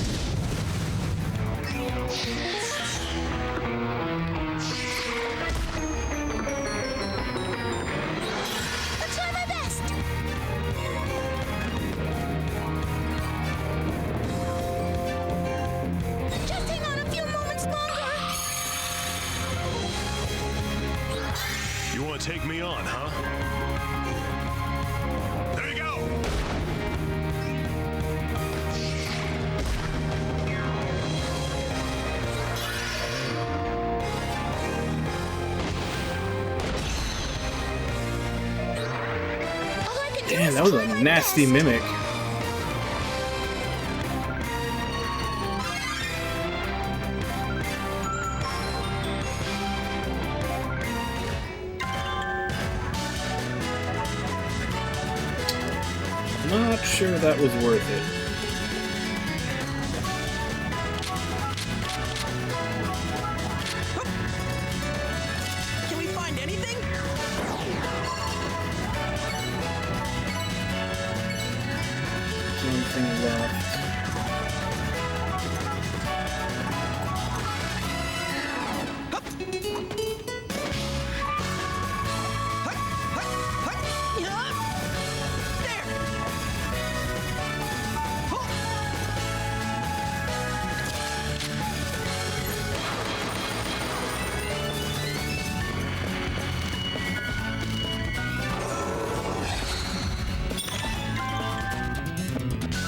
Let's try my best. Just hang on a few moments longer. You want to take me on, huh? There you go! All I can do Damn, is that was try a my nasty best. mimic. Not sure that was worth it. Can we find anything? Anything left?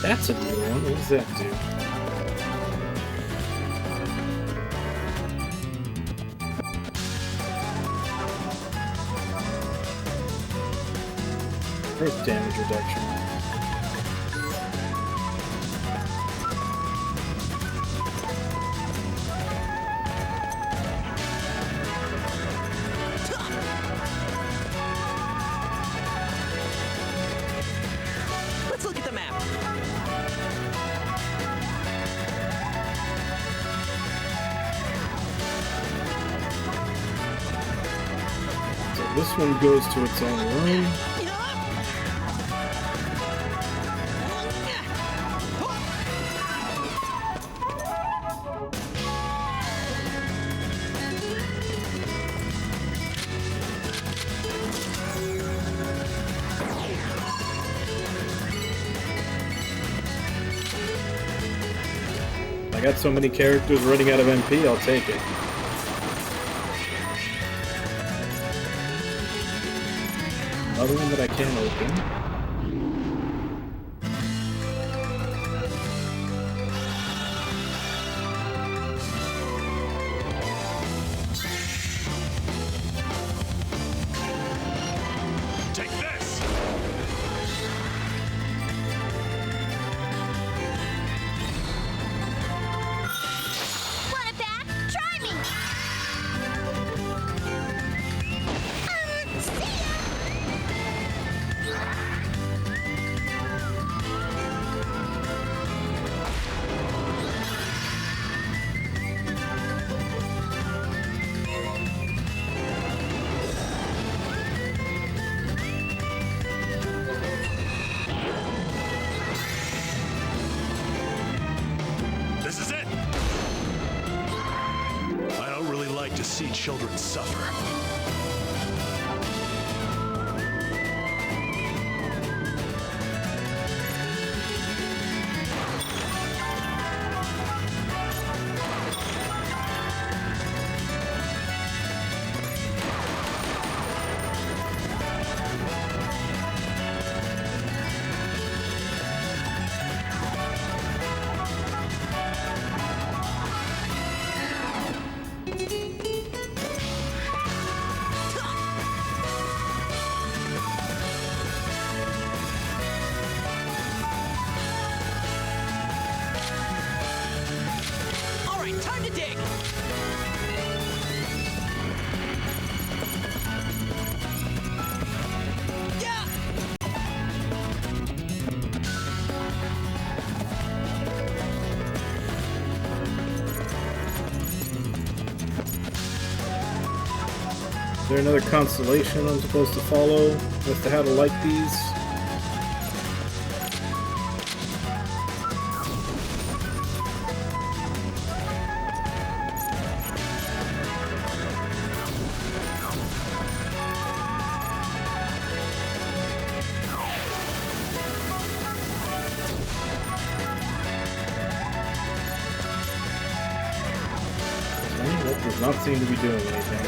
That's another one. What does that do? Earth damage reduction. Let's look at the map. So this one goes to its own room. I got so many characters running out of MP, I'll take it. Another one that I can't open. Take this! Want it back? Try me! See ya! This is it! I don't really like to see children suffer. All right, time to dig. Yeah. Is there another constellation I'm supposed to follow as to how to like these? That does not seem to be doing anything.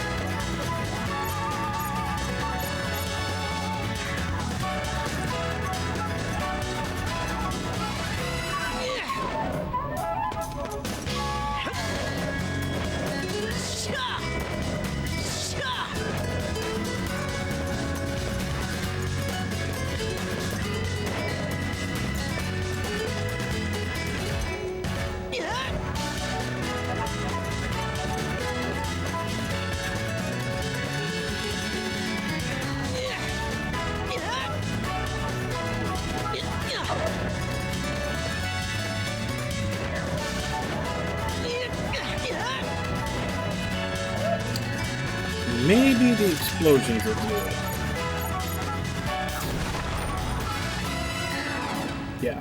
Maybe the explosions will do it. Yeah.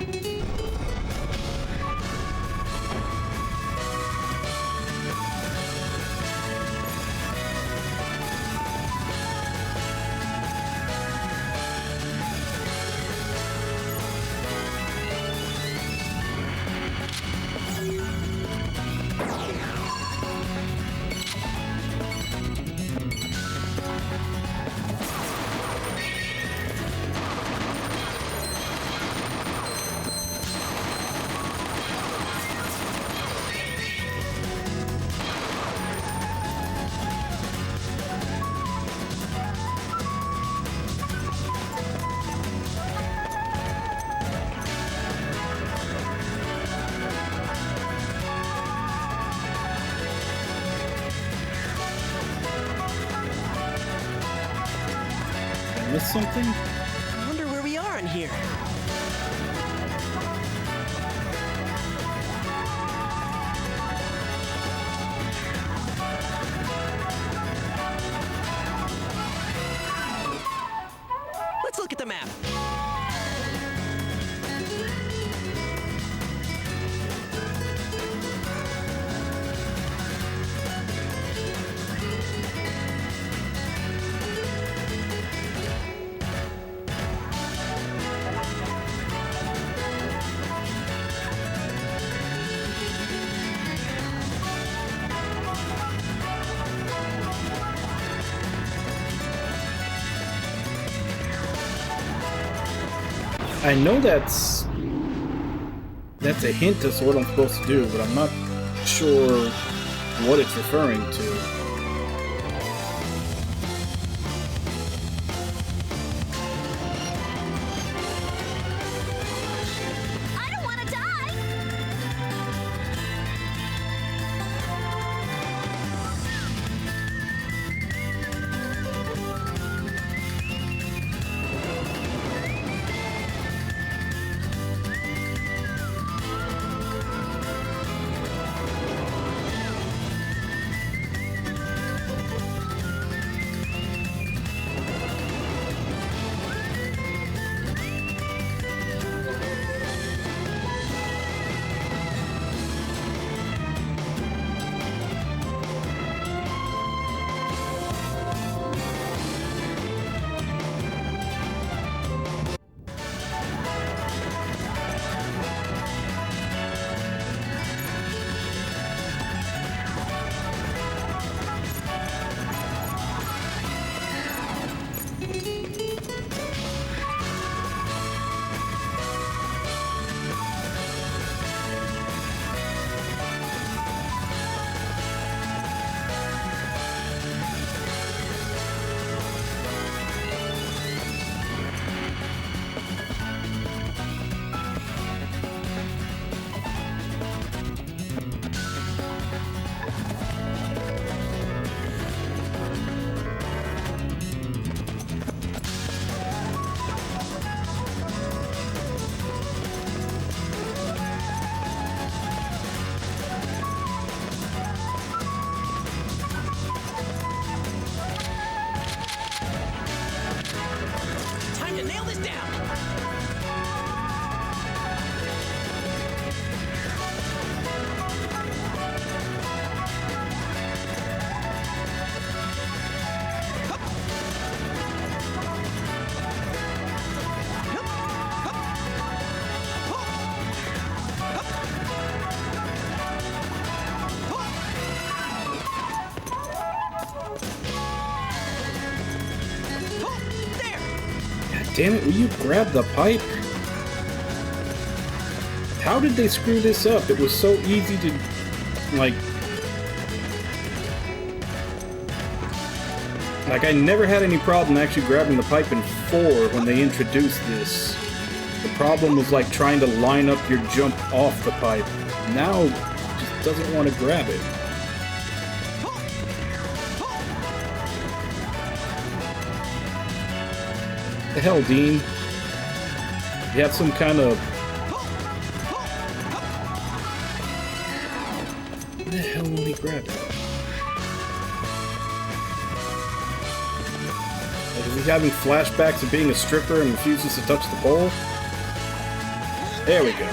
miss something? I wonder where we are in here. Let's look at the map. I know that's a hint to what I'm supposed to do, but I'm not sure what it's referring to. I don't want to die! Time to nail this down. There. Damn it, will you grab the pipe? How did they screw this up? It was so easy to, like, I never had any problem actually grabbing the pipe in 4 when they introduced this. The problem was like trying to line up your jump off the pipe. Now, it just doesn't want to grab it. The hell, Dean? You have some kind of... Where the hell will he grab it? Like, is he having flashbacks of being a stripper and refuses to touch the pole? There we go.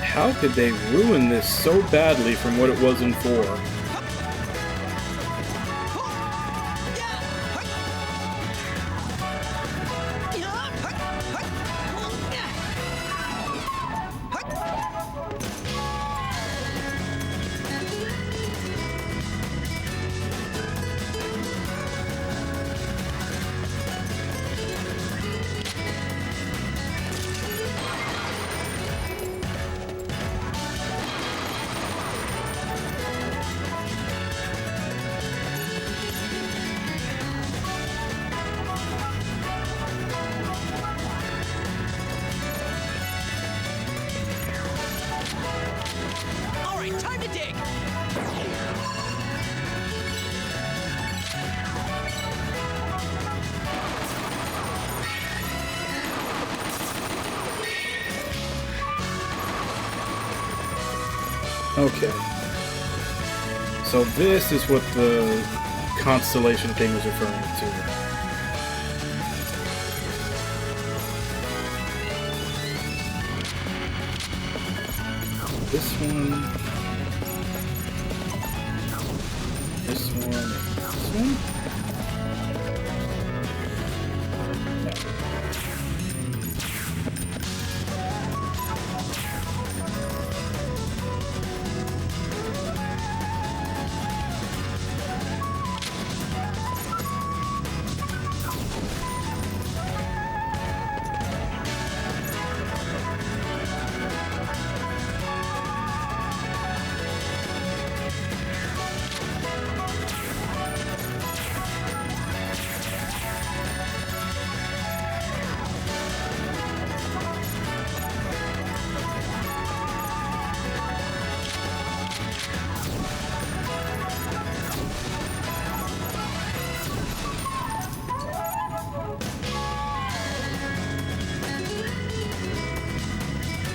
How could they ruin this so badly from what it was in 4? Okay. So this is what the constellation thing was referring to. This one. This one. And this one.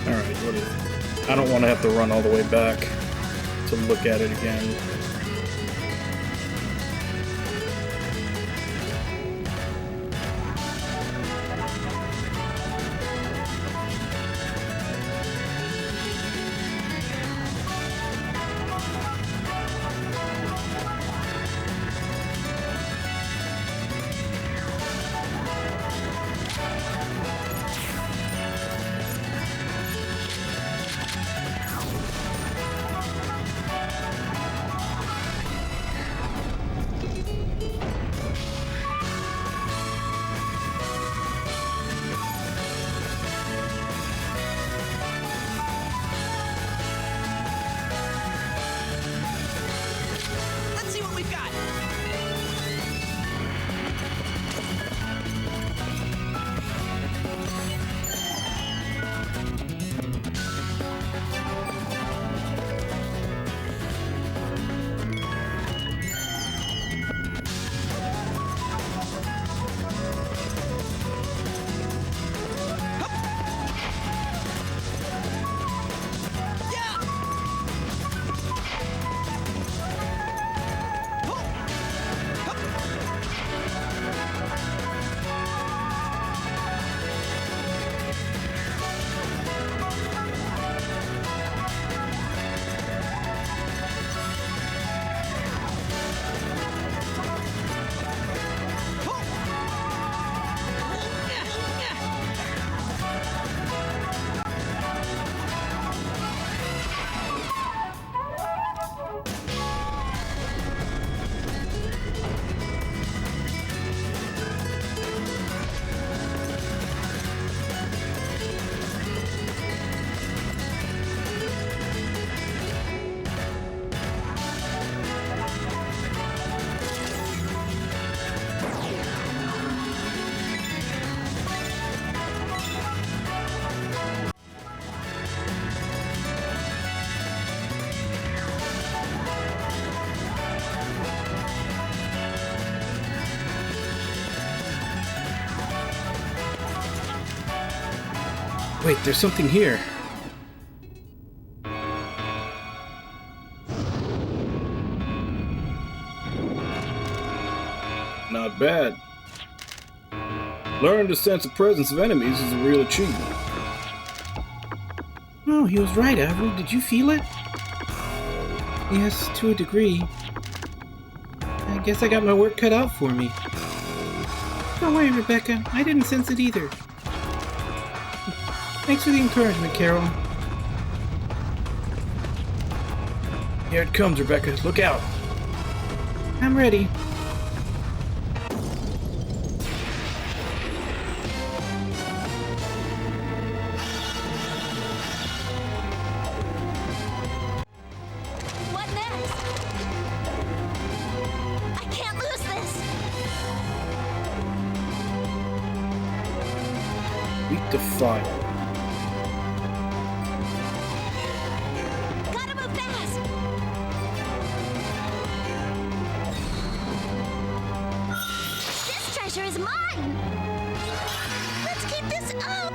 Alright, what is it? I don't want to have to run all the way back to look at it again. Let's see what we've got. Wait, there's something here. Not bad. Learn to sense the presence of enemies is a real achievement. Oh, he was right, Avril. Did you feel it? Yes, to a degree. I guess I got my work cut out for me. Don't worry, Rebecca. I didn't sense it either. Thanks for the encouragement, Carol. Here it comes, Rebecca. Look out. I'm ready. What next? I can't lose this. Weak to fire. Gotta move fast. This treasure is mine. Let's keep this up.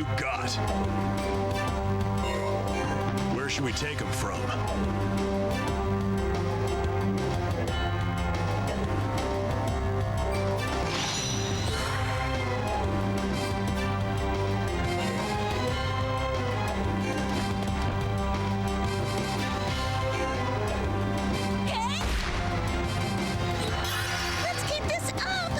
you got. Where should we take him from? Okay? Let's keep this up!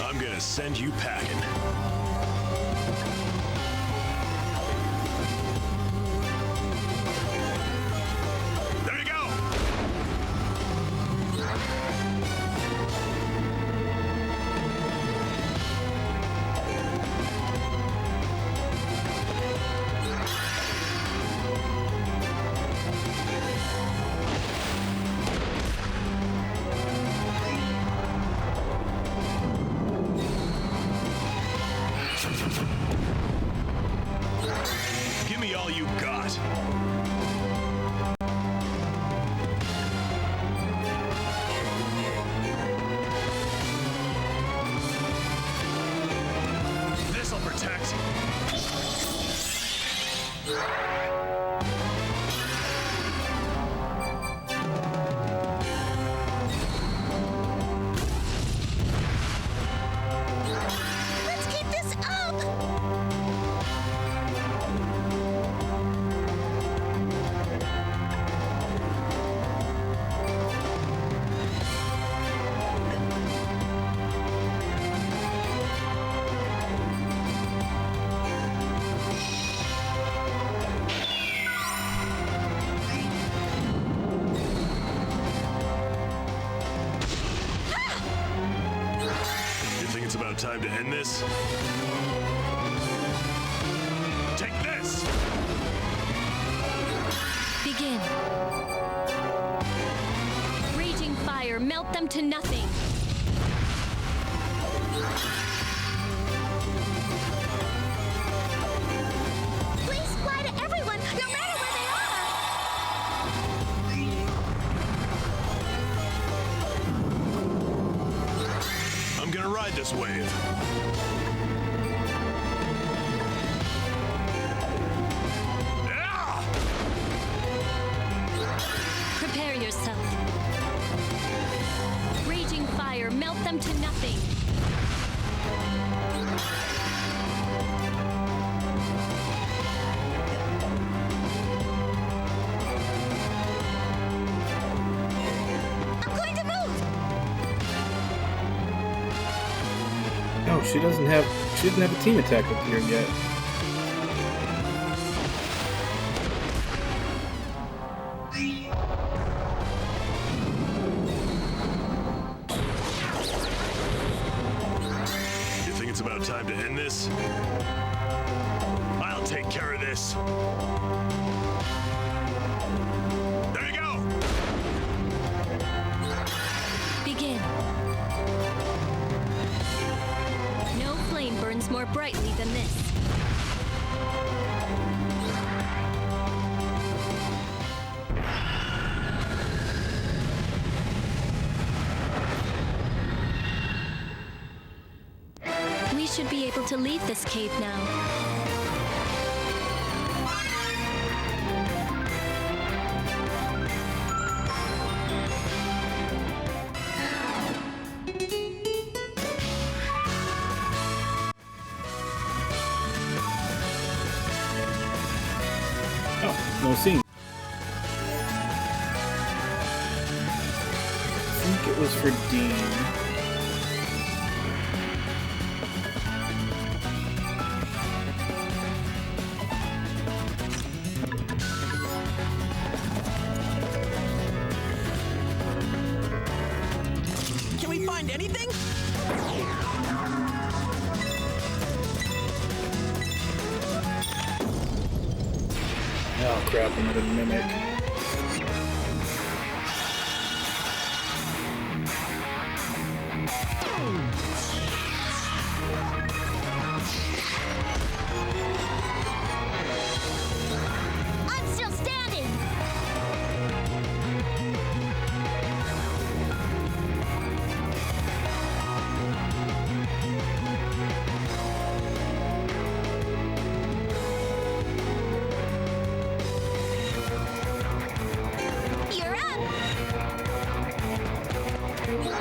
I'm gonna send you packing. There you go! Give me all you got. This'll protect. Let's keep this up! You think it's about time to end this? Take this! Begin. Raging fire, melt them to nothing. Please fly to everyone, no matter where they are! I'm gonna ride this wave. Ah! Prepare yourself. Raging fire, melt them to nothing. I'm going to move! Oh, she doesn't have a team attack up here yet. You think it's about time to end this? I'll take care of this. There you go! Begin. No flame burns more brightly than this. We should be able to leave this cave now. Oh, no scene. I think it was for Dean. Can we find anything? Oh crap, another mimic.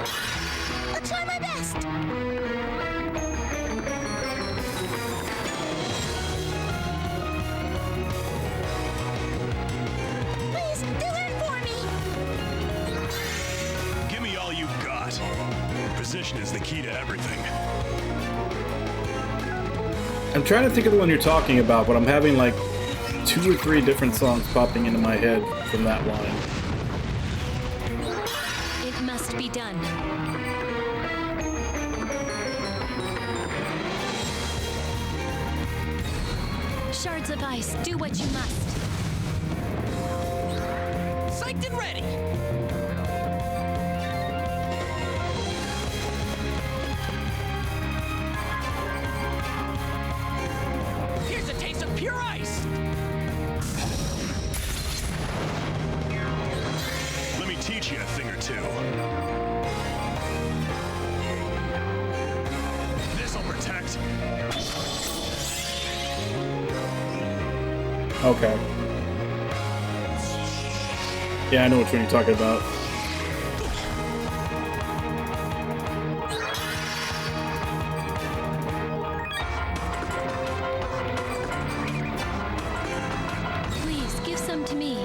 I'll try my best. Please, do it for me. Give me all you got. Precision is the key to everything. I'm trying to think of the one you're talking about, but I'm having like 2 or 3 different songs popping into my head from that line. It must be done. Shards of ice, do what you must. Psyched and ready. Here's a taste of pure ice. Let me teach you a thing or two. This'll protect. Okay. Yeah, I know which one you're talking about. Please, give some to me.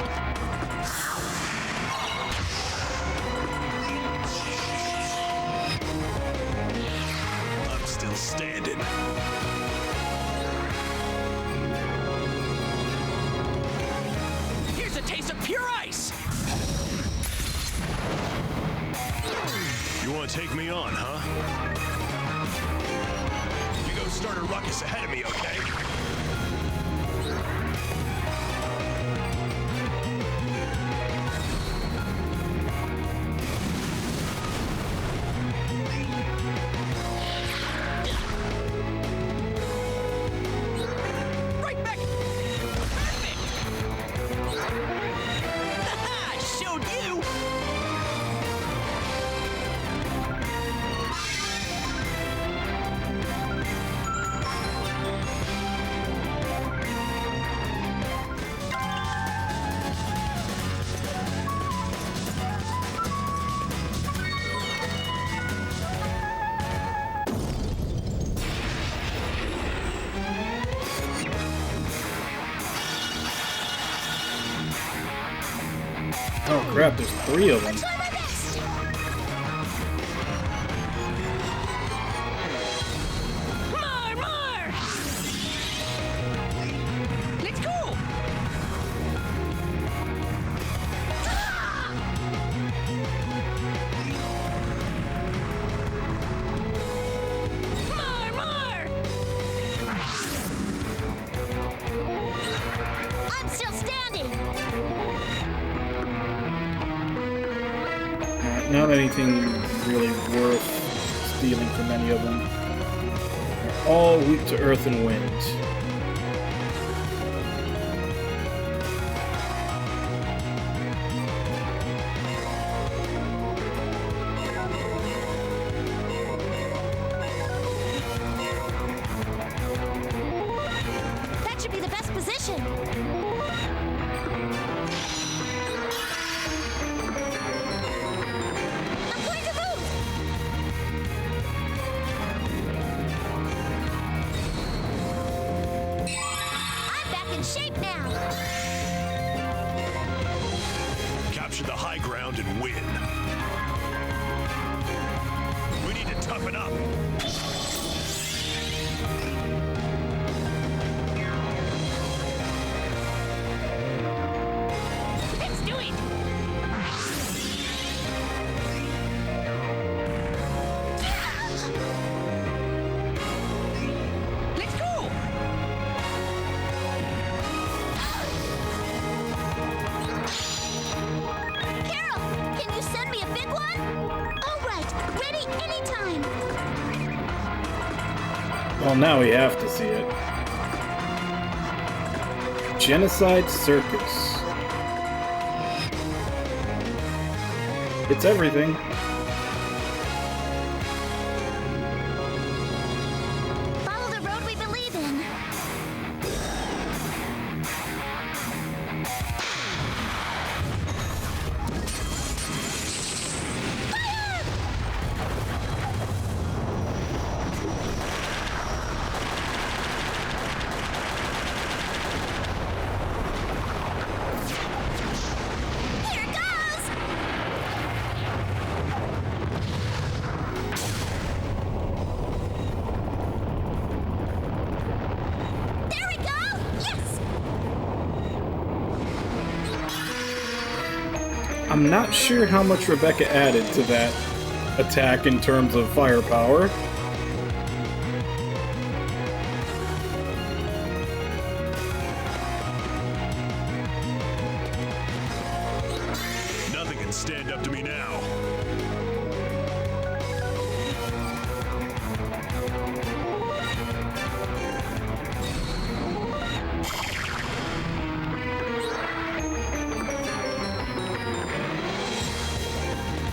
I'm still standing. Here's a taste of pure ice. You want to take me on, huh? You go start a ruckus ahead of me, okay? Right back. Perfect. I showed you. Oh crap, there's 3 of them. Try my best. More. Let's go. More. I'm still standing. Alright, not anything really worth stealing from any of them. They're all weak to earth and wind. That should be the best position. I'm going to move. I'm back in shape now. Capture the high ground and win. We need to toughen up. Let's do it. Let's go. Carol, can you send me a big one? All right, ready anytime. Well, now we have to see it. Genocide Circus. It's everything. Follow the road we believe in. Fire! I'm not sure how much Rebecca added to that attack in terms of firepower. Nothing can stand up to me now.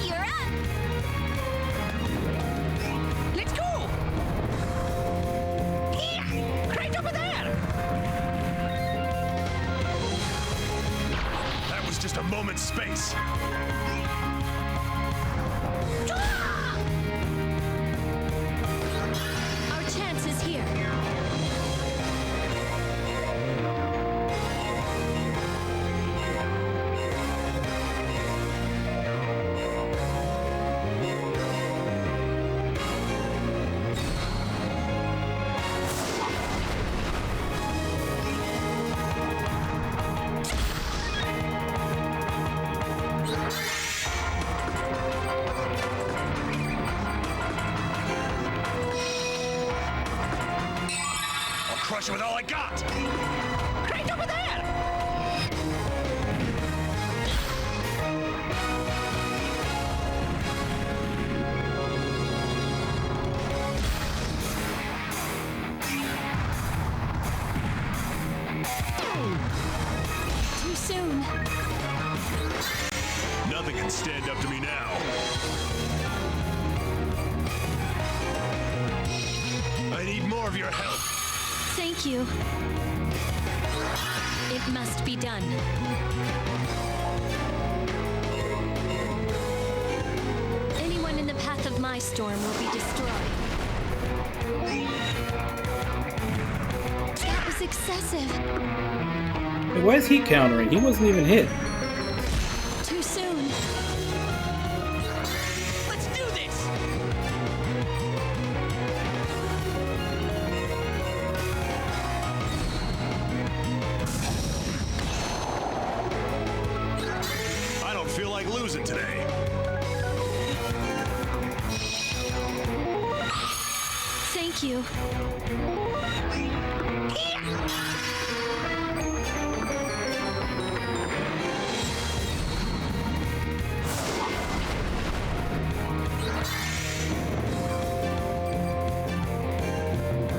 You're up. Let's go! Yeah! Right over there! That was just a moment's space. Our chance is here. I'll crush it with all I got. Right over there! Too soon. Nothing can stand up to me now. I need more of your help. Thank you. It must be done. Anyone in the path of my storm will be destroyed. That was excessive. Hey, why is he countering? He wasn't even hit. Too soon. Let's do this! I don't feel like losing today. Thank you.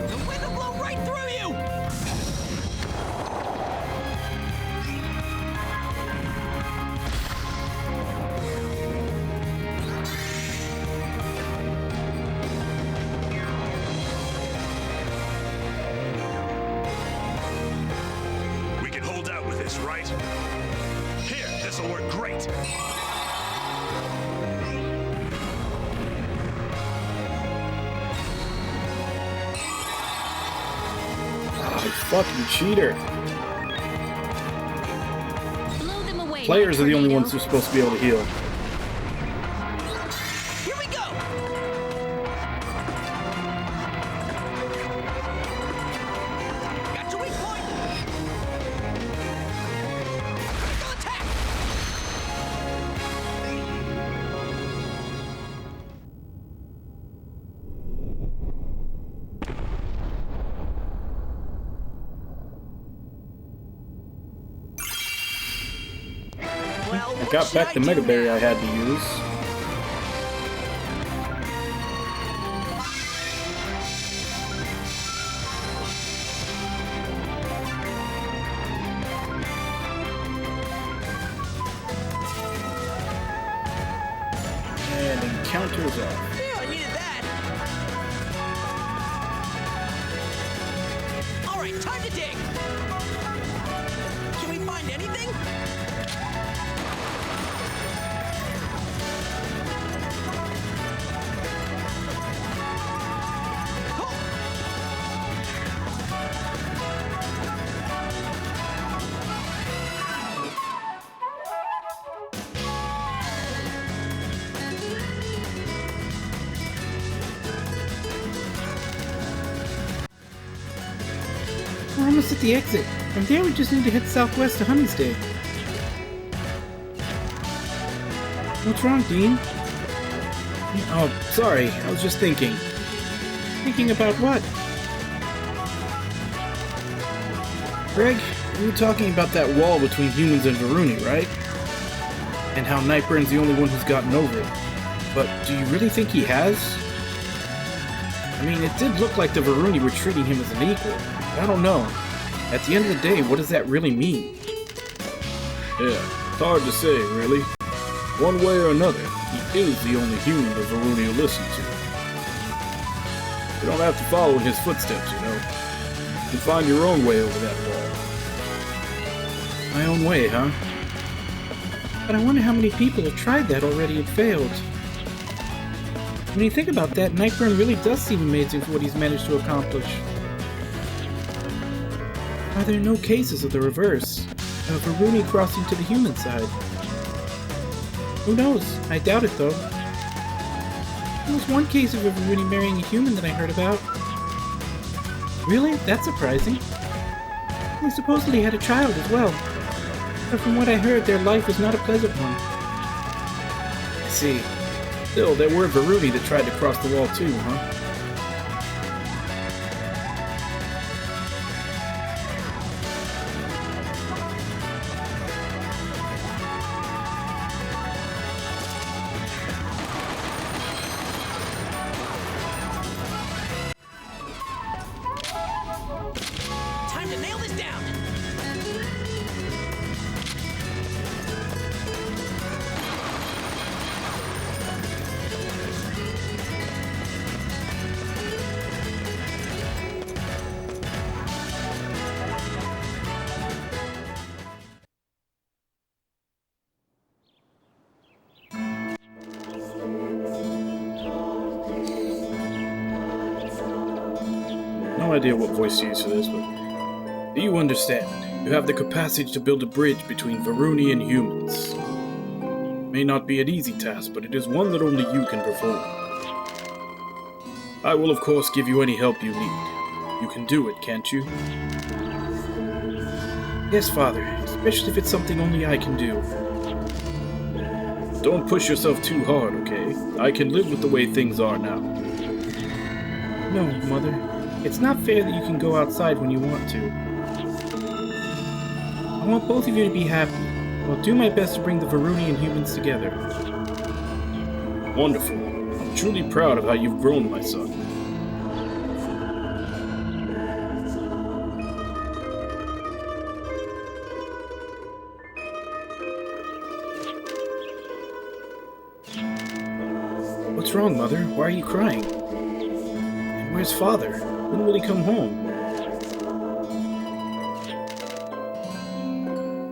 The wind will blow right through you! We can hold out with this, right? Here, this'll work great. Ah, you fucking cheater. Blow them away. Players are the only tornado. ones who are supposed to be able to heal. Here we go! Got your weak point! Critical attack! Well, I what got should back the do Mega Berry now? I had to use. And encounters off. Yeah, I needed that. All right, time to dig. Can we find anything? We're almost at the exit. From there, we just need to head southwest to Honey's Day. What's wrong, Dean? Oh, sorry. I was just thinking. Thinking about what? Greg, you were talking about that wall between humans and Varuni, right? And how Nightburn's the only one who's gotten over it. But do you really think he has? I mean, it did look like the Varuni were treating him as an equal. I don't know. At the end of the day, what does that really mean? Yeah, it's hard to say, really. One way or another, he is the only human the Varuni will listen to. You don't have to follow in his footsteps, you know. You can find your own way over that wall. My own way, huh? But I wonder how many people have tried that already and failed. When you think about that, Nightburn really does seem amazing for what he's managed to accomplish. Are there no cases of the reverse? Of Varuni crossing to the human side? Who knows? I doubt it, though. There was one case of a Varuni marrying a human that I heard about. Really? That's surprising. They supposedly had a child as well. But from what I heard, their life was not a pleasant one. I see. Still, there were Varuni that tried to cross the wall too, huh? Time to nail this down! No idea what voice to use for this, but do you understand? You have the capacity to build a bridge between Varuni and humans. It may not be an easy task, but it is one that only you can perform. I will of course give you any help you need. You can do it, can't you? Yes, Father, especially if it's something only I can do. Don't push yourself too hard, okay? I can live with the way things are now. No, Mother. It's not fair that you can go outside when you want to. I want both of you to be happy. I'll do my best to bring the Varuni and humans together. Wonderful. I'm truly proud of how you've grown, my son. What's wrong, Mother? Why are you crying? And where's Father? When will he come home?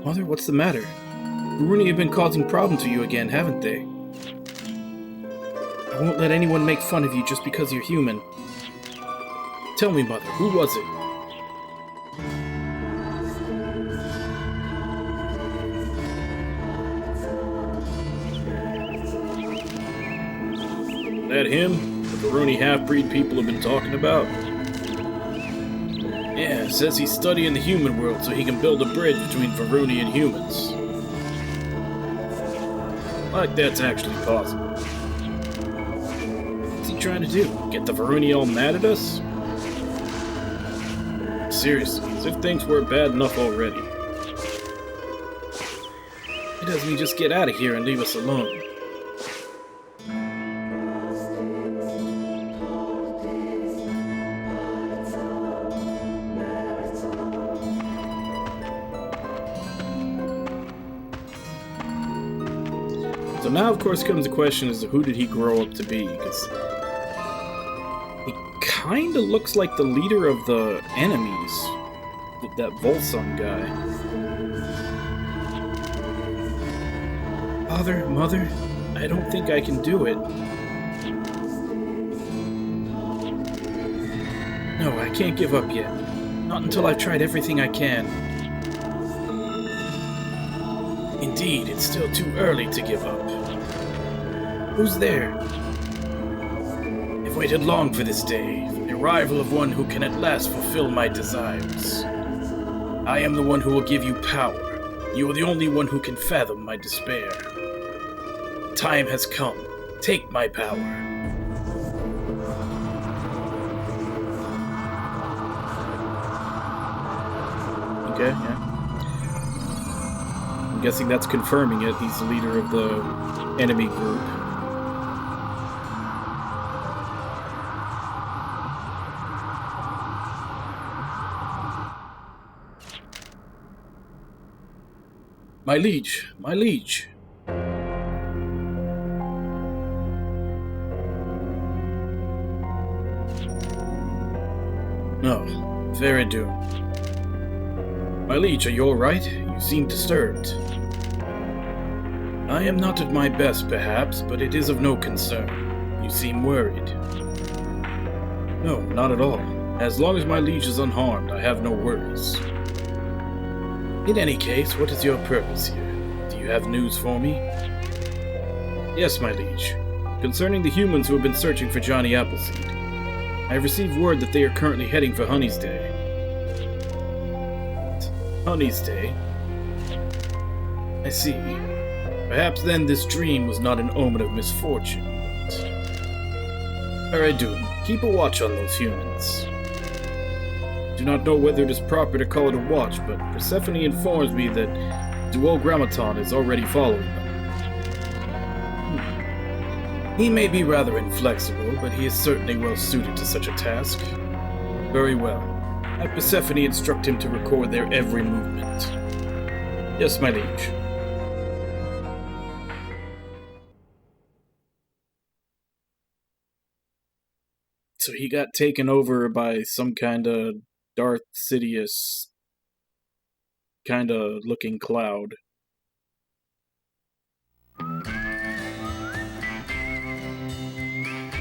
Mother, what's the matter? Varuni have been causing problems for you again, haven't they? I won't let anyone make fun of you just because you're human. Tell me, Mother, who was it? That him? The Varuni half-breed people have been talking about? Yeah, says he's studying the human world so he can build a bridge between Varuni and humans. Like that's actually possible. What's he trying to do? Get the Varuni all mad at us? Seriously, as if things weren't bad enough already. Why doesn't he just get out of here and leave us alone? So now, of course, comes the question as to who did he grow up to be, because he kind of looks like the leader of the enemies, that Volsung guy. Father, Mother, I don't think I can do it. No, I can't give up yet. Not until I've tried everything I can. Indeed, it's still too early to give up. Who's there? I've waited long for this day, for the arrival of one who can at last fulfill my desires. I am the one who will give you power. You are the only one who can fathom my despair. time has come. Take my power. Okay, yeah. I'm guessing that's confirming it. He's the leader of the enemy group. My liege, my liege. No, Faradun. My liege, are you alright? You seem disturbed. I am not at my best, perhaps, but it is of no concern. You seem worried. No, not at all. As long as my liege is unharmed, I have no worries. In any case, what is your purpose here? Do you have news for me? Yes, my liege. Concerning the humans who have been searching for Johnny Appleseed. I have received word that they are currently heading for Honey's Day. Honey's Day? I see. Perhaps then this dream was not an omen of misfortune. Faradun, keep a watch on those humans. Do not know whether it is proper to call it a watch, but Persephone informs me that Duogrammaton is already following them. He may be rather inflexible, but he is certainly well suited to such a task. Very well. Have Persephone instruct him to record their every movement. Yes, my liege. So he got taken over by some kind of Darth Sidious kind of looking cloud.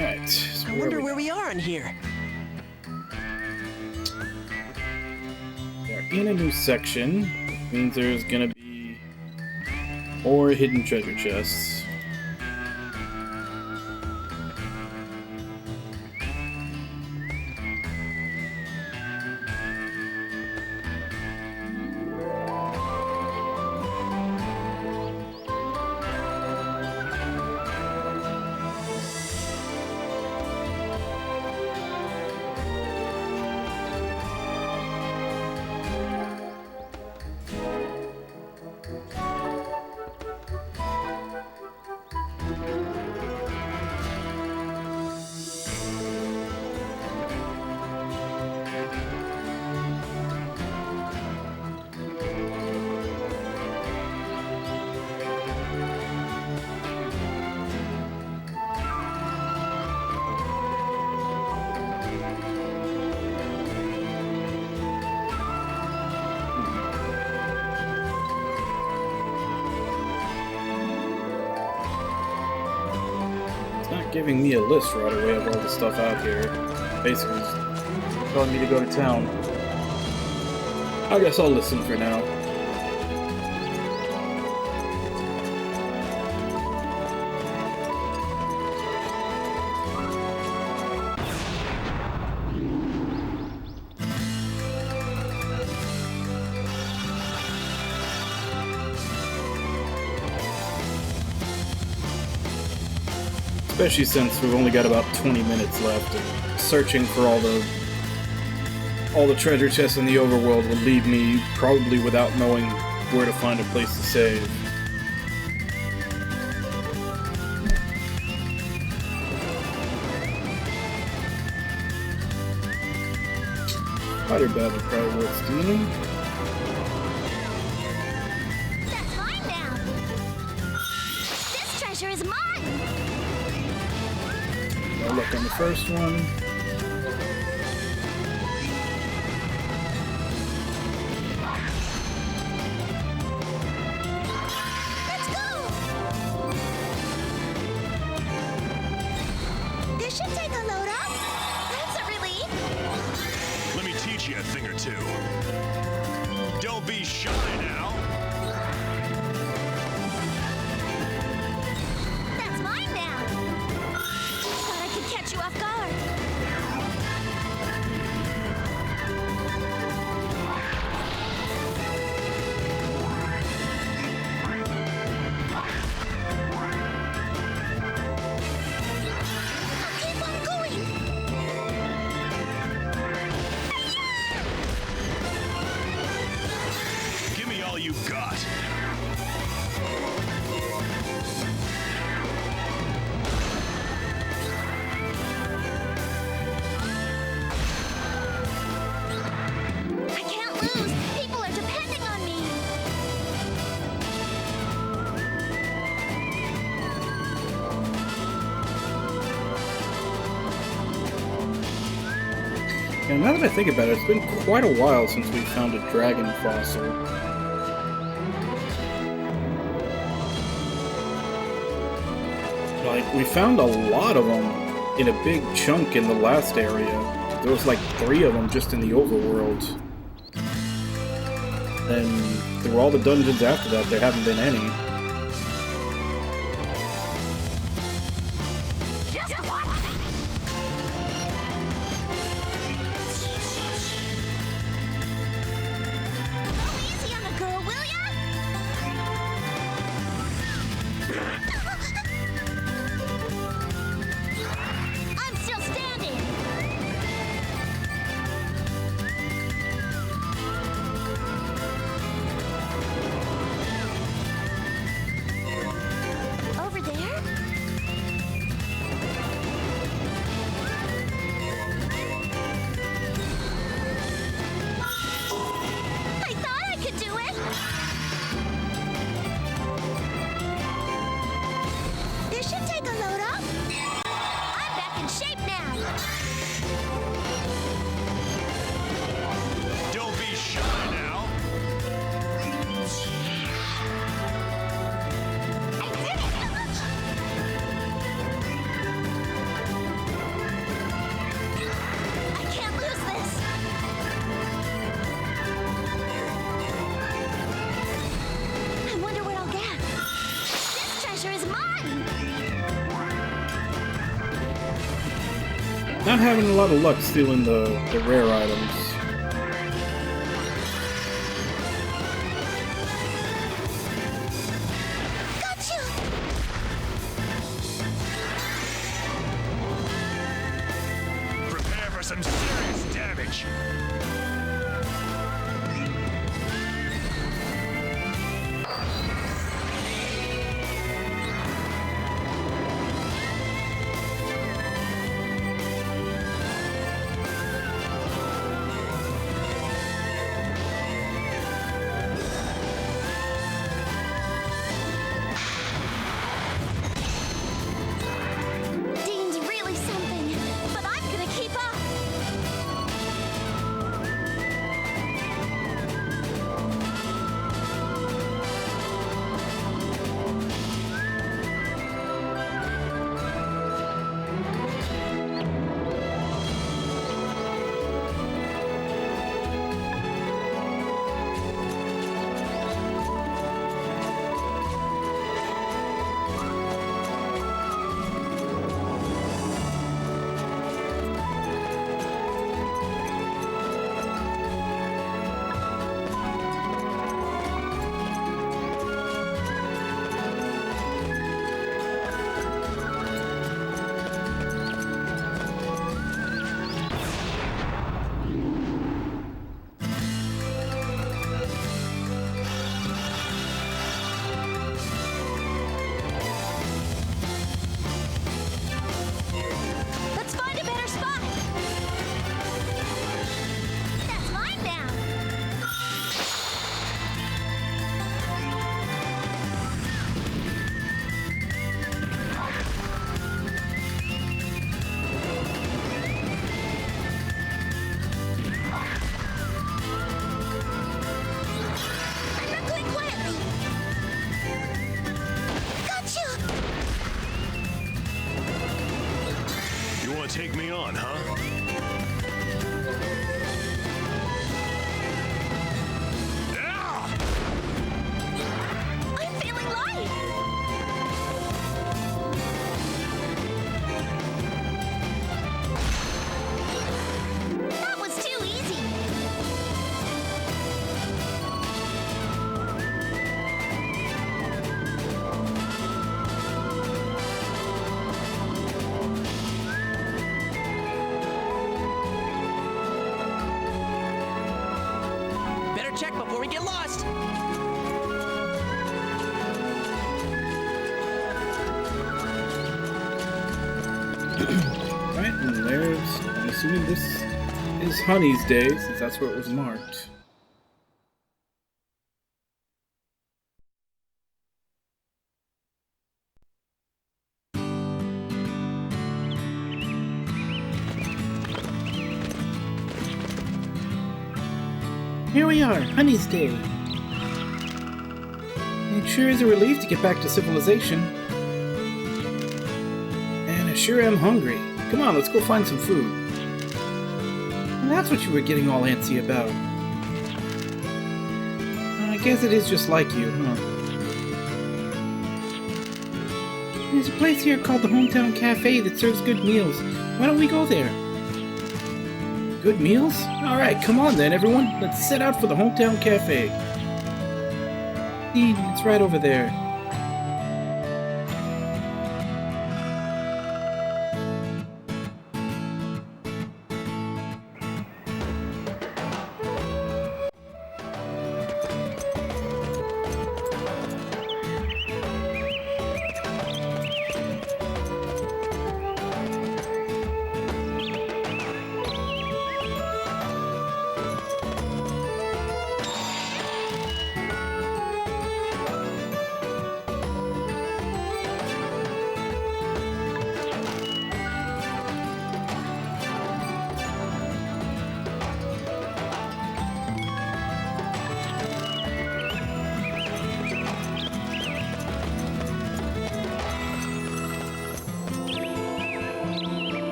Alright, so I wonder where we are in here. We're in a new section, which means there's gonna be more hidden treasure chests. Giving me a list right away of all the stuff out here. Basically, just telling me to go to town. I guess I'll listen for now. Especially since we've only got about 20 minutes left, and searching for all the treasure chests in the overworld will leave me probably without knowing where to find a place to save. Fighter battle cry worth stealing. That's mine now. This treasure is mine. I'll look on the first one. Let's go. This should take a load up. That's a relief. Let me teach you a thing or two. Don't be shy now. That's mine now. Thought I could catch you off guard. And now that I think about it, it's been quite a while since we found a dragon fossil. Like, we found a lot of them in a big chunk in the last area. There was like 3 of them just in the overworld. And through all the dungeons after that, there haven't been any. Easy on the girl, will ya? I'm still standing. Over there? I thought I could do it. This should take a load off. I'm back in shape now. Don't be shy now. I did it. I can't lose this. I wonder what I'll get. This treasure is mine. Not having a lot of luck stealing the rare items. Got you. Prepare for some serious damage. Dean's really something, but I'm gonna keep up. Let's find a better spot. That's mine now. I'm not going quietly. Got you. You want to take me on, huh? Ah! I'm feeling light. That was too easy. Better check before we get lost. Right, and there's... I'm assuming this is Honey's day, since that's where it was marked. Here we are, Honey's Day. It sure is a relief to get back to civilization. And I sure am hungry. Come on, let's go find some food. And that's what you were getting all antsy about. I guess it is just like you, huh? There's a place here called the Hometown Cafe that serves good meals. Why don't we go there? Good meals? Alright, come on then, everyone. Let's set out for the Hometown Cafe. It's right over there.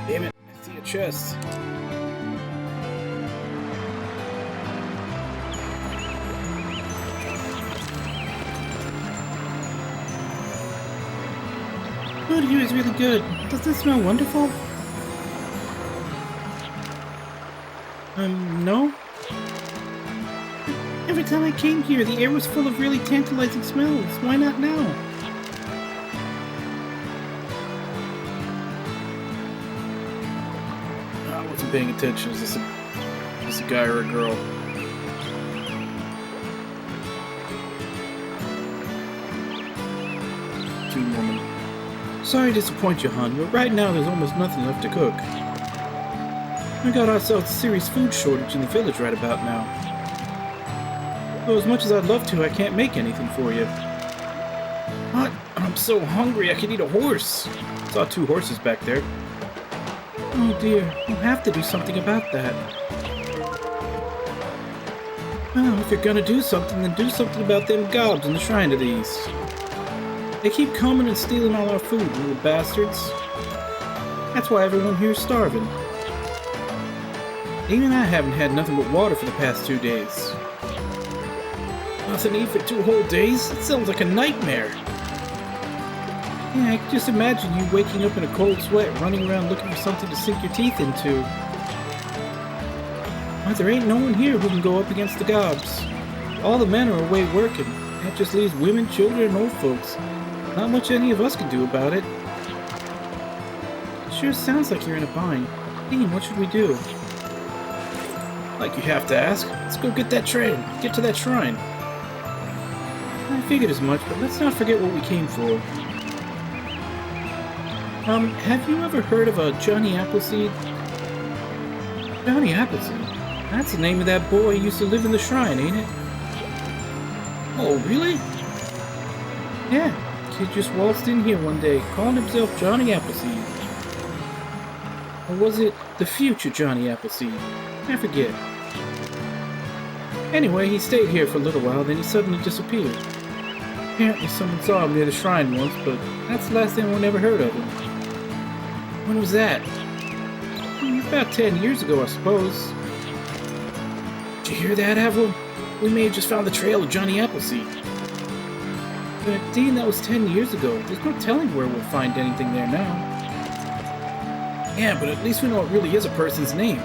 Damn it, I see a chest. Food here is really good. Doesn't it smell wonderful? No? Every time I came here, the air was full of really tantalizing smells. Why not now? I wasn't paying attention. Is this a guy or a girl? Two women. Sorry to disappoint you, hon, but right now there's almost nothing left to cook. We got ourselves a serious food shortage in the village right about now. Though as much as I'd love to, I can't make anything for you. What? I'm so hungry I could eat a horse. Saw two horses back there. Oh dear, we'll have to do something about that. Well, if you're gonna do something, then do something about them gobs in the shrine to these. They keep coming and stealing all our food, little bastards. That's why everyone here's starving. Even I haven't had nothing but water for the past 2 days. Nothing to eat for 2 whole days? It sounds like a nightmare. Yeah, I can just imagine you waking up in a cold sweat, running around looking for something to sink your teeth into. But there ain't no one here who can go up against the gobs. All the men are away working. That just leaves women, children, and old folks. Not much any of us can do about it. It sure sounds like you're in a bind. Dean, what should we do? Like you have to ask. Let's go get that train. Get to that shrine. I figured as much, but let's not forget what we came for. Have you ever heard of a Johnny Appleseed? Johnny Appleseed? That's the name of that boy who used to live in the shrine, ain't it? Oh, really? Yeah, kid just waltzed in here one day, calling himself Johnny Appleseed. Or was it the future Johnny Appleseed? I forget. Anyway, he stayed here for a little while, then he suddenly disappeared. Apparently someone saw him near the shrine once, but that's the last anyone ever heard of him. When was that? About 10 years ago, I suppose. Did you hear that, Avril? We may have just found the trail of Johnny Appleseed. But Dean, that was 10 years ago. There's no telling where we'll find anything there now. Yeah, but at least we know it really is a person's name.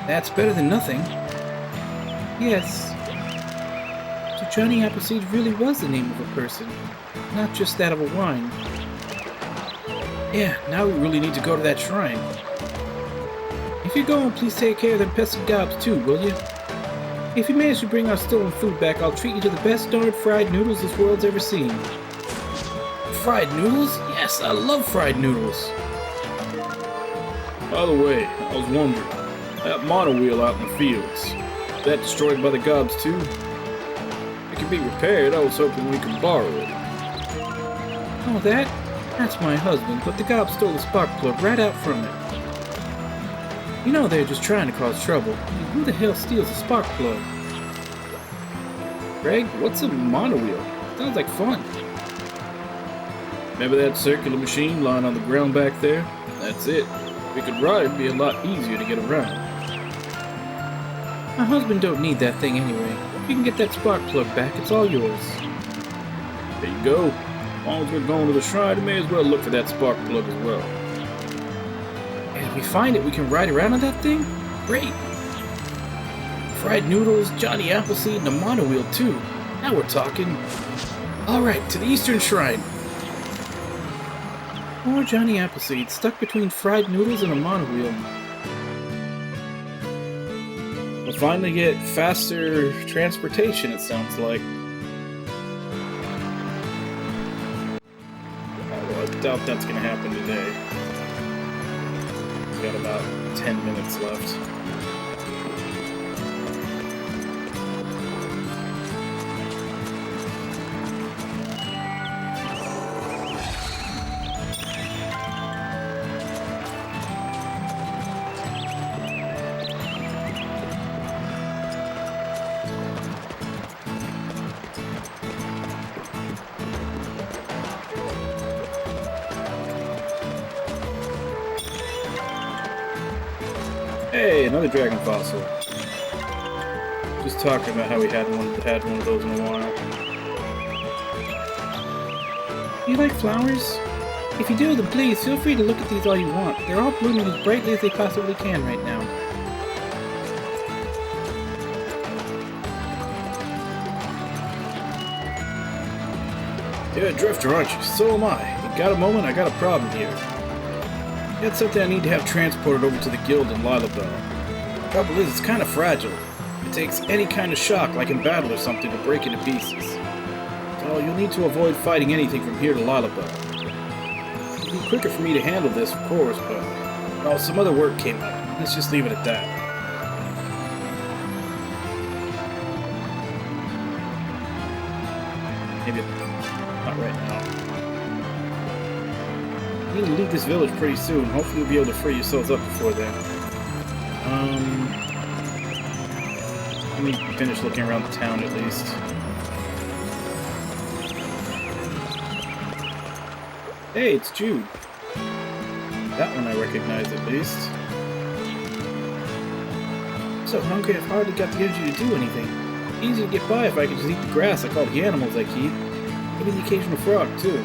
That's better than nothing. Yes. So Johnny Appleseed really was the name of a person, not just that of a wine. Yeah, now we really need to go to that shrine. If you're going, please take care of them pesky gobs too, will you? If you manage to bring our stolen food back, I'll treat you to the best darn fried noodles this world's ever seen. Fried noodles? Yes, I love fried noodles. By the way, I was wondering, That monowheel out in the fields. That destroyed by the gobs too? It can be repaired. I was hoping we could borrow it. Oh, that's my husband, but the gob stole the spark plug right out from it. You know they're just trying to cause trouble. I mean, who the hell steals a spark plug? Greg, what's a monowheel? Sounds like fun. Remember that circular machine lying on the ground back there? That's it. If we could ride, it'd be a lot easier to get around. My husband don't need that thing anyway. If you can get that spark plug back, it's all yours. There you go. As long as we're going to the shrine, we may as well look for that spark plug as well. And if we find it, we can ride around on that thing? Great! Fried noodles, Johnny Appleseed, and a monowheel too. Now we're talking. Alright, to the Eastern Shrine. More Johnny Appleseed stuck between fried noodles and a monowheel. We'll finally get faster transportation, it sounds like. I doubt that's going to happen today. We've got about 10 minutes left. Hey, another dragon fossil. Just talking about how we hadn't had one of those in a while. You like flowers? If you do, then please feel free to look at these all you want. They're all blooming as brightly as they possibly can right now. You're a drifter, aren't you? So am I. You got a moment? I got a problem here. Got something I need to have transported over to the guild in Lilabelle. Trouble is, it's kind of fragile. It takes any kind of shock, like in battle or something, to break into pieces. So you'll need to avoid fighting anything from here to Lilabelle. It'd be quicker for me to handle this, of course, but well, some other work came up. Let's just leave it at that. Maybe not right now. You need to leave this village pretty soon. Hopefully you'll be able to free yourselves up before then. Let me finish looking around the town at least. Hey, it's Jude. That one I recognize at least. I'm so hungry I've hardly got the energy to do anything. Easy to get by if I could just eat the grass like all the animals I keep. Maybe the occasional frog, too.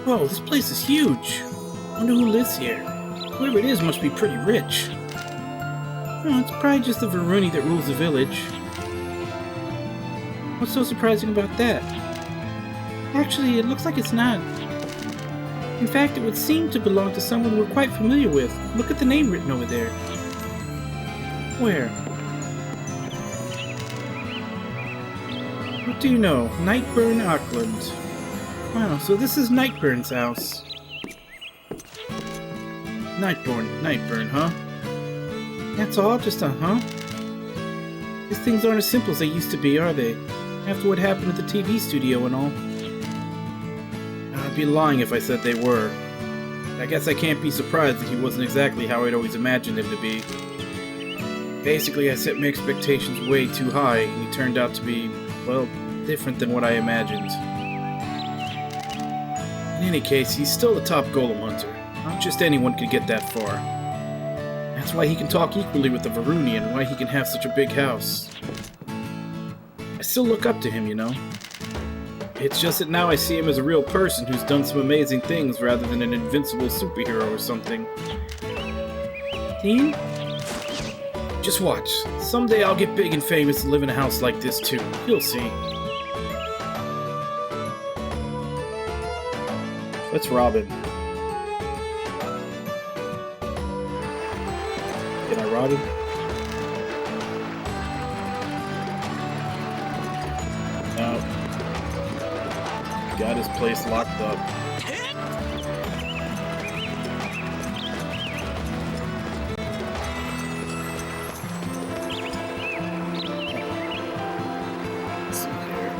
Whoa, this place is huge. Wonder who lives here. Whoever it is must be pretty rich. Oh, it's probably just the Varuni that rules the village. What's so surprising about that? Actually, it looks like it's not. In fact, it would seem to belong to someone we're quite familiar with. Look at the name written over there. Where? What do you know? Nightburn Auckland. Wow, so this is Nightburn's house. Nightburn, huh? That's all? Just a huh? These things aren't as simple as they used to be, are they? After what happened at the TV studio and all. I'd be lying if I said they were. I guess I can't be surprised that he wasn't exactly how I'd always imagined him to be. Basically, I set my expectations way too high, and he turned out to be, well, different than what I imagined. In any case, he's still the top golem hunter. Not just anyone could get that far. That's why he can talk equally with the Varunian, and why he can have such a big house. I still look up to him, you know. It's just that now I see him as a real person who's done some amazing things rather than an invincible superhero or something. Dean? Just watch. Someday I'll get big and famous and live in a house like this too. You'll see. What's Robin? Can I Robin? No. Got his place locked up. Let's see here.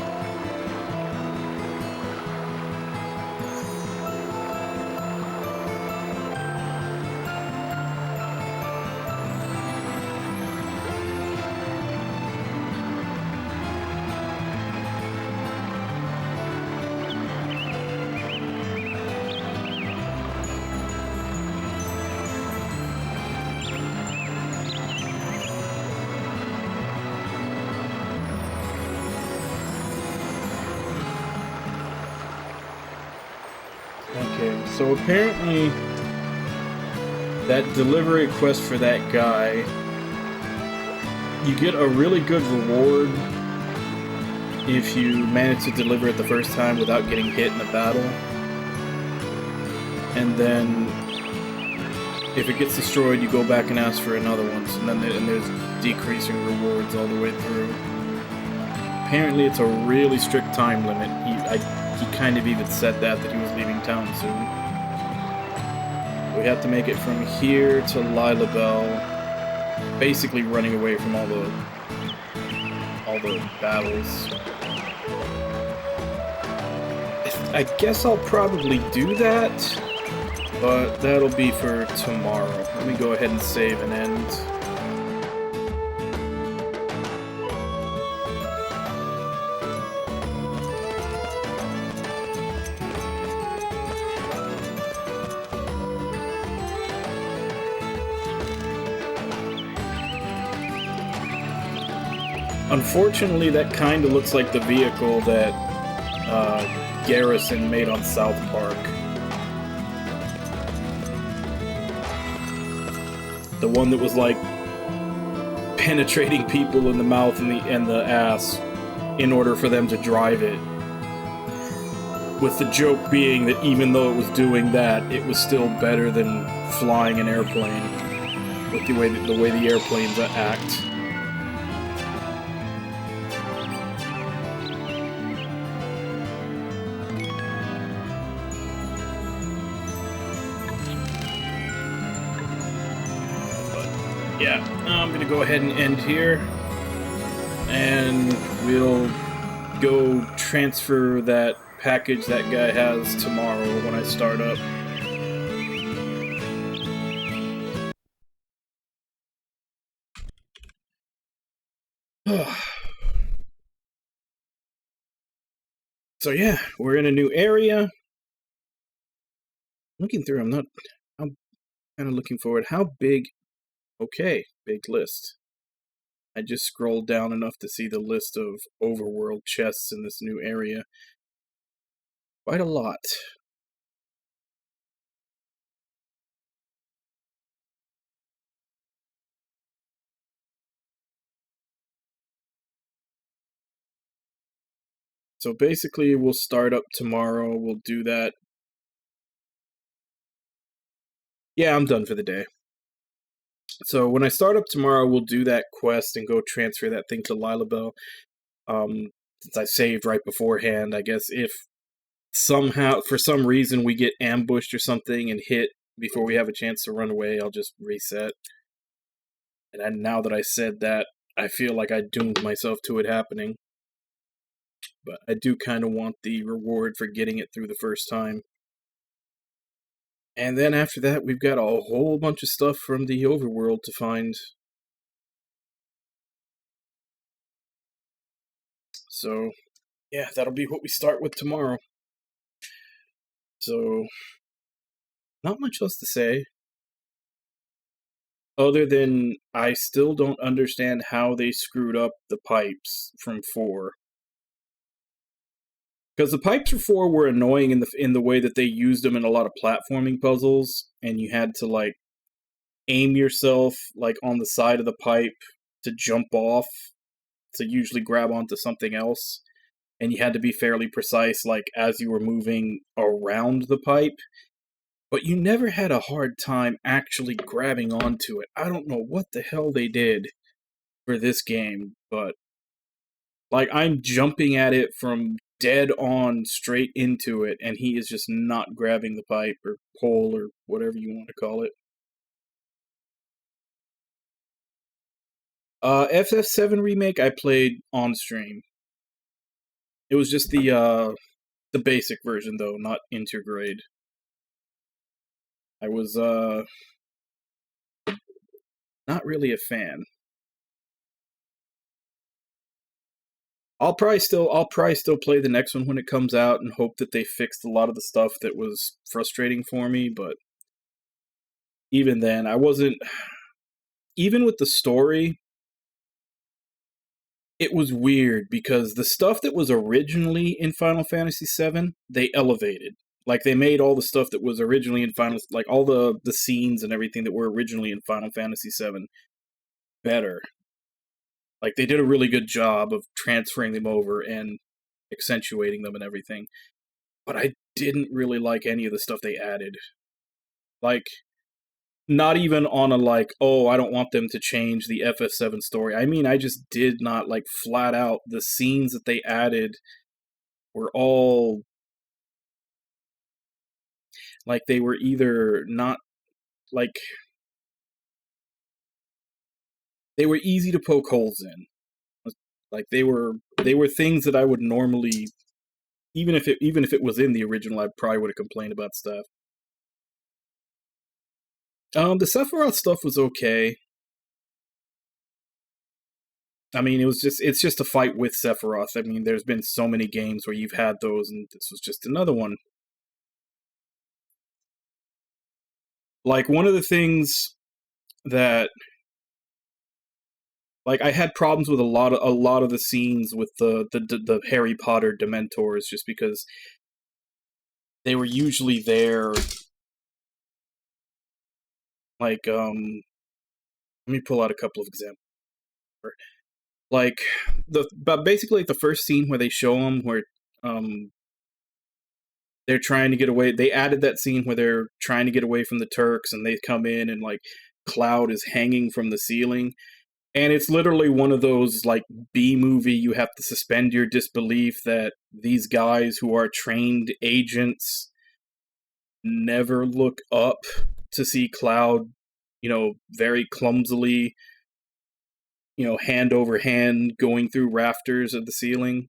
Okay, so apparently that delivery quest for that guy, you get a really good reward if you manage to deliver it the first time without getting hit in a battle. And then if it gets destroyed, you go back and ask for another one. So then there's decreasing rewards all the way through. Apparently it's a really strict time limit. He kind of even said that he was leaving town soon. We have to make it from here to Lilabelle, basically running away from all the battles. I guess I'll probably do that, but that'll be for tomorrow. Let me go ahead and save and end. Unfortunately, that kind of looks like the vehicle that Garrison made on South Park. The one that was like penetrating people in the mouth and the ass in order for them to drive it. With the joke being that even though it was doing that, it was still better than flying an airplane with the way the airplanes act. Yeah, I'm gonna go ahead and end here, and we'll go transfer that package that guy has tomorrow when I start up. So yeah, we're in a new area. Looking through, I'm kind of looking forward. How big? Okay, big list. I just scrolled down enough to see the list of overworld chests in this new area. Quite a lot. So basically, we'll start up tomorrow. We'll do that. Yeah, I'm done for the day. So when I start up tomorrow, we'll do that quest and go transfer that thing to Lilabelle. Since I saved right beforehand, I guess if somehow, for some reason, we get ambushed or something and hit before we have a chance to run away, I'll just reset. And now that I said that, I feel like I doomed myself to it happening. But I do kind of want the reward for getting it through the first time. And then after that, we've got a whole bunch of stuff from the overworld to find. So, yeah, that'll be what we start with tomorrow. So, not much else to say. Other than, I still don't understand how they screwed up the pipes from 4. Because the pipes for 4 were annoying in the way that they used them in a lot of platforming puzzles, and you had to, like, aim yourself, like, on the side of the pipe to jump off, to usually grab onto something else, and you had to be fairly precise, like, as you were moving around the pipe, but you never had a hard time actually grabbing onto it. I don't know what the hell they did for this game, but, like, I'm jumping at it from dead on straight into it, and he is just not grabbing the pipe or pole or whatever you want to call it. FF7 Remake I played on stream. It was just the basic version though, not Intergrade. I was not really a fan. I'll probably still play the next one when it comes out and hope that they fixed a lot of the stuff that was frustrating for me, but even then, I wasn't... Even with the story, it was weird, because the stuff that was originally in Final Fantasy VII, they elevated. Like, they made all the stuff that was originally in Final... Like, all the scenes and everything that were originally in Final Fantasy VII better. Like, they did a really good job of transferring them over and accentuating them and everything. But I didn't really like any of the stuff they added. Like, not even on a, like, oh, I don't want them to change the FF7 story. I mean, I just did not, like, flat out, the scenes that they added were all... Like, they were either not, like... They were easy to poke holes in. Like, they were things that I would normally, even if it was in the original, I probably would have complained about stuff. The Sephiroth stuff was okay. I mean, it's just a fight with Sephiroth. I mean, there's been so many games where you've had those, and this was just another one. Like, one of the things that... Like, I had problems with a lot of the scenes with the Harry Potter Dementors, just because they were usually there. Like, let me pull out a couple of examples. Like, basically, like, the first scene where they show them where, they're trying to get away. They added that scene where they're trying to get away from the Turks, and they come in, and, like, Cloud is hanging from the ceiling. And it's literally one of those, like, B-movie, you have to suspend your disbelief that these guys who are trained agents never look up to see Cloud, very clumsily, hand over hand going through rafters of the ceiling.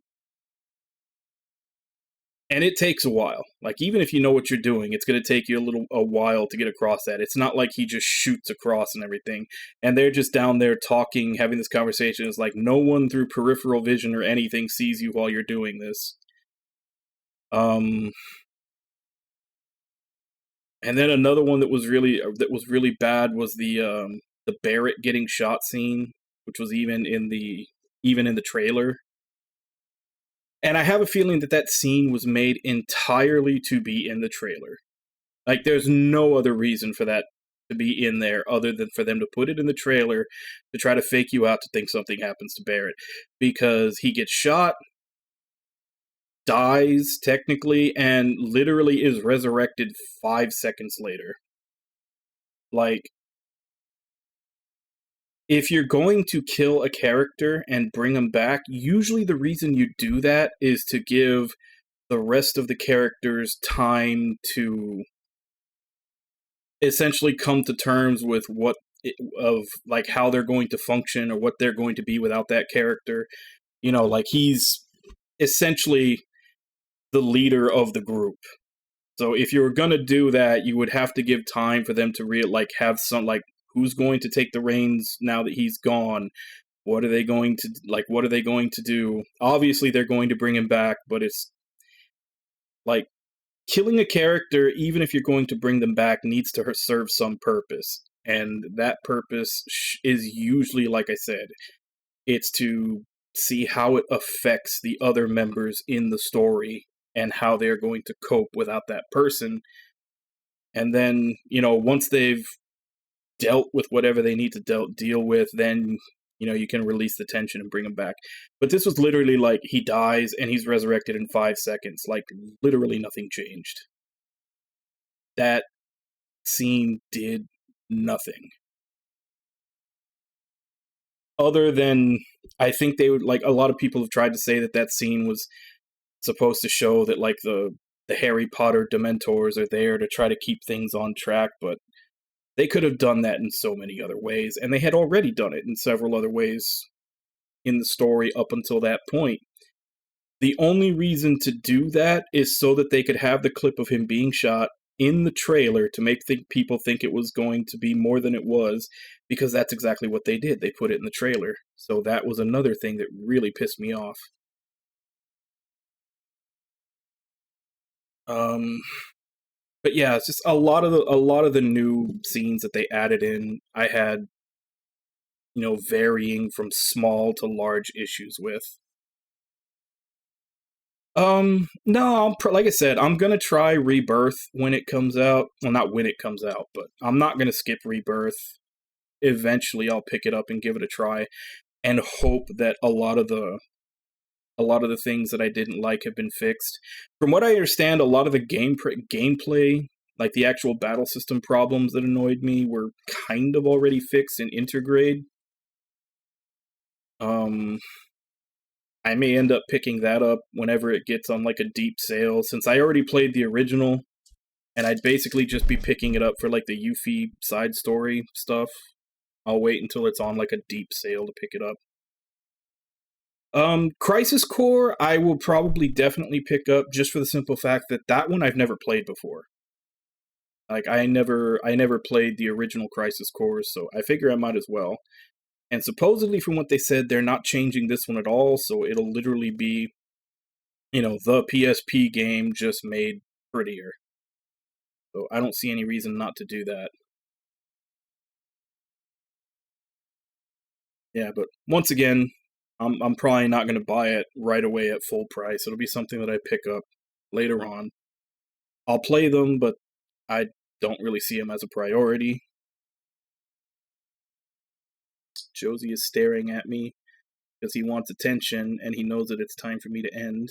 And it takes a while. Like, even if you know what you're doing, it's going to take you a while to get across that. It's not like he just shoots across and everything. And they're just down there talking, having this conversation. It's like no one through peripheral vision or anything sees you while you're doing this. And then another one that was really bad was the Barrett getting shot scene, which was even in the trailer. And I have a feeling that scene was made entirely to be in the trailer. Like, there's no other reason for that to be in there other than for them to put it in the trailer to try to fake you out to think something happens to Barrett. Because he gets shot, dies, technically, and literally is resurrected 5 seconds later. Like, if you're going to kill a character and bring them back, usually the reason you do that is to give the rest of the characters time to essentially come to terms with what of like how they're going to function or what they're going to be without that character. You know, like he's essentially the leader of the group. So if you were gonna do that, you would have to give time for them to have some, like, who's going to take the reins now that he's gone? What are they going to do? Obviously, they're going to bring him back, but it's like killing a character, even if you're going to bring them back, needs to serve some purpose. And that purpose is usually, like I said, it's to see how it affects the other members in the story and how they're going to cope without that person. And then, you know, once they've dealt with whatever they need to deal with, then, you know, you can release the tension and bring him back. But this was literally like he dies and he's resurrected in 5 seconds. Like, literally nothing changed. That scene did nothing. Other than, I think they would, like, a lot of people have tried to say that that scene was supposed to show that, like, the Harry Potter Dementors are there to try to keep things on track, but they could have done that in so many other ways, and they had already done it in several other ways in the story up until that point. The only reason to do that is so that they could have the clip of him being shot in the trailer to make people think it was going to be more than it was, because that's exactly what they did. They put it in the trailer. So that was another thing that really pissed me off. But yeah, it's just a lot of the new scenes that they added in, I had, you know, varying from small to large issues with. No, like I said, I'm gonna try Rebirth when it comes out. Well, not when it comes out, but I'm not gonna skip Rebirth. Eventually, I'll pick it up and give it a try, and hope that a lot of the things that I didn't like have been fixed. From what I understand, a lot of the gameplay, like the actual battle system problems that annoyed me, were kind of already fixed in Intergrade. I may end up picking that up whenever it gets on like a deep sale, since I already played the original, and I'd basically just be picking it up for like the Yuffie side story stuff. I'll wait until it's on like a deep sale to pick it up. Crisis Core, I will probably definitely pick up, just for the simple fact that that one I've never played before. Like, I never played the original Crisis Core, so I figure I might as well. And supposedly, from what they said, they're not changing this one at all, so it'll literally be, you know, the PSP game just made prettier. So I don't see any reason not to do that. Yeah, but once again, I'm probably not going to buy it right away at full price. It'll be something that I pick up later on. I'll play them, but I don't really see them as a priority. Josie is staring at me because he wants attention and he knows that it's time for me to end.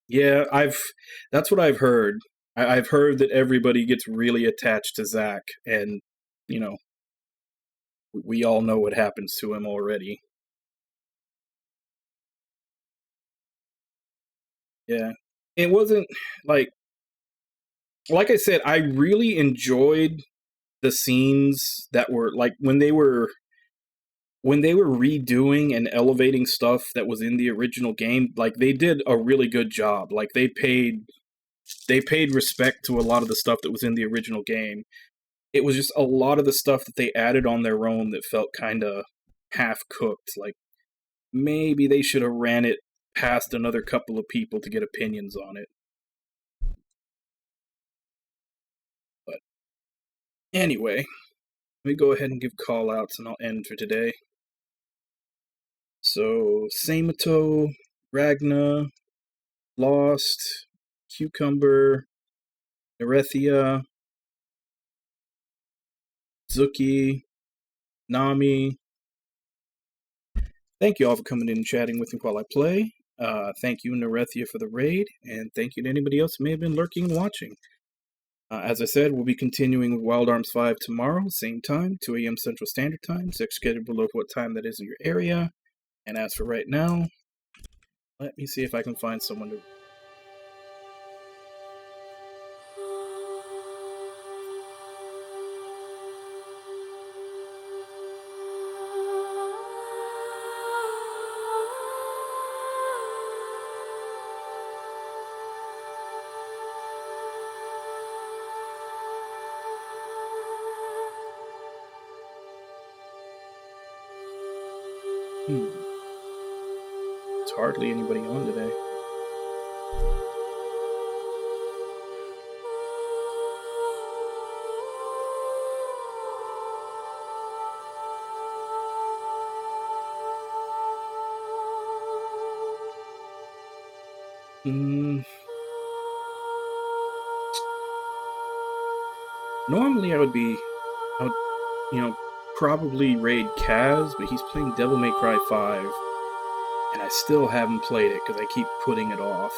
Yeah, that's what I've heard. I've heard that everybody gets really attached to Zack, and, you know, we all know what happens to him already. Yeah. It wasn't, like I said, I really enjoyed the scenes that were, like, when they were redoing and elevating stuff that was in the original game. Like, they did a really good job. Like, they paid respect to a lot of the stuff that was in the original game. It was just a lot of the stuff that they added on their own that felt kind of half-cooked. Like, maybe they should have ran it past another couple of people to get opinions on it. But anyway, let me go ahead and give call-outs and I'll end for today. So, Samato, Ragna, Lost, Cucumber, Nerethia, Zuki, Nami. Thank you all for coming in and chatting with me while I play. Thank you, Nerethia, for the raid, and thank you to anybody else who may have been lurking and watching. As I said, we'll be continuing with Wild Arms 5 tomorrow, same time, 2 a.m. Central Standard Time. Check schedule below what time that is in your area. And as for right now, let me see if I can find someone to... There's hardly anybody on today. Normally I would, probably raid Kaz, but he's playing Devil May Cry 5, and I still haven't played it because I keep putting it off.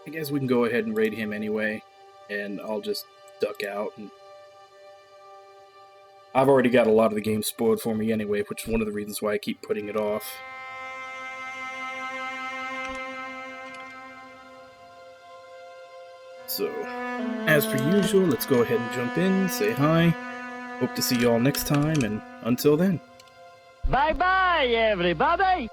I guess we can go ahead and raid him anyway, and I'll just duck out. And I've already got a lot of the game spoiled for me anyway, which is one of the reasons why I keep putting it off. So, as per usual, let's go ahead and jump in, say hi. Hope to see you all next time, and until then. Bye-bye, everybody!